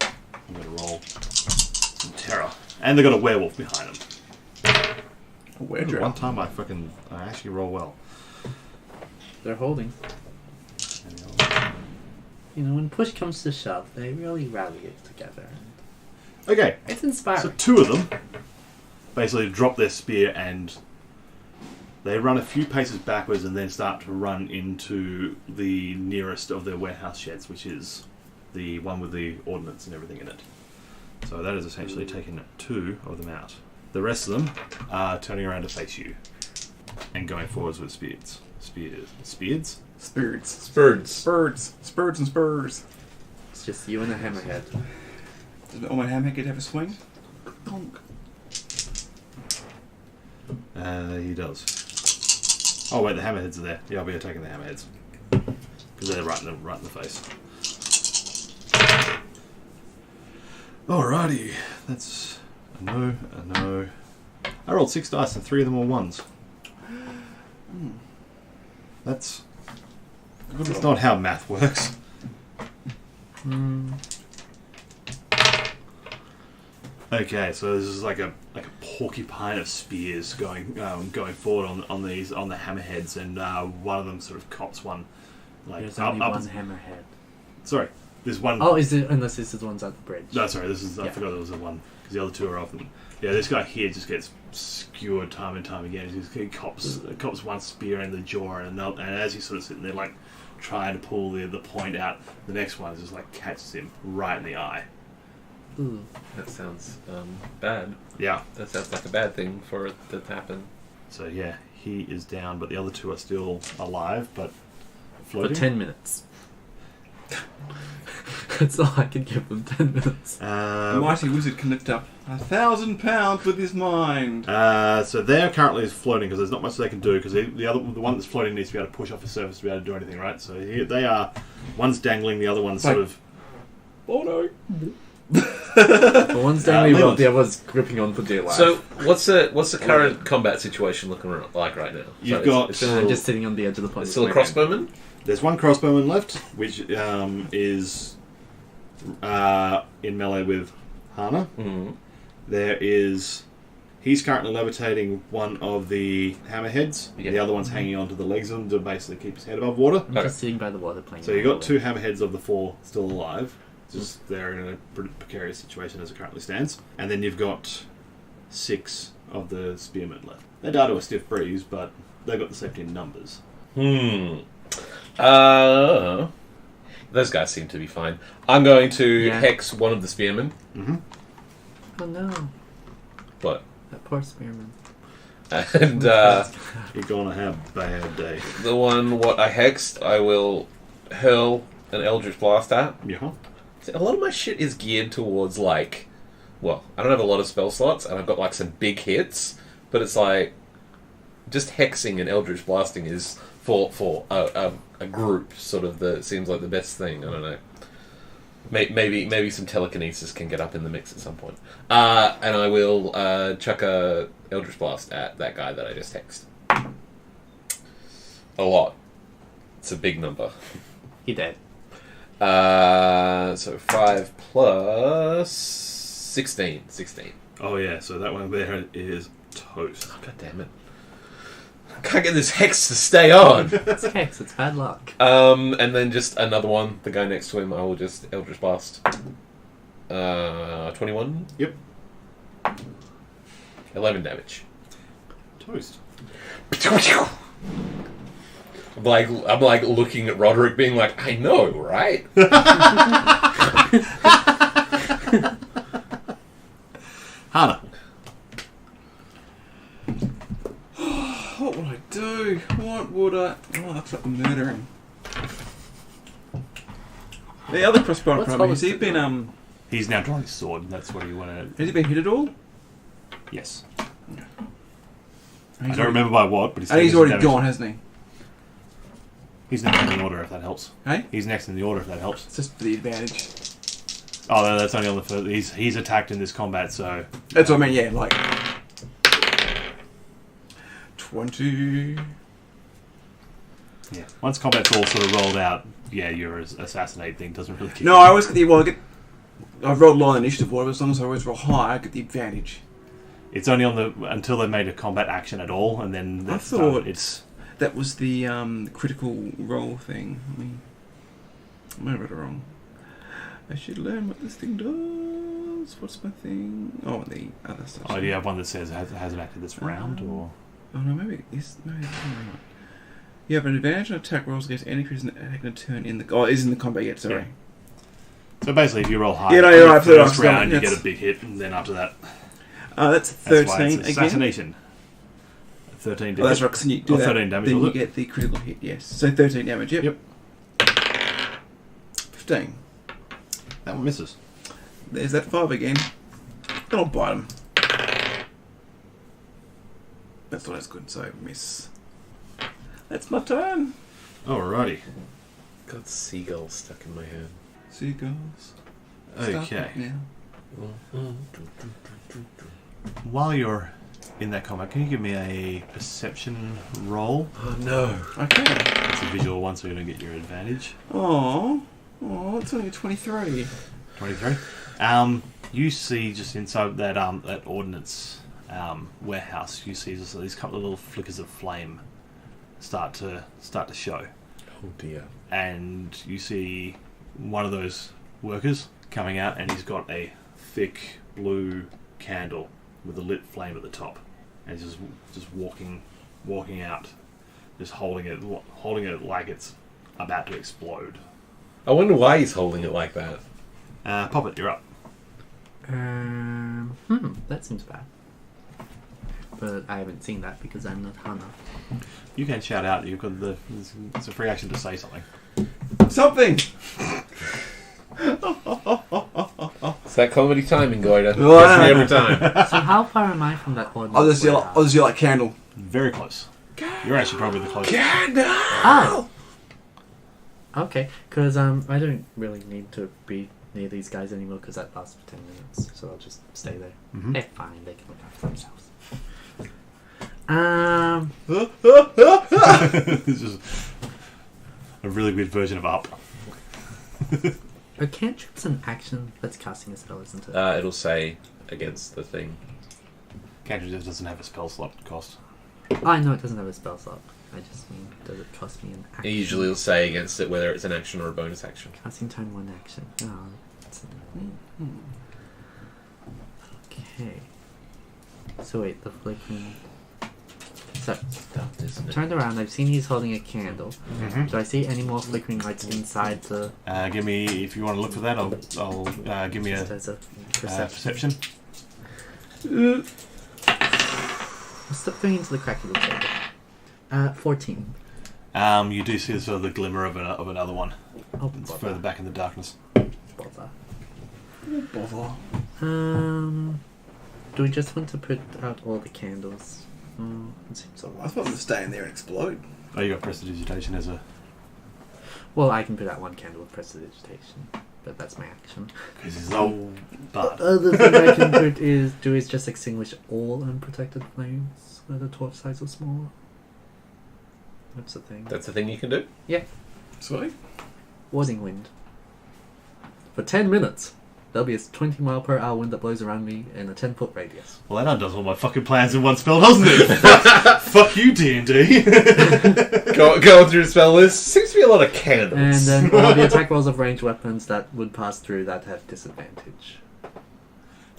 Speaker 2: I'm going to roll some terror. And they've got a werewolf behind them. One time I actually roll well.
Speaker 3: They're holding. You know, when push comes to shove, they really rally it together.
Speaker 2: Okay,
Speaker 3: It's inspiring.
Speaker 2: so two of them basically drop their spear and they run a few paces backwards and then start to run into the nearest of their warehouse sheds, which is the one with the ordnance and everything in it. So that is essentially taking two of them out. The rest of them are turning around to face you and going forwards with spears. Spears?
Speaker 4: Spirits.
Speaker 1: Spurs.
Speaker 4: Spurs and spurs.
Speaker 3: It's just you and a hammerhead.
Speaker 4: Does all my hammerhead have a swing? Donk.
Speaker 2: He does. Oh wait, the hammerheads are there. Yeah, I'll be attacking the hammerheads. Because they're right in the face. Alrighty. That's a no. I rolled 6 dice and 3 of them were ones. That's not how math works. Okay, so this is like a porcupine of spears going forward on the hammerheads, and one of them sort of cops one. Like
Speaker 3: There's only one hammerhead.
Speaker 2: Sorry, there's one.
Speaker 3: Oh, is it? Unless this is the one's at the bridge.
Speaker 2: No, sorry, this is. I
Speaker 3: Yeah.
Speaker 2: forgot there was the one because the other two are off them. Yeah, this guy here just gets skewered time and time again. He cops one spear in the jaw, and as he's sort of sitting there like trying to pull the point out, the next one just like catches him right in the eye.
Speaker 3: Ooh.
Speaker 1: That sounds bad.
Speaker 2: Yeah.
Speaker 1: That sounds like a bad thing for it to happen.
Speaker 2: So yeah, he is down, but the other two are still alive, but
Speaker 3: For
Speaker 2: floating.
Speaker 3: 10 minutes. That's all I can give them, 10 minutes.
Speaker 4: The mighty wizard can lift up 1,000 pounds with his mind.
Speaker 2: So they're currently floating because there's not much they can do because the one that's floating needs to be able to push off the surface to be able to do anything, right? So here they are. One's dangling, the other one's sort of.
Speaker 4: Oh no.
Speaker 3: The one's dangling
Speaker 2: Leland.
Speaker 3: above, the other's gripping on for dear life.
Speaker 1: So what's the current combat situation looking like right now?
Speaker 2: You've
Speaker 1: So
Speaker 2: got-
Speaker 1: it's
Speaker 3: I'm
Speaker 1: still,
Speaker 3: just sitting on the edge of the point.
Speaker 1: it's still a crossbowman.
Speaker 2: There's one crossbowman left, which is in melee with Hana.
Speaker 1: Mm-hmm.
Speaker 2: There is. He's currently levitating one of the hammerheads.
Speaker 1: Yeah.
Speaker 2: The other one's hanging onto the legs of him to basically keep his head above water.
Speaker 3: I'm just sitting by the water playing.
Speaker 2: So you've got 2 hammerheads of the 4 still alive. Just they're in a pretty precarious situation as it currently stands. And then you've got 6 of the spearmen left. They die to a stiff breeze, but they've got the safety in numbers.
Speaker 1: Those guys seem to be fine. I'm going to
Speaker 3: Yeah.
Speaker 1: hex one of the spearmen.
Speaker 2: Mm-hmm.
Speaker 3: Oh no,
Speaker 1: But
Speaker 3: that poor spearman.
Speaker 1: and
Speaker 2: You're gonna have a bad day.
Speaker 1: the one what I hexed, I will hurl an Eldritch Blast at.
Speaker 2: Yeah.
Speaker 1: See, a lot of my shit is geared towards like, well, I don't have a lot of spell slots, and I've got like some big hits, but it's like just hexing and Eldritch Blasting is for a group sort of the seems like the best thing. I don't know. Maybe some telekinesis can get up in the mix at some point. And I will chuck a Eldritch Blast at that guy that I just hexed. A lot. It's a big number.
Speaker 3: He dead.
Speaker 1: So 5 plus 16. 16.
Speaker 2: Oh yeah, so that one there is toast.
Speaker 1: God damn it. I can't get this hex to stay on.
Speaker 3: It's hex, it's bad luck.
Speaker 1: And then just another one. The guy next to him, I will just Eldritch Blast. 21?
Speaker 2: Yep.
Speaker 1: 11 damage.
Speaker 2: Toast.
Speaker 1: I'm like looking at Roderick being like, I know, right?
Speaker 2: Hana.
Speaker 4: What would I do? The other crossbow
Speaker 3: What's
Speaker 4: problem, has he
Speaker 3: Hollister
Speaker 4: been
Speaker 2: He's now drawing his sword. That's what he wanted.
Speaker 4: has he been hit at all?
Speaker 2: Yes.
Speaker 4: He's
Speaker 2: I don't remember by what, but
Speaker 4: And he's already gone, hasn't he?
Speaker 2: He's next in the order, if that helps.
Speaker 4: Hey?
Speaker 2: He's next in the order, if that helps.
Speaker 4: It's just for the advantage.
Speaker 2: Oh, no, that's only on the first. He's attacked in this combat, so.
Speaker 4: That's what I mean, yeah, like 20.
Speaker 2: Yeah. Once combat's all sort of rolled out, yeah, your assassinate thing doesn't really kick
Speaker 4: No,
Speaker 2: in.
Speaker 4: I always get the I've rolled low on initiative, whatever, as long as I always roll high, I get the advantage.
Speaker 2: It's only on the until they made a combat action at all, and then
Speaker 4: I
Speaker 2: that's
Speaker 4: thought
Speaker 2: it's.
Speaker 4: that was the critical roll thing. I might have read it wrong. I should learn what this thing does. What's my thing? Oh, the other stuff.
Speaker 2: Oh, do you have one that says hasn't acted this round, or?
Speaker 4: Oh no, maybe it's right. You have an advantage on attack rolls against any person taking a turn in the. Oh, it is in the combat yet. Sorry.
Speaker 2: Yeah. So basically, if you roll high,
Speaker 4: Yeah, no, you're right,
Speaker 2: first
Speaker 4: so
Speaker 2: round you
Speaker 4: that's-
Speaker 2: get a big hit, and then after that,
Speaker 4: That's
Speaker 2: that's why
Speaker 4: 13
Speaker 2: it's
Speaker 4: again.
Speaker 2: assassination. 13
Speaker 4: Oh, that's
Speaker 2: damage.
Speaker 4: right. Because you do
Speaker 2: Or
Speaker 4: that,
Speaker 2: 13 damage,
Speaker 4: then
Speaker 2: was
Speaker 4: you
Speaker 2: it?
Speaker 4: get the critical hit. Yes. So 13 damage. Yep.
Speaker 2: Yep.
Speaker 4: 15.
Speaker 2: That one misses.
Speaker 4: There's that 5 again. Then I'll bite him. That's not as good. So miss. That's my turn.
Speaker 2: Alrighty.
Speaker 1: Got seagulls stuck in my head.
Speaker 4: Seagulls. Stop
Speaker 2: Okay.
Speaker 4: it now.
Speaker 2: While you're in that combat, can you give me a perception roll?
Speaker 1: Oh no.
Speaker 4: Okay.
Speaker 2: It's a visual one, so you're going to get your advantage.
Speaker 4: Oh, it's only a 23.
Speaker 2: 23. You see just inside that that ordnance warehouse, you see just these couple of little flickers of flame start to show,
Speaker 1: Oh dear.
Speaker 2: and you see one of those workers coming out, and he's got a thick blue candle with a lit flame at the top, and he's just walking out, just holding it like it's about to explode.
Speaker 1: I wonder why he's holding it like that.
Speaker 2: Poppet, you're up.
Speaker 3: That seems bad. But I haven't seen that because I'm not Hana.
Speaker 2: You can shout out. You've got it's a free action to say something.
Speaker 4: Something.
Speaker 1: It's that comedy timing, Goida.
Speaker 4: Well,
Speaker 1: Gets me every time.
Speaker 3: So how far am I from that ordinance?
Speaker 4: I'll just yell like candle.
Speaker 2: Very close. You're actually probably the closest.
Speaker 3: Oh! Okay, because I don't really need to be near these guys anymore because that lasts for 10 minutes, so I'll just stay there.
Speaker 2: Mhm.
Speaker 3: They're fine, they can look after themselves.
Speaker 2: It's just a really weird version of up.
Speaker 3: Are cantrips an action? That's casting a spell, isn't it?
Speaker 1: It'll say against the thing.
Speaker 2: Cantrip just doesn't have a spell slot cost.
Speaker 3: I know it doesn't have a spell slot. I just mean, does it cost me an action?
Speaker 1: It usually will say against it whether it's an action or a bonus action.
Speaker 3: Casting turn 1 action. Oh, that's okay. So wait, the flickering... So,
Speaker 1: Stuff, isn't it?
Speaker 3: turned around, I've seen he's holding a candle.
Speaker 2: Mm-hmm.
Speaker 3: Do I see any more flickering lights inside the...
Speaker 2: Give me, if you want to look for that, I'll give me
Speaker 3: just
Speaker 2: a
Speaker 3: as a perception?
Speaker 2: perception.
Speaker 3: I'll step through into the crack of the table. 14.
Speaker 2: You do see sort of the glimmer of another one.
Speaker 3: Oh,
Speaker 2: It's
Speaker 3: bother.
Speaker 2: further back in the darkness.
Speaker 3: Bother.
Speaker 4: Bother.
Speaker 3: Do we just want to put out all the candles? It seems
Speaker 4: I
Speaker 3: alright.
Speaker 4: thought it would stay in there and explode.
Speaker 2: Oh, you got prestidigitation as a...
Speaker 3: Well, I can put out one candle with prestidigitation, but that's my action.
Speaker 2: Because he's old, but...
Speaker 3: Other thing I can do is just extinguish all unprotected flames, whether torch size or smaller. That's the thing.
Speaker 1: That's the thing you can do?
Speaker 4: Sweet.
Speaker 3: Warding wind. For 10 minutes, there'll be a 20-mile-per-hour wind that blows around me in a 10-foot radius.
Speaker 2: Well, that undoes all my fucking plans in one spell, doesn't it? Fuck you, D&D.
Speaker 1: Going through the spell list, seems to be a lot of candles.
Speaker 3: And then all the attack rolls of ranged weapons that would pass through that have disadvantage.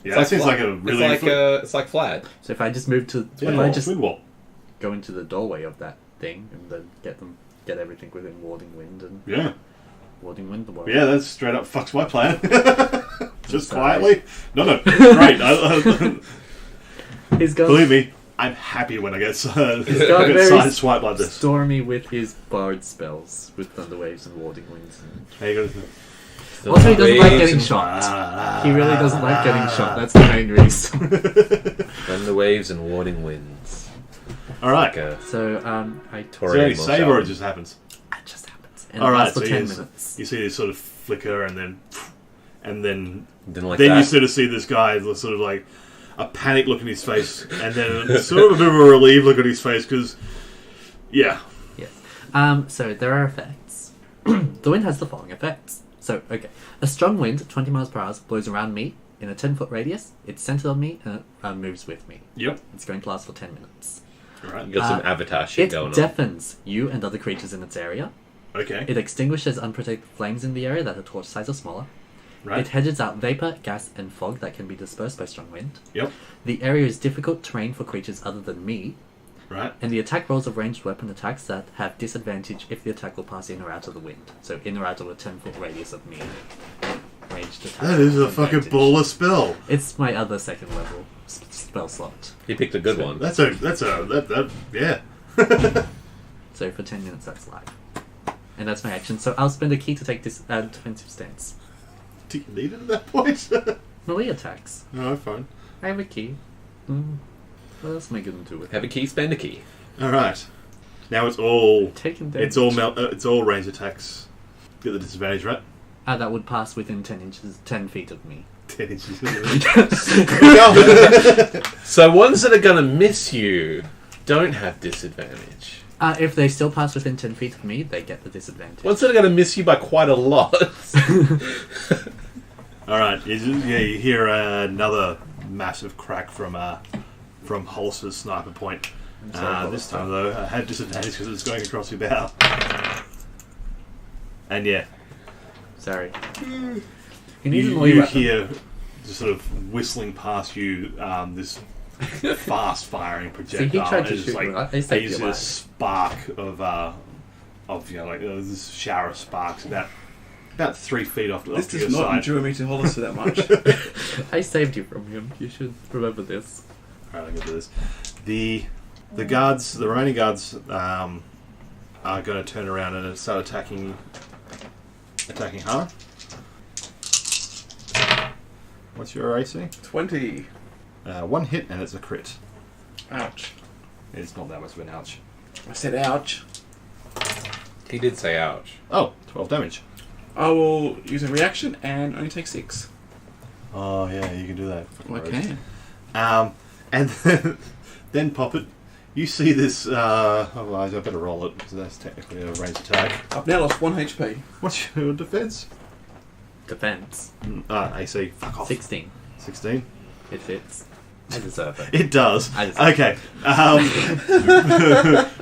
Speaker 2: Yeah, that seems like a really...
Speaker 1: It's like Flad.
Speaker 3: So if I just move to...
Speaker 2: Yeah,
Speaker 3: if I just
Speaker 2: wind wall.
Speaker 3: go into the doorway of that thing and then get everything within warding wind and
Speaker 2: Yeah.
Speaker 3: warding wind the world.
Speaker 2: Yeah, that straight up fucks my plan. Just
Speaker 3: Sorry.
Speaker 2: quietly. No, great.
Speaker 3: He's gone
Speaker 2: Believe me, I'm happy when I get
Speaker 3: He's got very
Speaker 2: sideswiped like this.
Speaker 3: stormy with his bard spells with thunder waves and warding winds. And
Speaker 2: There you go.
Speaker 3: Also, he doesn't like
Speaker 1: waves
Speaker 3: getting
Speaker 1: and-
Speaker 3: shot. He really doesn't like getting shot. That's the main reason.
Speaker 1: And the waves and warding winds.
Speaker 2: All right.
Speaker 1: Like a
Speaker 3: So, I
Speaker 2: Is
Speaker 1: Tori
Speaker 2: there any
Speaker 1: Amos
Speaker 2: save or it
Speaker 1: album.
Speaker 2: just happens?
Speaker 3: it just happens. And
Speaker 2: All
Speaker 3: it
Speaker 2: right.
Speaker 3: lasts
Speaker 2: So
Speaker 3: for
Speaker 2: you
Speaker 3: 10
Speaker 2: s-
Speaker 3: minutes.
Speaker 2: you see this sort of flicker, and then
Speaker 1: Didn't like
Speaker 2: then
Speaker 1: that.
Speaker 2: you sort of see this guy sort of like a panic look in his face, and then sort of a bit of a relieved look at his face because, yeah.
Speaker 3: Yes. So there are effects. The wind has the following effects. So, okay. A strong wind, 20 miles per hour, blows around me in a 10-foot radius. It's centered on me and it moves with me.
Speaker 2: Yep.
Speaker 3: It's going to last for 10 minutes.
Speaker 2: All right.
Speaker 1: You got some avatar shit
Speaker 3: It
Speaker 1: going on.
Speaker 3: deafens you and other creatures in its area.
Speaker 2: Okay.
Speaker 3: It extinguishes unprotected flames in the area that are torch size or smaller.
Speaker 2: Right.
Speaker 3: It hedges out vapor, gas, and fog that can be dispersed by strong wind.
Speaker 2: Yep.
Speaker 3: The area is difficult terrain for creatures other than me,
Speaker 2: Right.
Speaker 3: and the attack rolls of ranged weapon attacks that have disadvantage if the attack will pass in or out of the wind. So in or out of a 10-foot radius of me. Ranged attack.
Speaker 2: That is a fucking
Speaker 3: advantage.
Speaker 2: baller spell.
Speaker 3: It's my other second level spell slot.
Speaker 1: He picked a good one.
Speaker 2: Yeah.
Speaker 3: So for 10 minutes that's live. And that's my action. So I'll spend a key to take this defensive stance.
Speaker 2: Do you need it at that point?
Speaker 3: Melee attacks.
Speaker 2: No, fine.
Speaker 3: I have a key. What else am I going to do with it?
Speaker 1: Have a key, spend a key.
Speaker 2: All right. Now it's all
Speaker 3: Taking damage.
Speaker 2: it's all range attacks. Get the disadvantage, right?
Speaker 3: That would pass within 10 feet of me.
Speaker 2: 10 inches.
Speaker 1: So ones that are gonna miss you don't have disadvantage.
Speaker 3: If they still pass within 10 feet of me, they get the disadvantage.
Speaker 1: Ones that are gonna miss you by quite a lot.
Speaker 2: All right. You hear another massive crack from Holster's sniper point. This time though, I had disadvantage because it's going across your bow. And yeah,
Speaker 3: Sorry. You need a
Speaker 2: you
Speaker 3: melee weapon.
Speaker 2: hear just sort of whistling past you this fast firing projectile.
Speaker 3: See, he tried to
Speaker 2: It's
Speaker 3: shoot
Speaker 2: like,
Speaker 3: me, right? They
Speaker 2: you
Speaker 3: saved
Speaker 2: see
Speaker 3: your
Speaker 2: a
Speaker 3: life.
Speaker 2: spark of this shower of sparks about 3 feet off to
Speaker 4: This
Speaker 2: your
Speaker 4: does not
Speaker 2: side.
Speaker 4: enjoy me to Hollister that much.
Speaker 3: I saved you from him. You should remember this.
Speaker 2: Alright, I'll get to this. The remaining guards are going to turn around and start attacking Hannah. What's your AC?
Speaker 4: 20.
Speaker 2: 1 hit and it's a crit.
Speaker 4: Ouch.
Speaker 2: It's not that much of an ouch.
Speaker 4: I said ouch.
Speaker 1: He did say ouch.
Speaker 2: Oh, 12 damage.
Speaker 4: I will use a reaction and only take 6.
Speaker 2: Oh yeah, you can do that.
Speaker 4: Well, I can.
Speaker 2: And then Poppet, you see this. I better roll it because that's technically a ranged attack.
Speaker 4: I've now lost 1 HP.
Speaker 2: What's your defense?
Speaker 3: Defense.
Speaker 2: AC. Fuck off.
Speaker 3: 16.
Speaker 2: 16.
Speaker 3: It fits. I deserve it.
Speaker 2: It does.
Speaker 3: I deserve
Speaker 2: Okay.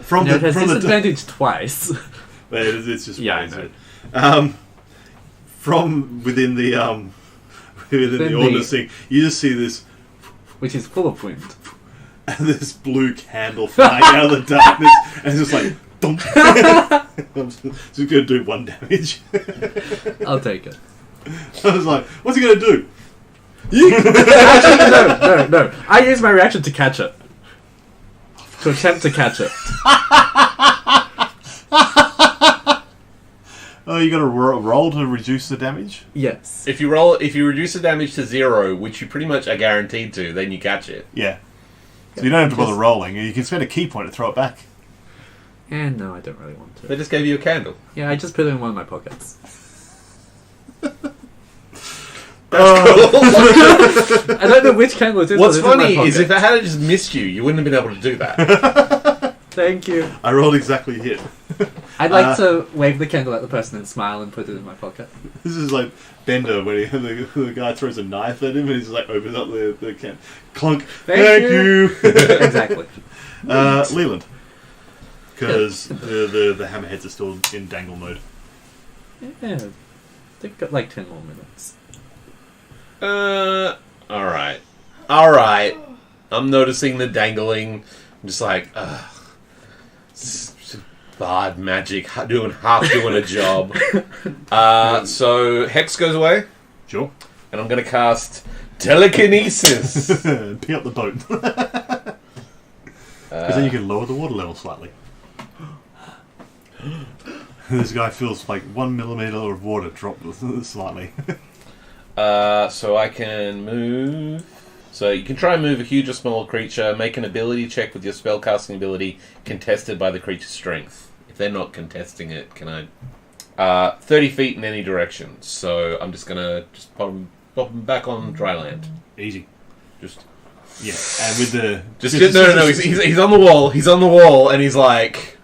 Speaker 2: From
Speaker 3: No, it has
Speaker 2: the
Speaker 3: disadvantage twice.
Speaker 2: it's just
Speaker 3: Yeah, I
Speaker 2: isn't
Speaker 3: know.
Speaker 2: it? From within the
Speaker 3: Within the-
Speaker 2: ordnance thing, you just see this
Speaker 3: Which is full of wind.
Speaker 2: and this blue candle flying out of the darkness, and it's just like, thump. I'm just going to do 1 damage.
Speaker 3: I'll take it.
Speaker 2: I was like, what's he going to do?
Speaker 3: Actually, no. I use my reaction to catch it. To attempt to catch it.
Speaker 2: Oh, you got to roll to reduce the damage?
Speaker 3: Yes.
Speaker 1: If you reduce the damage to 0, which you pretty much are guaranteed to, then you catch it.
Speaker 2: Yeah. So you don't have to bother rolling. You can spend a key point to throw it back.
Speaker 3: And no, I don't really want to.
Speaker 1: They just gave you a candle.
Speaker 3: Yeah, I just put it in one of my pockets. I don't know which candle it is.
Speaker 1: What's
Speaker 3: but it's in my
Speaker 1: funny is
Speaker 3: pocket.
Speaker 1: if it had just missed you, you wouldn't have been able to do that.
Speaker 3: Thank you.
Speaker 2: I rolled exactly hit.
Speaker 3: I'd like to wave the candle at the person and smile and put it in my pocket.
Speaker 2: This is like Bender when the guy throws a knife at him and he's like opens up the can. Clunk. Thank you.
Speaker 3: Exactly.
Speaker 2: Leland. Because the hammerheads are still in dangle mode.
Speaker 3: Yeah. They've got like 10 more minutes.
Speaker 1: Alright. I'm noticing the dangling. I'm just like, bard magic, half doing a job. So Hex goes away,
Speaker 2: Sure.
Speaker 1: and I'm gonna cast Telekinesis.
Speaker 2: Pick up the boat. Because then you can lower the water level slightly. This guy feels like 1 millimeter of water drop slightly.
Speaker 1: So I can move. So you can try and move a huge or small creature. Make an ability check with your spellcasting ability contested by the creature's strength. If they're not contesting it, can I? 30 feet in any direction. So I'm just gonna pop him back on dry land.
Speaker 2: Easy.
Speaker 1: Just
Speaker 2: and with the
Speaker 1: no. He's on the wall. He's on the wall, and he's like.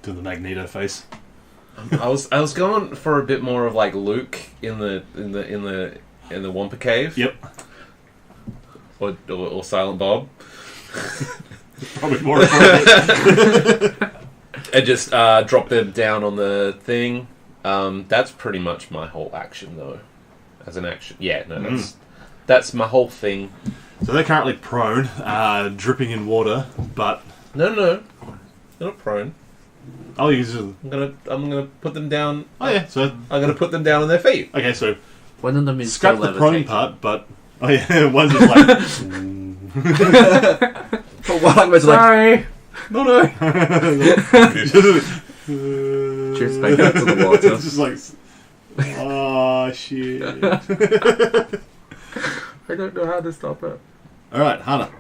Speaker 2: To the Magneto face.
Speaker 1: I was going for a bit more of like Luke in the Wampa Cave.
Speaker 2: Yep.
Speaker 1: Or Silent Bob.
Speaker 2: Probably more appropriate.
Speaker 1: And just drop them down on the thing. That's pretty much my whole action, though. As an action, that's my whole thing.
Speaker 2: So they're currently prone, dripping in water, but
Speaker 1: No, they're not prone.
Speaker 2: I'll use it.
Speaker 1: I'm gonna put them down.
Speaker 2: Oh yeah, so
Speaker 1: I'm gonna put them down on their feet.
Speaker 2: okay, so
Speaker 3: One of them is
Speaker 2: scrap
Speaker 3: still
Speaker 2: the prone
Speaker 3: levitating.
Speaker 2: part, but one's just like
Speaker 4: But one was like,
Speaker 3: Sorry.
Speaker 4: no.
Speaker 3: Drifts back out to the water.
Speaker 2: It's just like, oh shit.
Speaker 3: I don't know how to stop it.
Speaker 2: All right, Hannah.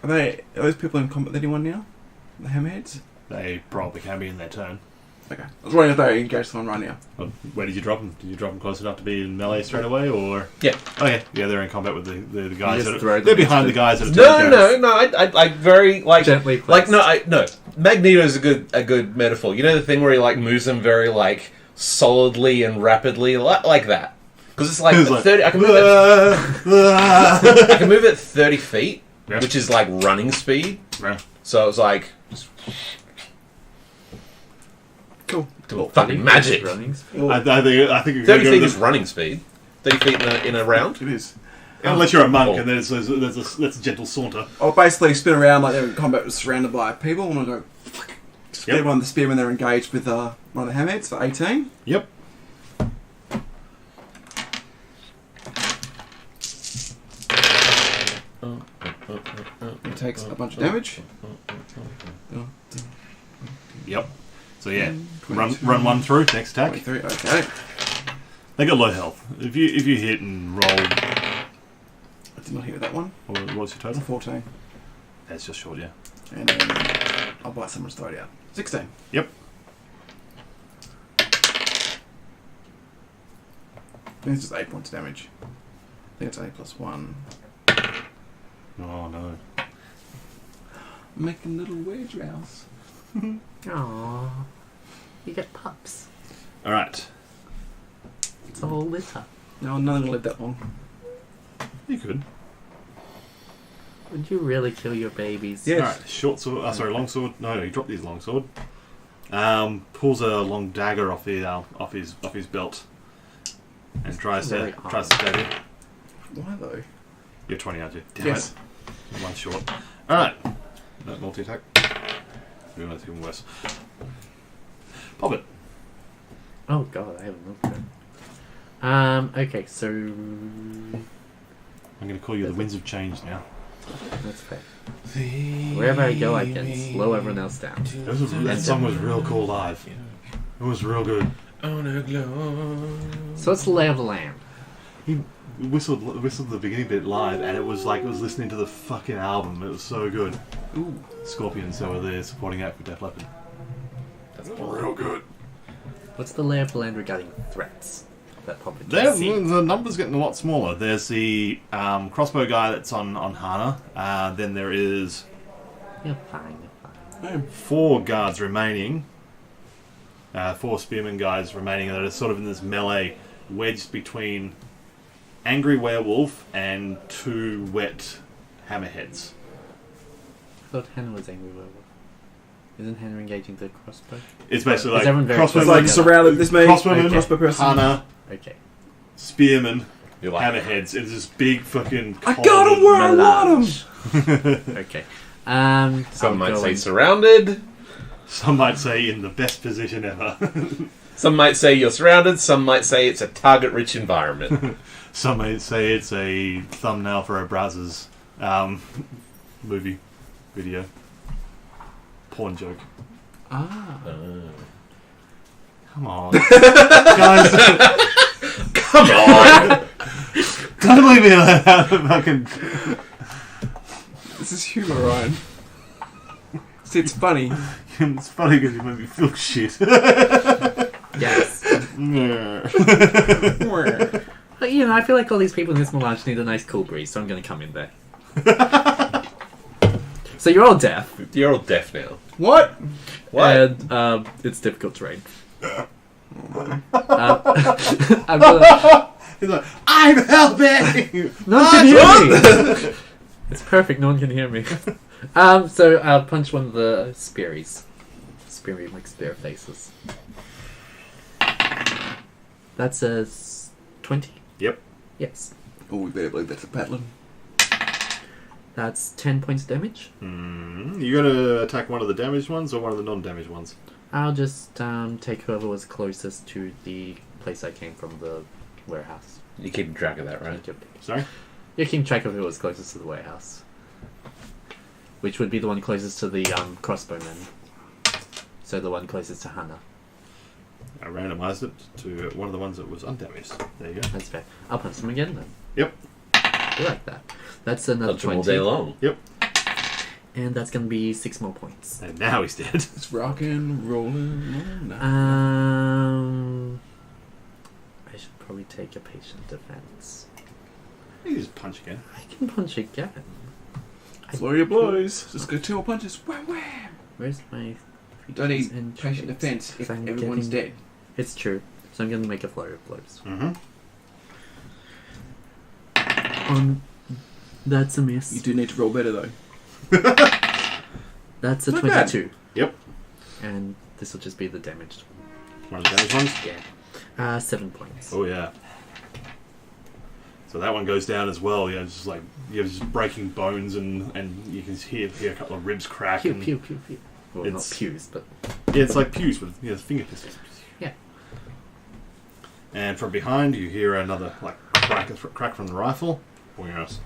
Speaker 4: Are those people in combat with anyone now? The hammerheads?
Speaker 2: They probably can be in their turn.
Speaker 4: Okay. I was wondering if they engaged someone right now.
Speaker 2: Well, where did you drop them? Did you drop them close enough to be in melee straight away, or?
Speaker 1: Yeah.
Speaker 2: Okay. Yeah, they're in combat with the guys.
Speaker 3: just throw them
Speaker 2: They're behind the
Speaker 3: into-
Speaker 2: guys. That are
Speaker 1: No. I very like
Speaker 3: Gently
Speaker 1: like
Speaker 3: placed.
Speaker 1: no. Magneto's a good metaphor. You know the thing where he like moves them very like solidly and rapidly like that. Because it's like,
Speaker 2: It's like
Speaker 1: 30. I can move at 30 feet,
Speaker 2: Yeah.
Speaker 1: which is like running speed.
Speaker 2: Yeah.
Speaker 1: So it's like
Speaker 4: Cool.
Speaker 1: fucking magic.
Speaker 3: Running.
Speaker 2: I think you're
Speaker 1: 30
Speaker 2: gonna
Speaker 1: feet
Speaker 2: go
Speaker 1: is running speed. 30 feet in a round.
Speaker 2: It is. Unless you're a monk,
Speaker 1: Oh.
Speaker 2: and then that's a gentle saunter.
Speaker 4: I'll basically spin around like they're in combat surrounded by people and I'll go
Speaker 2: Yep.
Speaker 4: get one of the spearmen they're engaged with one of the hammerheads for 18.
Speaker 2: Yep.
Speaker 4: He takes a bunch of damage.
Speaker 2: Yep. So yeah,
Speaker 4: 22.
Speaker 2: run one through. Next attack.
Speaker 4: 23, okay.
Speaker 2: They got low health. If you hit and roll,
Speaker 4: I did not hit with that one.
Speaker 2: what's your
Speaker 4: It's a
Speaker 2: total?
Speaker 4: 14.
Speaker 2: That's just short, yeah.
Speaker 4: And then I'll bite someone's throat out. 16.
Speaker 2: Yep.
Speaker 4: I think it's just 8 points of damage. I think it's 8 plus 1.
Speaker 2: Oh no.
Speaker 4: Making little wedge rouse.
Speaker 3: Aww. You get pups.
Speaker 2: All right.
Speaker 3: It's all litter.
Speaker 4: No, none of them live that long.
Speaker 2: You could.
Speaker 3: Would you really kill your babies?
Speaker 4: Yeah.
Speaker 2: All right. Short sword. Sorry, long sword. No, he dropped his long sword. Pulls a long dagger off his belt, and tries
Speaker 3: very
Speaker 2: to stab you.
Speaker 4: Why though?
Speaker 2: You're 20, aren't you? Damn
Speaker 4: Yes.
Speaker 2: it. One short. All right. No multi attack. That's even worse. Pop it.
Speaker 3: Oh god, I haven't looked at it. Okay, so
Speaker 2: I'm going to call you the Winds of Change now.
Speaker 3: that's fair. Wherever I go, I can slow everyone else down.
Speaker 2: That song was real cool live. It was real good.
Speaker 1: On a glow.
Speaker 3: So what's the lay of the land?
Speaker 2: He whistled the beginning bit live, and it was like it was listening to the fucking album. It was so good.
Speaker 4: Ooh.
Speaker 2: Scorpions, so were there supporting act for Def Leppard.
Speaker 1: That's
Speaker 2: Real good.
Speaker 3: What's the lay of the land regarding threats that probably
Speaker 2: There,
Speaker 3: can see?
Speaker 2: the numbers getting a lot smaller. There's the crossbow guy that's on Hana. Then there is
Speaker 3: You're fine, you're fine.
Speaker 2: 4 guards remaining. 4 spearmen guys remaining that are sort of in this melee wedged between Angry Werewolf and 2 wet hammerheads.
Speaker 3: I thought Hannah was angry werewolf. Isn't Hannah engaging the crossbow?
Speaker 2: It's basically
Speaker 3: Is
Speaker 2: like
Speaker 3: everyone very
Speaker 2: crossbow,
Speaker 4: It's
Speaker 3: close
Speaker 4: like
Speaker 3: together?
Speaker 4: surrounded. This me,
Speaker 2: crossbowmen,
Speaker 4: crossbow person.
Speaker 2: Hana,
Speaker 3: Okay.
Speaker 2: spearmen,
Speaker 1: You're like,
Speaker 2: hammerheads. It's this big fucking.
Speaker 4: I got him where I want him.
Speaker 3: Okay.
Speaker 1: some
Speaker 3: I'll
Speaker 1: might
Speaker 3: go
Speaker 1: say
Speaker 3: in-
Speaker 1: surrounded.
Speaker 2: Some might say in the best position ever.
Speaker 1: Some might say you're surrounded. Some might say it's a target-rich environment.
Speaker 2: Some might say it's a thumbnail for a browser's movie, video, porn joke.
Speaker 4: Ah.
Speaker 2: Come on. Guys,
Speaker 1: Come on!
Speaker 2: don't leave me like that. Fucking...
Speaker 4: This is humour, Ryan. See, it's funny.
Speaker 2: It's funny because you made me feel shit.
Speaker 3: Yes. But, you know, I feel like all these people in this melange need a nice cool breeze, so I'm going to come in there. So you're all deaf.
Speaker 1: You're all deaf now.
Speaker 4: What?
Speaker 1: What?
Speaker 3: And it's difficult terrain. I'm gonna...
Speaker 2: He's like, I'm helping!
Speaker 3: No one can hear me! It's perfect, no one can hear me. So I'll punch one of the spearies. Speary, like spear faces. That's a 20?
Speaker 2: Yep.
Speaker 3: Yes.
Speaker 4: Oh, we better believe that's a patlin.
Speaker 3: That's 10 points damage.
Speaker 2: You gonna attack one of the damaged ones or one of the non-damaged ones?
Speaker 3: I'll just take whoever was closest to the place I came from, the warehouse.
Speaker 1: You keep track of that, right?
Speaker 2: Sorry?
Speaker 3: You're keeping track of who was closest to the warehouse. Which would be the one closest to the crossbowman. So the one closest to Hannah.
Speaker 2: I randomized it to one of the ones that was undamaged. There you go.
Speaker 3: That's fair. I'll punch them again then.
Speaker 2: Yep.
Speaker 3: I like that. That's another
Speaker 1: Punch them all
Speaker 3: 20.
Speaker 1: day long.
Speaker 2: Yep.
Speaker 3: And that's going to be 6 more points.
Speaker 2: And now he's dead.
Speaker 4: It's rocking, rolling, rolling.
Speaker 3: I should probably take a patient defense.
Speaker 2: You just punch again.
Speaker 3: I can punch again.
Speaker 4: Flurry of blows. Just go 2 more punches. Wham, wham.
Speaker 3: Where's my...
Speaker 4: Don't need
Speaker 3: and
Speaker 4: patient
Speaker 3: traits?
Speaker 4: defense if
Speaker 3: I'm
Speaker 4: everyone's
Speaker 3: getting-
Speaker 4: dead.
Speaker 3: It's true. So I'm going to make a flurry of blows.
Speaker 2: Mm-hmm.
Speaker 3: That's a miss.
Speaker 4: You do need to roll better though.
Speaker 3: That's a
Speaker 4: Not bad.
Speaker 3: 22.
Speaker 2: Yep.
Speaker 3: And this will just be the damaged.
Speaker 2: One of the damaged ones?
Speaker 3: Yeah. 7 points.
Speaker 2: Oh, yeah. So that one goes down as well. Yeah, it's just like you're just breaking bones and you can hear a couple of ribs crack.
Speaker 3: Pew,
Speaker 2: and
Speaker 3: pew, pew, pew. Well, not
Speaker 2: It's-
Speaker 3: pews, but...
Speaker 2: Yeah, it's like pews with finger pistols.
Speaker 3: Yeah.
Speaker 2: And from behind, you hear another like crack from the rifle. Where else?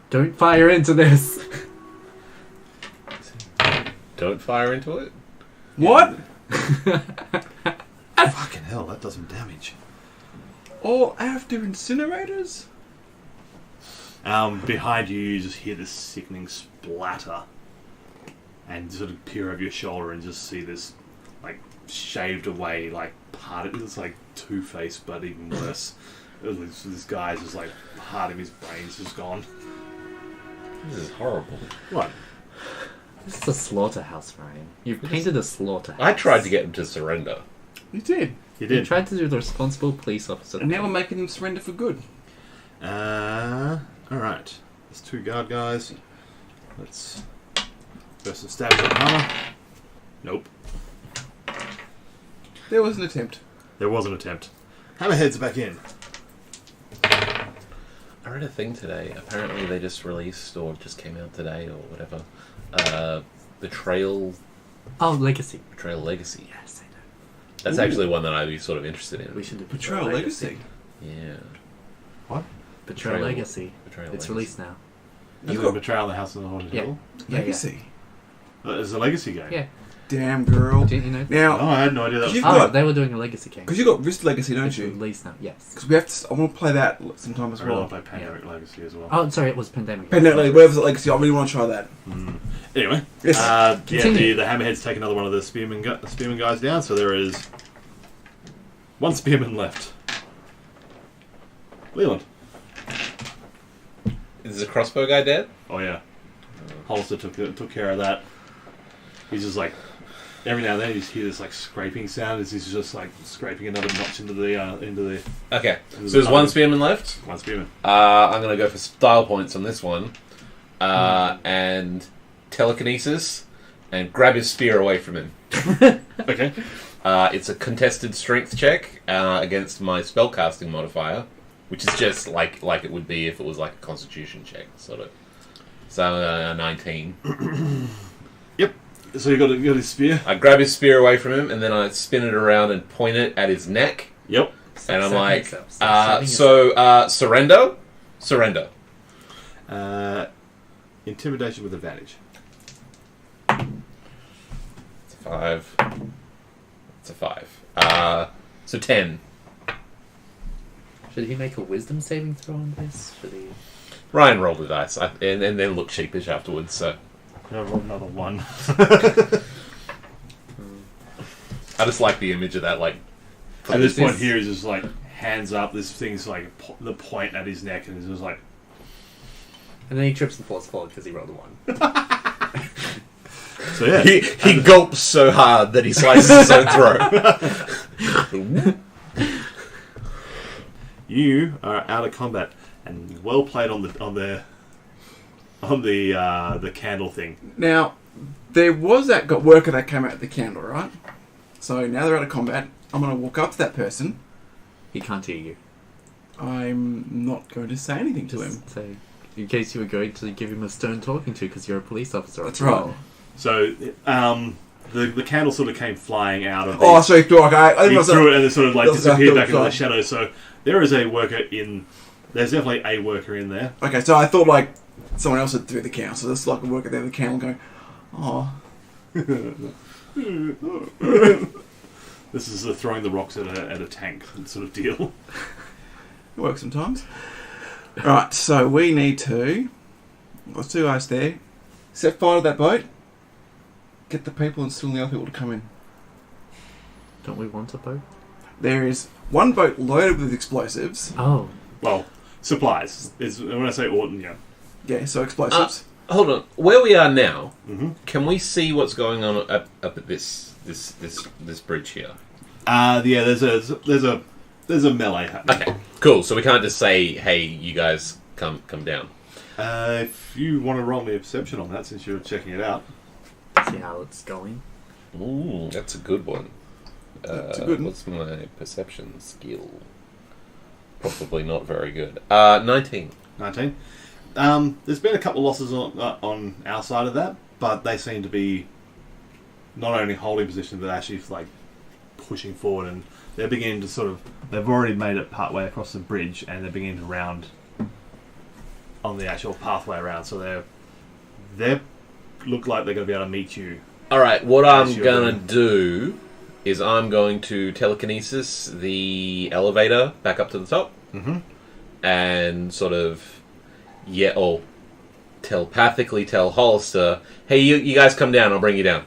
Speaker 3: Don't fire into this!
Speaker 1: Don't fire into it.
Speaker 4: What?
Speaker 2: Fucking hell, that does some damage.
Speaker 4: All after incinerators?
Speaker 2: Behind you just hear this sickening splatter, and sort of peer over your shoulder and just see this like shaved away like part of it. It's like Two-Face, but even worse. This guy's just like part of his brain's just gone.
Speaker 1: This is horrible.
Speaker 2: What?
Speaker 3: This is a slaughterhouse, Ryan. You've painted a slaughterhouse.
Speaker 1: I tried to get him to surrender.
Speaker 4: You did.
Speaker 2: You
Speaker 3: You
Speaker 2: did.
Speaker 3: tried to do the responsible police officer.
Speaker 4: And now we're making them surrender for good.
Speaker 2: Alright. There's 2 guard guys. Let's go some stabs at Hannah. Nope.
Speaker 4: There was an attempt.
Speaker 2: There was an attempt. Hammerhead's back in.
Speaker 1: I read a thing today. Apparently they just released, or just came out today, or whatever, Betrayal
Speaker 3: Legacy.
Speaker 1: Legacy.
Speaker 3: Yes, I know.
Speaker 1: That's
Speaker 4: Ooh.
Speaker 1: actually one that I'd be sort of interested in.
Speaker 3: We should do
Speaker 4: Betrayal Legacy.
Speaker 1: Yeah.
Speaker 2: What?
Speaker 3: Betrayal Legacy.
Speaker 1: Betrayal
Speaker 3: It's
Speaker 1: Legacy.
Speaker 3: released now.
Speaker 2: Is
Speaker 4: You
Speaker 2: it
Speaker 4: got
Speaker 2: Betrayal in the House of the Haunted
Speaker 3: Yeah.
Speaker 2: Hill?
Speaker 4: Legacy.
Speaker 2: It's a legacy game.
Speaker 3: Yeah.
Speaker 4: Damn girl.
Speaker 3: Didn't you know?
Speaker 2: Oh,
Speaker 4: Now,
Speaker 2: I had no idea that was.
Speaker 4: You've
Speaker 3: Oh,
Speaker 4: got-
Speaker 3: they were doing a Legacy game.
Speaker 4: because you got Risk Legacy, don't
Speaker 3: It's
Speaker 4: you?
Speaker 3: released now, yes.
Speaker 4: Because we have to. I want to play that sometime as
Speaker 2: I really
Speaker 4: well.
Speaker 2: want to play Pandemic Legacy as well.
Speaker 3: Oh, sorry, it was Pandemic.
Speaker 4: Pandemic, whatever's the Legacy, I really want to try that.
Speaker 2: Anyway,
Speaker 4: Yes.
Speaker 2: yeah,
Speaker 3: Continue.
Speaker 2: the Hammerheads take another one of the spearmen guys down, so there is 1 spearman left. Leland.
Speaker 1: Is the crossbow guy dead?
Speaker 2: Oh yeah. Hollister took care of that. He's just like, every now and then you just hear this like scraping sound as he's just like scraping another notch into the
Speaker 1: Okay, so there's 1 spearman left.
Speaker 2: 1 spearman.
Speaker 1: I'm going to go for style points on this one. And telekinesis, and grab his spear away from him.
Speaker 2: Okay.
Speaker 1: It's a contested strength check against my spellcasting modifier, which is just like it would be if it was like a constitution check, sort of. So 19.
Speaker 2: Yep. So you got his spear.
Speaker 1: I grab his spear away from him, and then I spin it around and point it at his neck.
Speaker 2: Yep.
Speaker 1: And I'm like,
Speaker 3: Surrender.
Speaker 1: surrender.
Speaker 2: Intimidation with advantage.
Speaker 1: It's 5. It's a 5. So 10.
Speaker 3: Should he make a wisdom saving throw on this? Should he?
Speaker 1: Ryan rolled the dice and then looked sheepish afterwards, so...
Speaker 2: I rolled another 1.
Speaker 1: I just like the image of that, like...
Speaker 2: At this point here, he's just like, hands up, this thing's like the point at his neck, and he's just like...
Speaker 3: And then he trips and falls forward because he rolled a 1.
Speaker 2: So yeah.
Speaker 1: He gulps so hard that he slices his own throat.
Speaker 2: You are out of combat, and well played on the candle thing.
Speaker 4: Now, there was that worker that came out of the candle, right? So now they're out of combat. I'm going to walk up to that person.
Speaker 5: He can't hear you.
Speaker 4: I'm not going to say anything to him.
Speaker 3: Just say, in case you were going to give him a stern talking to because you're a police officer.
Speaker 4: That's right.
Speaker 2: So, the candle sort of came flying out of.
Speaker 4: Oh, so he threw it. I
Speaker 2: he threw it and it sort of like disappeared back into the
Speaker 4: right.
Speaker 2: shadow. So there is a worker in. There's definitely a worker in there.
Speaker 4: Okay, so I thought like someone else had threw the candle. So there's like a worker there with the candle going, oh.
Speaker 2: This is throwing the rocks at a tank sort of deal.
Speaker 4: It works sometimes. Right, so we need to. There's 2 guys there. Set fire to that boat. Get the people and still the other people to come in.
Speaker 3: Don't we want a boat?
Speaker 4: There is one boat loaded with explosives.
Speaker 3: Oh.
Speaker 2: Well, supplies. When I say Orton, yeah.
Speaker 4: Yeah, so explosives.
Speaker 1: Hold on. Where we are now,
Speaker 2: Mm-hmm.
Speaker 1: can we see what's going on up at this bridge here?
Speaker 2: Yeah. There's a melee happening.
Speaker 1: Okay, cool. So we can't just say, "Hey, you guys, come down."
Speaker 2: If you want to roll me a perception on that, since you're checking it out.
Speaker 5: See how it's going.
Speaker 1: Ooh, that's a good one.
Speaker 4: That's a good one.
Speaker 1: What's my perception skill? Probably not very good. 19.
Speaker 2: 19. There's been a couple of losses on our side of that, but they seem to be not only holding position, but actually like pushing forward, and they're beginning to they've already made it part way across the bridge, and they're beginning to round on the actual pathway around, so they look like they're going to be able to meet you.
Speaker 1: All right, what
Speaker 2: As
Speaker 1: I'm
Speaker 2: you're
Speaker 1: gonna
Speaker 2: going.
Speaker 1: do is I'm going to telekinesis the elevator back up to the top, and sort of telepathically tell Hollister, "Hey, you guys come down. I'll bring you down."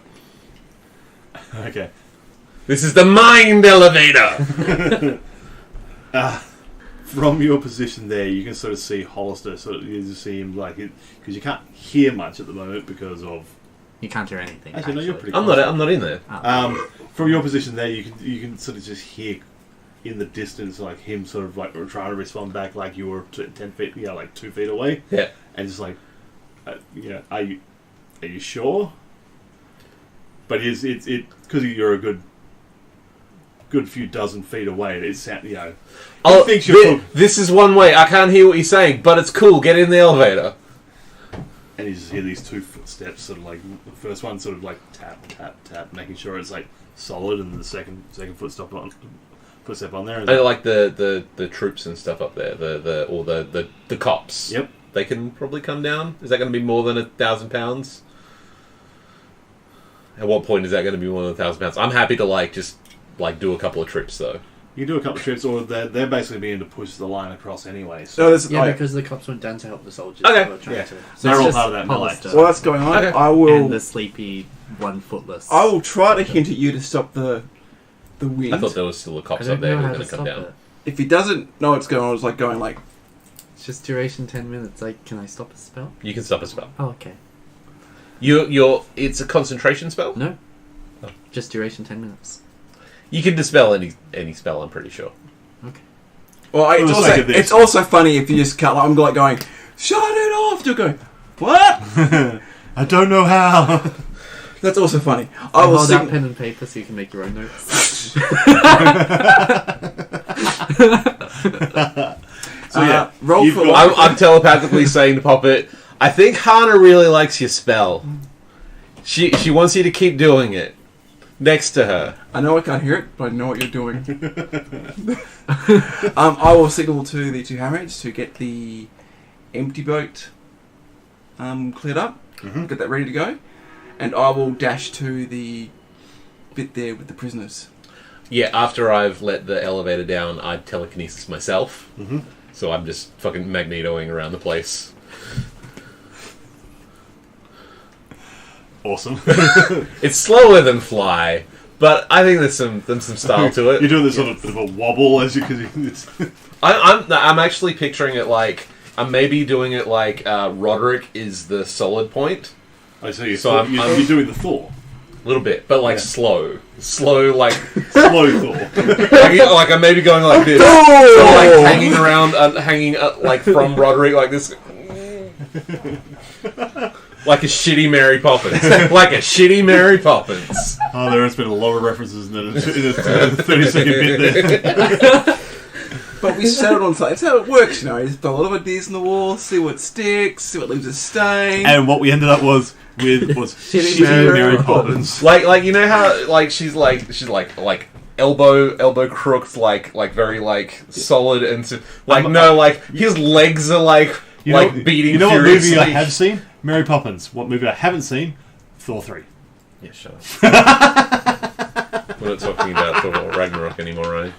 Speaker 2: Okay.
Speaker 1: This is the mind elevator.
Speaker 2: From your position there, you can sort of see Hollister. You just see him because you can't hear much at the moment because of.
Speaker 5: You can't hear anything.
Speaker 2: Actually, no, you're pretty.
Speaker 1: I'm
Speaker 2: close.
Speaker 1: not in there.
Speaker 2: From your position there, you can sort of just hear in the distance like him sort of like trying to respond back like you were 10 feet, like 2 feet away.
Speaker 1: Yeah.
Speaker 2: And just like, are you sure? But it's because you're a good few dozen feet away. It's he thinks you're
Speaker 1: this is one way. I can't hear what he's saying, but it's cool. Get in the elevator.
Speaker 2: and you just hear these 2 footsteps, sort of like the first one sort of like tap tap tap, making sure it's like solid, and the second footstep on there.
Speaker 1: I like the troops and stuff up there. The cops.
Speaker 2: Yep.
Speaker 1: They can probably come down. Is that going to be more than £1,000? At what point is that going to be more than £1,000? I'm happy to just do a couple of trips though.
Speaker 2: You do a couple of trips, or they're basically being to push the line across anyway. So.
Speaker 3: Because the cops went down to help the soldiers.
Speaker 1: Okay.
Speaker 3: who were trying
Speaker 2: Yeah.
Speaker 3: to-
Speaker 2: So they're all
Speaker 3: it's
Speaker 2: part of
Speaker 3: just
Speaker 2: that melee.
Speaker 3: Hollister.
Speaker 4: While that's going on,
Speaker 1: Okay.
Speaker 4: I will.
Speaker 5: And the sleepy one footless.
Speaker 4: I will try to hint at you to stop the wind.
Speaker 1: I thought there was still a
Speaker 3: I
Speaker 1: cops
Speaker 3: don't
Speaker 1: up there
Speaker 3: know
Speaker 1: who
Speaker 3: how
Speaker 1: were
Speaker 3: to
Speaker 1: going to come
Speaker 3: stop
Speaker 1: down.
Speaker 3: it.
Speaker 4: If he doesn't know what's going on, it's like going like.
Speaker 3: It's just duration 10 minutes. Can I stop a spell?
Speaker 1: You can stop a spell.
Speaker 3: Oh, okay.
Speaker 1: It's a concentration spell.
Speaker 3: No.
Speaker 1: Oh.
Speaker 3: Just duration 10 minutes.
Speaker 1: You can dispel any spell. I'm pretty sure.
Speaker 3: Okay.
Speaker 4: Well, it's also funny if you just cut. I'm like going, shut it off. You're going, what?
Speaker 2: I don't know how.
Speaker 4: That's also funny.
Speaker 3: I will hold out pen and paper so you can make your own notes.
Speaker 2: So yeah,
Speaker 4: roll
Speaker 2: you've
Speaker 4: for
Speaker 2: got-
Speaker 1: I'm telepathically saying to Poppet, I think Hana really likes your spell. She wants you to keep doing it. Next to her.
Speaker 4: I know I can't hear it, but I know what you're doing. I will signal to the 2 hammerheads to get the empty boat cleared up, get that ready to go, and I will dash to the bit there with the prisoners.
Speaker 1: Yeah, after I've let the elevator down, I'd telekinesis myself.
Speaker 2: Mm-hmm.
Speaker 1: So I'm just fucking magnetoing around the place.
Speaker 2: Awesome.
Speaker 1: It's slower than fly, but I think there's some style to it.
Speaker 2: You're doing this sort of bit of a wobble as you, it's
Speaker 1: I'm actually picturing it like I'm maybe doing it like Roderick is the solid point.
Speaker 2: so you're,
Speaker 1: So
Speaker 2: you're doing the Thor.
Speaker 1: A little bit, but like
Speaker 2: Yeah.
Speaker 1: slow, like
Speaker 2: Slow Thor.
Speaker 1: like I'm maybe going like this, so like hanging around, hanging like from Roderick like this, like a shitty Mary Poppins, like a shitty Mary Poppins.
Speaker 2: Oh, there has been a lot of references in a 30-second bit there.
Speaker 4: But we settled on something. That's how it works, you know. You just throw a lot of ideas on the wall, see what sticks, see what leaves a stain.
Speaker 2: And what we ended up was
Speaker 3: Shitty
Speaker 2: shitty
Speaker 3: Mary
Speaker 2: Mary Poppins.
Speaker 1: Like you know how like she's like elbow crooked, like very like solid and like no like his legs are like beating.
Speaker 2: You know what
Speaker 1: furiously.
Speaker 2: movie I have seen? Mary Poppins. What movie I haven't seen? Thor 3.
Speaker 1: Yeah, shut up. We're not talking about Thor Ragnarok anymore, right?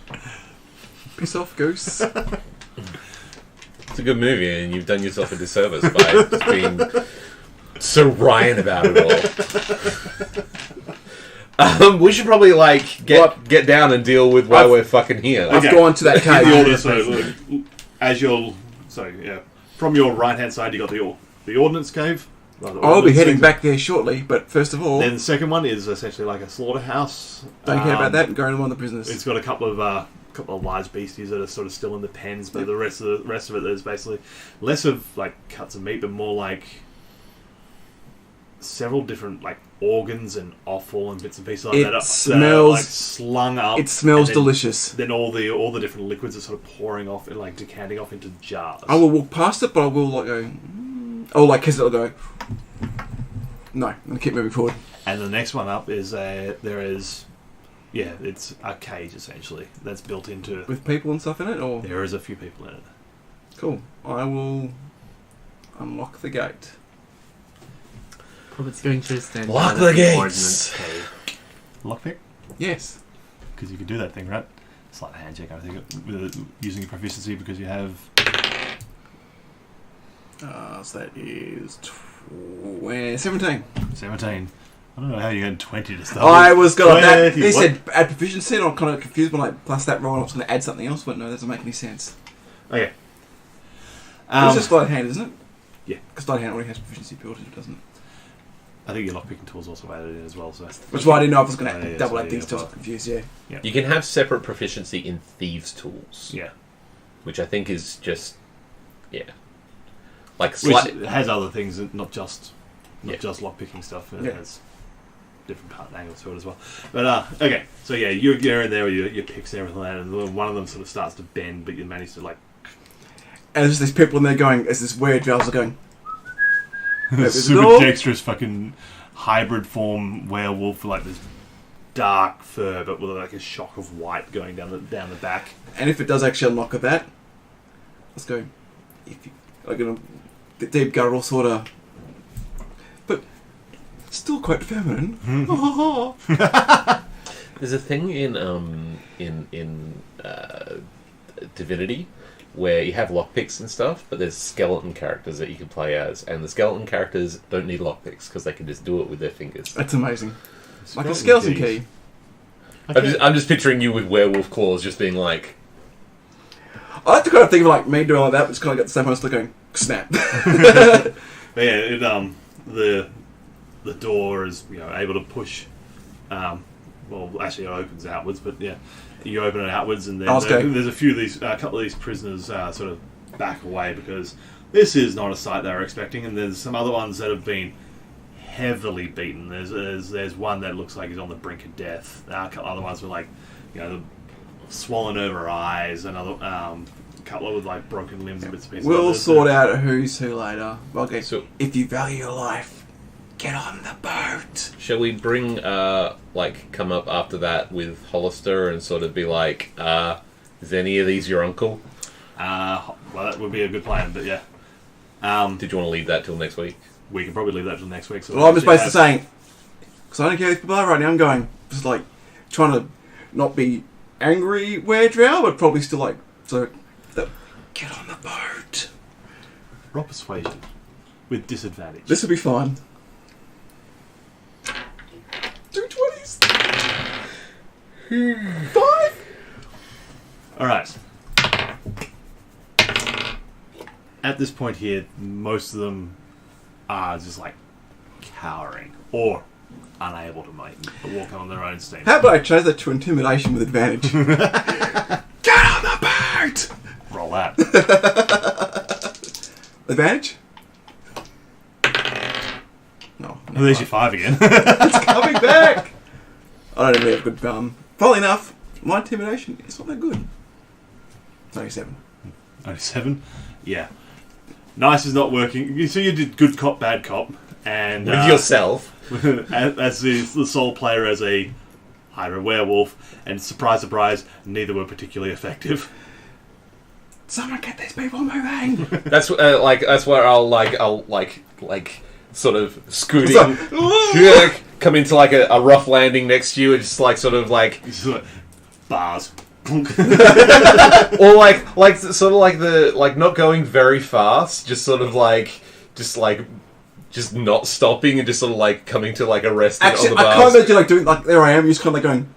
Speaker 4: Piss off, goose.
Speaker 1: It's a good movie, and you've done yourself a disservice by just being so Ryan about it all. We should probably like get down and deal with why we're fucking here.
Speaker 4: I've gone to that cave.
Speaker 2: The order, so look, as you're from your right hand side, you got the ordnance cave.
Speaker 4: I'll be heading back there shortly, but first of all,
Speaker 2: Then the second one is essentially like a slaughterhouse.
Speaker 4: don't care about that and going on the prisoners.
Speaker 2: It's got a couple of large beasties that are sort of still in the pens, but the rest of it is basically less of like cuts of meat, but more like several different like organs and offal and bits and pieces like
Speaker 4: It
Speaker 2: that. That are
Speaker 4: smells-
Speaker 2: like slung up.
Speaker 4: It smells
Speaker 2: and then-
Speaker 4: delicious.
Speaker 2: Then all the different liquids are sort of pouring off and like decanting off into jars.
Speaker 4: I will walk past it, but I will like go. Oh, like kiss it. I'll go. No, I'm gonna keep moving forward.
Speaker 2: And the next one up is it's a cage essentially that's built into.
Speaker 4: With people and stuff in it, or
Speaker 2: There is a few people in it.
Speaker 4: cool. I will unlock the gate.
Speaker 3: Probably going to stand
Speaker 1: Lock
Speaker 3: out
Speaker 1: the
Speaker 3: of
Speaker 1: gates.
Speaker 3: ordnance cave.
Speaker 2: Lockpick?
Speaker 4: Yes.
Speaker 2: Because you can do that thing, right? It's like a handshake, I think, with using your proficiency because you have.
Speaker 4: So that is 17.
Speaker 2: 17. I don't know how you got 20 to start.
Speaker 4: I was going that.
Speaker 2: 20,
Speaker 4: They
Speaker 2: what?
Speaker 4: said add proficiency, and I'm kind of confused when like plus that roll. I was going to add something else, but no, that doesn't make any sense.
Speaker 2: Okay.
Speaker 4: It's just sleight of hand, isn't it?
Speaker 2: Yeah.
Speaker 4: Because sleight of hand already has proficiency built in, doesn't it?
Speaker 2: I think your lockpicking tool's also added in as well. So.
Speaker 4: Which is why I didn't know if I was going to
Speaker 2: Yeah,
Speaker 4: double
Speaker 2: so
Speaker 4: add things
Speaker 2: yeah,
Speaker 4: to. I was
Speaker 2: but-
Speaker 4: confused. Yeah.
Speaker 1: You can have separate proficiency in thieves' tools,
Speaker 2: Yeah.
Speaker 1: which I think is just like
Speaker 2: Which
Speaker 1: slight.
Speaker 2: has other things, not just
Speaker 1: Yeah.
Speaker 2: lockpicking stuff. It
Speaker 4: Yeah.
Speaker 2: has different part angles to it as well. But okay, so yeah, you're in there with your picks and everything like that, and one of them sort of starts to bend, but you manage to like.
Speaker 4: And there's these people in there going, as this weird valves are going.
Speaker 2: Super
Speaker 4: door.
Speaker 2: dexterous fucking hybrid form werewolf, like this dark fur, but with like a shock of white going down the back.
Speaker 4: And if it does actually unlock that, let's go. If you, like a deep guttural sort of, but still quite feminine.
Speaker 1: There's a thing in Divinity where you have lockpicks and stuff, but there's skeleton characters that you can play as, and the skeleton characters don't need lockpicks because they can just do it with their fingers.
Speaker 4: That's amazing. Like a skeleton key.
Speaker 1: I'm just picturing you with werewolf claws, just being like,
Speaker 4: I like to kind of think of like me doing like that, but it's kind of got the same one, still going snap.
Speaker 2: But yeah, the door is able to push. Well, actually, it opens outwards, but yeah, you open it outwards, and then there's a couple of these prisoners sort of back away because this is not a sight they were expecting, and there's some other ones that have been heavily beaten. There's one that looks like he's on the brink of death. A couple other ones with like swollen over eyes. Another couple with like broken limbs and bits and pieces.
Speaker 4: We'll sort out who's who later. Okay,
Speaker 1: So-
Speaker 4: if you value your life, get on the boat.
Speaker 1: shall we bring come up after that with Hollister and sort of be like, is any of these your uncle?
Speaker 2: Well, that would be a good plan, but yeah.
Speaker 1: Did you want to leave that till next week?
Speaker 2: We can probably leave that till next week. So
Speaker 4: Well, I'm just basically saying, because I don't care if people are right now, I'm going, just like trying to not be angry Werdrow, but probably still like get on the boat.
Speaker 2: Roll persuasion with disadvantage.
Speaker 4: This will be fine. 2 20s. 5.
Speaker 2: All right. At this point here, most of them are just like cowering or unable to walk on their own steam.
Speaker 4: How about I change that to intimidation with advantage? Get on the boat!
Speaker 2: Roll that.
Speaker 4: Advantage? No.
Speaker 2: There's your 5 again.
Speaker 4: It's coming back! I don't really have good probably enough. My intimidation is not that good. 97.
Speaker 2: Only 7? Yeah. Nice is not working. So you did good cop, bad cop. And
Speaker 1: With yourself.
Speaker 2: as the sole player as a Hydra werewolf, and surprise, surprise, neither were particularly effective.
Speaker 4: Someone get these people moving!
Speaker 1: That's where I'll sort of scooting, come into like a rough landing next to you, and just like sort of like
Speaker 2: It's like bars.
Speaker 1: or sort of like the not going very fast, just sort of just not stopping and just sort of like coming to like a rest on
Speaker 4: Actually,
Speaker 1: the
Speaker 4: I
Speaker 1: bars.
Speaker 4: can't imagine like doing like there I am, just kind of like going.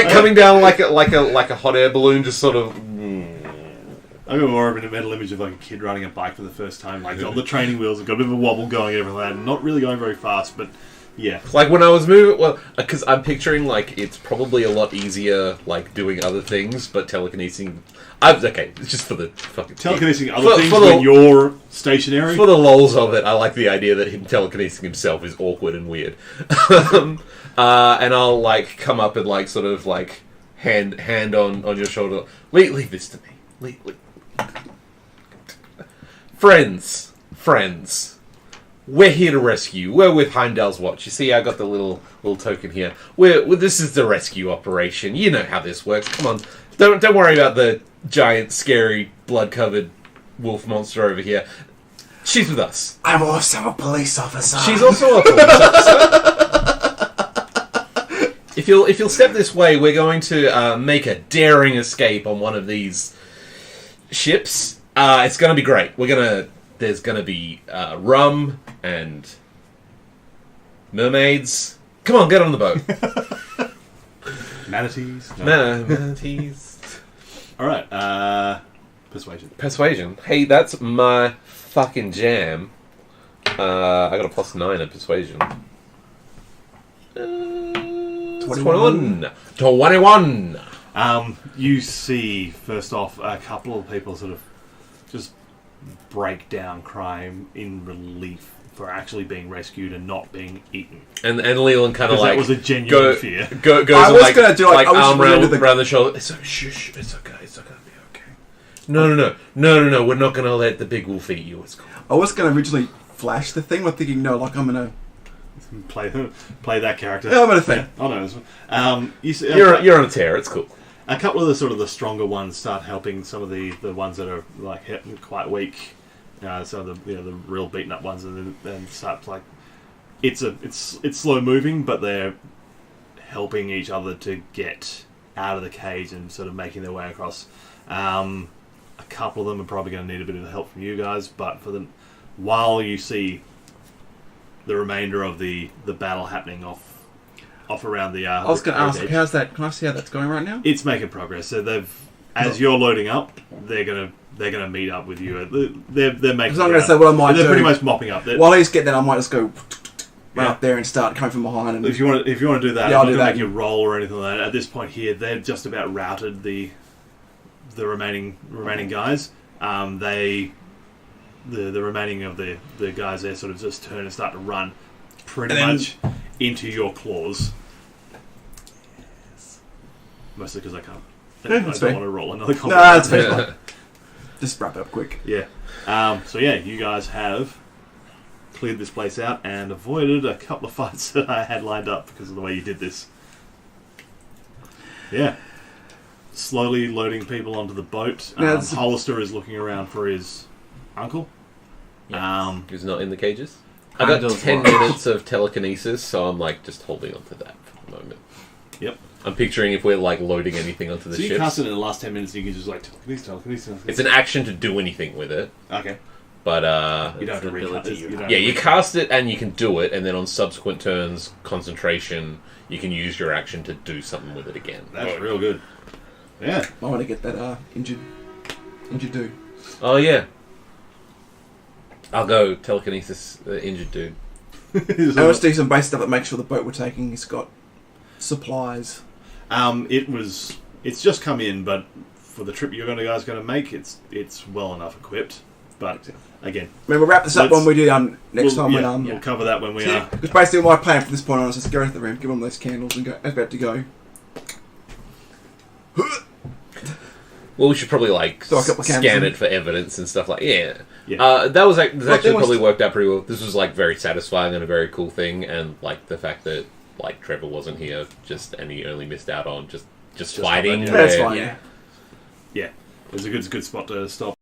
Speaker 1: coming down like a hot air balloon, just sort of.
Speaker 2: I've got more of a mental image of like a kid riding a bike for the first time, like on the training wheels, and got a bit of a wobble going and everything like that, and not really going very fast, but yeah.
Speaker 1: Like when I was moving, well, because I'm picturing like it's probably a lot easier like doing other things, but telekinesing. Okay, it's just for the fucking
Speaker 2: Telekinesing other things
Speaker 1: for
Speaker 2: when you're stationary.
Speaker 1: For the lols of it, I like the idea that him telekinesing himself is awkward and weird. And I'll like come up and like sort of like hand on your shoulder. Leave this to me. Leave. Friends. We're here to rescue. We're with Heimdall's Watch. You see, I got the little token here. This is the rescue operation. You know how this works. Come on, don't worry about the giant, scary, blood-covered wolf monster over here. She's with us.
Speaker 4: I'm also a police officer.
Speaker 1: She's also a police officer. If you'll step this way, we're going to make a daring escape on one of these ships. It's going to be great. There's going to be rum and mermaids. Come on, get on the boat.
Speaker 2: Manatees.
Speaker 1: Manatees.
Speaker 2: All right. Persuasion.
Speaker 1: Hey, that's my fucking jam. I got a +9 at persuasion. 21.
Speaker 2: You see, first off, a couple of people sort of just break down crying in relief for actually being rescued and not being eaten.
Speaker 1: And Leland kind of like...
Speaker 2: that was a genuine fear.
Speaker 1: Goes
Speaker 4: I
Speaker 1: and
Speaker 4: was
Speaker 1: like,
Speaker 4: gonna do like
Speaker 1: arm around the shoulder. It's okay, shh, it's okay, it's gonna be okay. No, we're not gonna let the big wolf eat you, it's cool.
Speaker 4: I was gonna originally flash the thing, but thinking, no, like I'm gonna...
Speaker 2: Play that character.
Speaker 4: Yeah, I'm gonna think.
Speaker 2: Yeah, I know this one.
Speaker 1: You're on a tear, it's cool.
Speaker 2: A couple of the sort of the stronger ones start helping some of the ones that are like quite weak. Some of the the real beaten up ones, and then start like it's slow moving, but they're helping each other to get out of the cage and sort of making their way across. A couple of them are probably going to need a bit of help from you guys, but for them, while you see the remainder of the battle happening off around the.
Speaker 4: I was going to ask, how's that? Can I see how that's going right now?
Speaker 2: It's making progress. So as you're loading up, they're gonna meet up with you. They're making.
Speaker 4: Because I'm going to say what I might do.
Speaker 2: They're pretty much mopping up.
Speaker 4: While he's getting there, I might just go right up there and start coming from behind. And
Speaker 2: if you want to do that,
Speaker 4: yeah, I'll
Speaker 2: I'm
Speaker 4: do
Speaker 2: not
Speaker 4: that.
Speaker 2: make you roll or anything like that. At this point here, they've just about routed the remaining guys. The remaining of the guys there sort of just turn and start to run pretty much into your claws. Mostly because I can't. I don't want to roll another combat.
Speaker 4: No, that's fair. Just wrap it up quick.
Speaker 2: Yeah. So yeah, you guys have cleared this place out and avoided a couple of fights that I had lined up because of the way you did this. Yeah. Slowly loading people onto the boat. Hollister is looking around for his uncle.
Speaker 1: Who's not in the cages? I got
Speaker 5: Heimdall's
Speaker 1: 10
Speaker 5: watch.
Speaker 1: minutes of telekinesis, so I'm like just holding on to that for the moment.
Speaker 2: Yep.
Speaker 1: I'm picturing if we're like loading anything onto the
Speaker 2: So you
Speaker 1: ship.
Speaker 2: cast it in the last 10 minutes and you can just like telekinesis.
Speaker 1: It's an action to do anything with it,
Speaker 2: Okay.
Speaker 1: but
Speaker 2: You don't have to
Speaker 5: It's an ability
Speaker 2: recast
Speaker 5: you
Speaker 2: it.
Speaker 5: have.
Speaker 1: yeah, you cast it and you can do it, and then on subsequent turns, concentration, you can use your action to do something with it again.
Speaker 2: That's real good. Yeah.
Speaker 4: I want to get that injured dude.
Speaker 1: Oh yeah. I'll go telekinesis, injured dude.
Speaker 4: I want to do some base stuff that makes sure the boat we're taking has got supplies.
Speaker 2: It's just come in, but for the trip you're guys going to make, it's well enough equipped. But again,
Speaker 4: I mean, we'll wrap this up
Speaker 2: Let's-
Speaker 4: when we do next time.
Speaker 2: we'll cover that when we are.
Speaker 4: Because basically my plan from this point on is just go into the room, give them those candles, and go. About to go.
Speaker 1: Well, we should probably like
Speaker 4: Throw a couple of candles
Speaker 1: scan
Speaker 4: in.
Speaker 1: it for evidence and stuff like
Speaker 2: Yeah.
Speaker 1: that was actually
Speaker 4: there was-
Speaker 1: probably worked out pretty well. This was like very satisfying and a very cool thing, and like the fact that like Trevor wasn't here, and he only missed out on just fighting.
Speaker 2: combat,
Speaker 4: That's
Speaker 1: where-
Speaker 4: fine.
Speaker 5: Yeah.
Speaker 2: Yeah, it was a good spot to stop.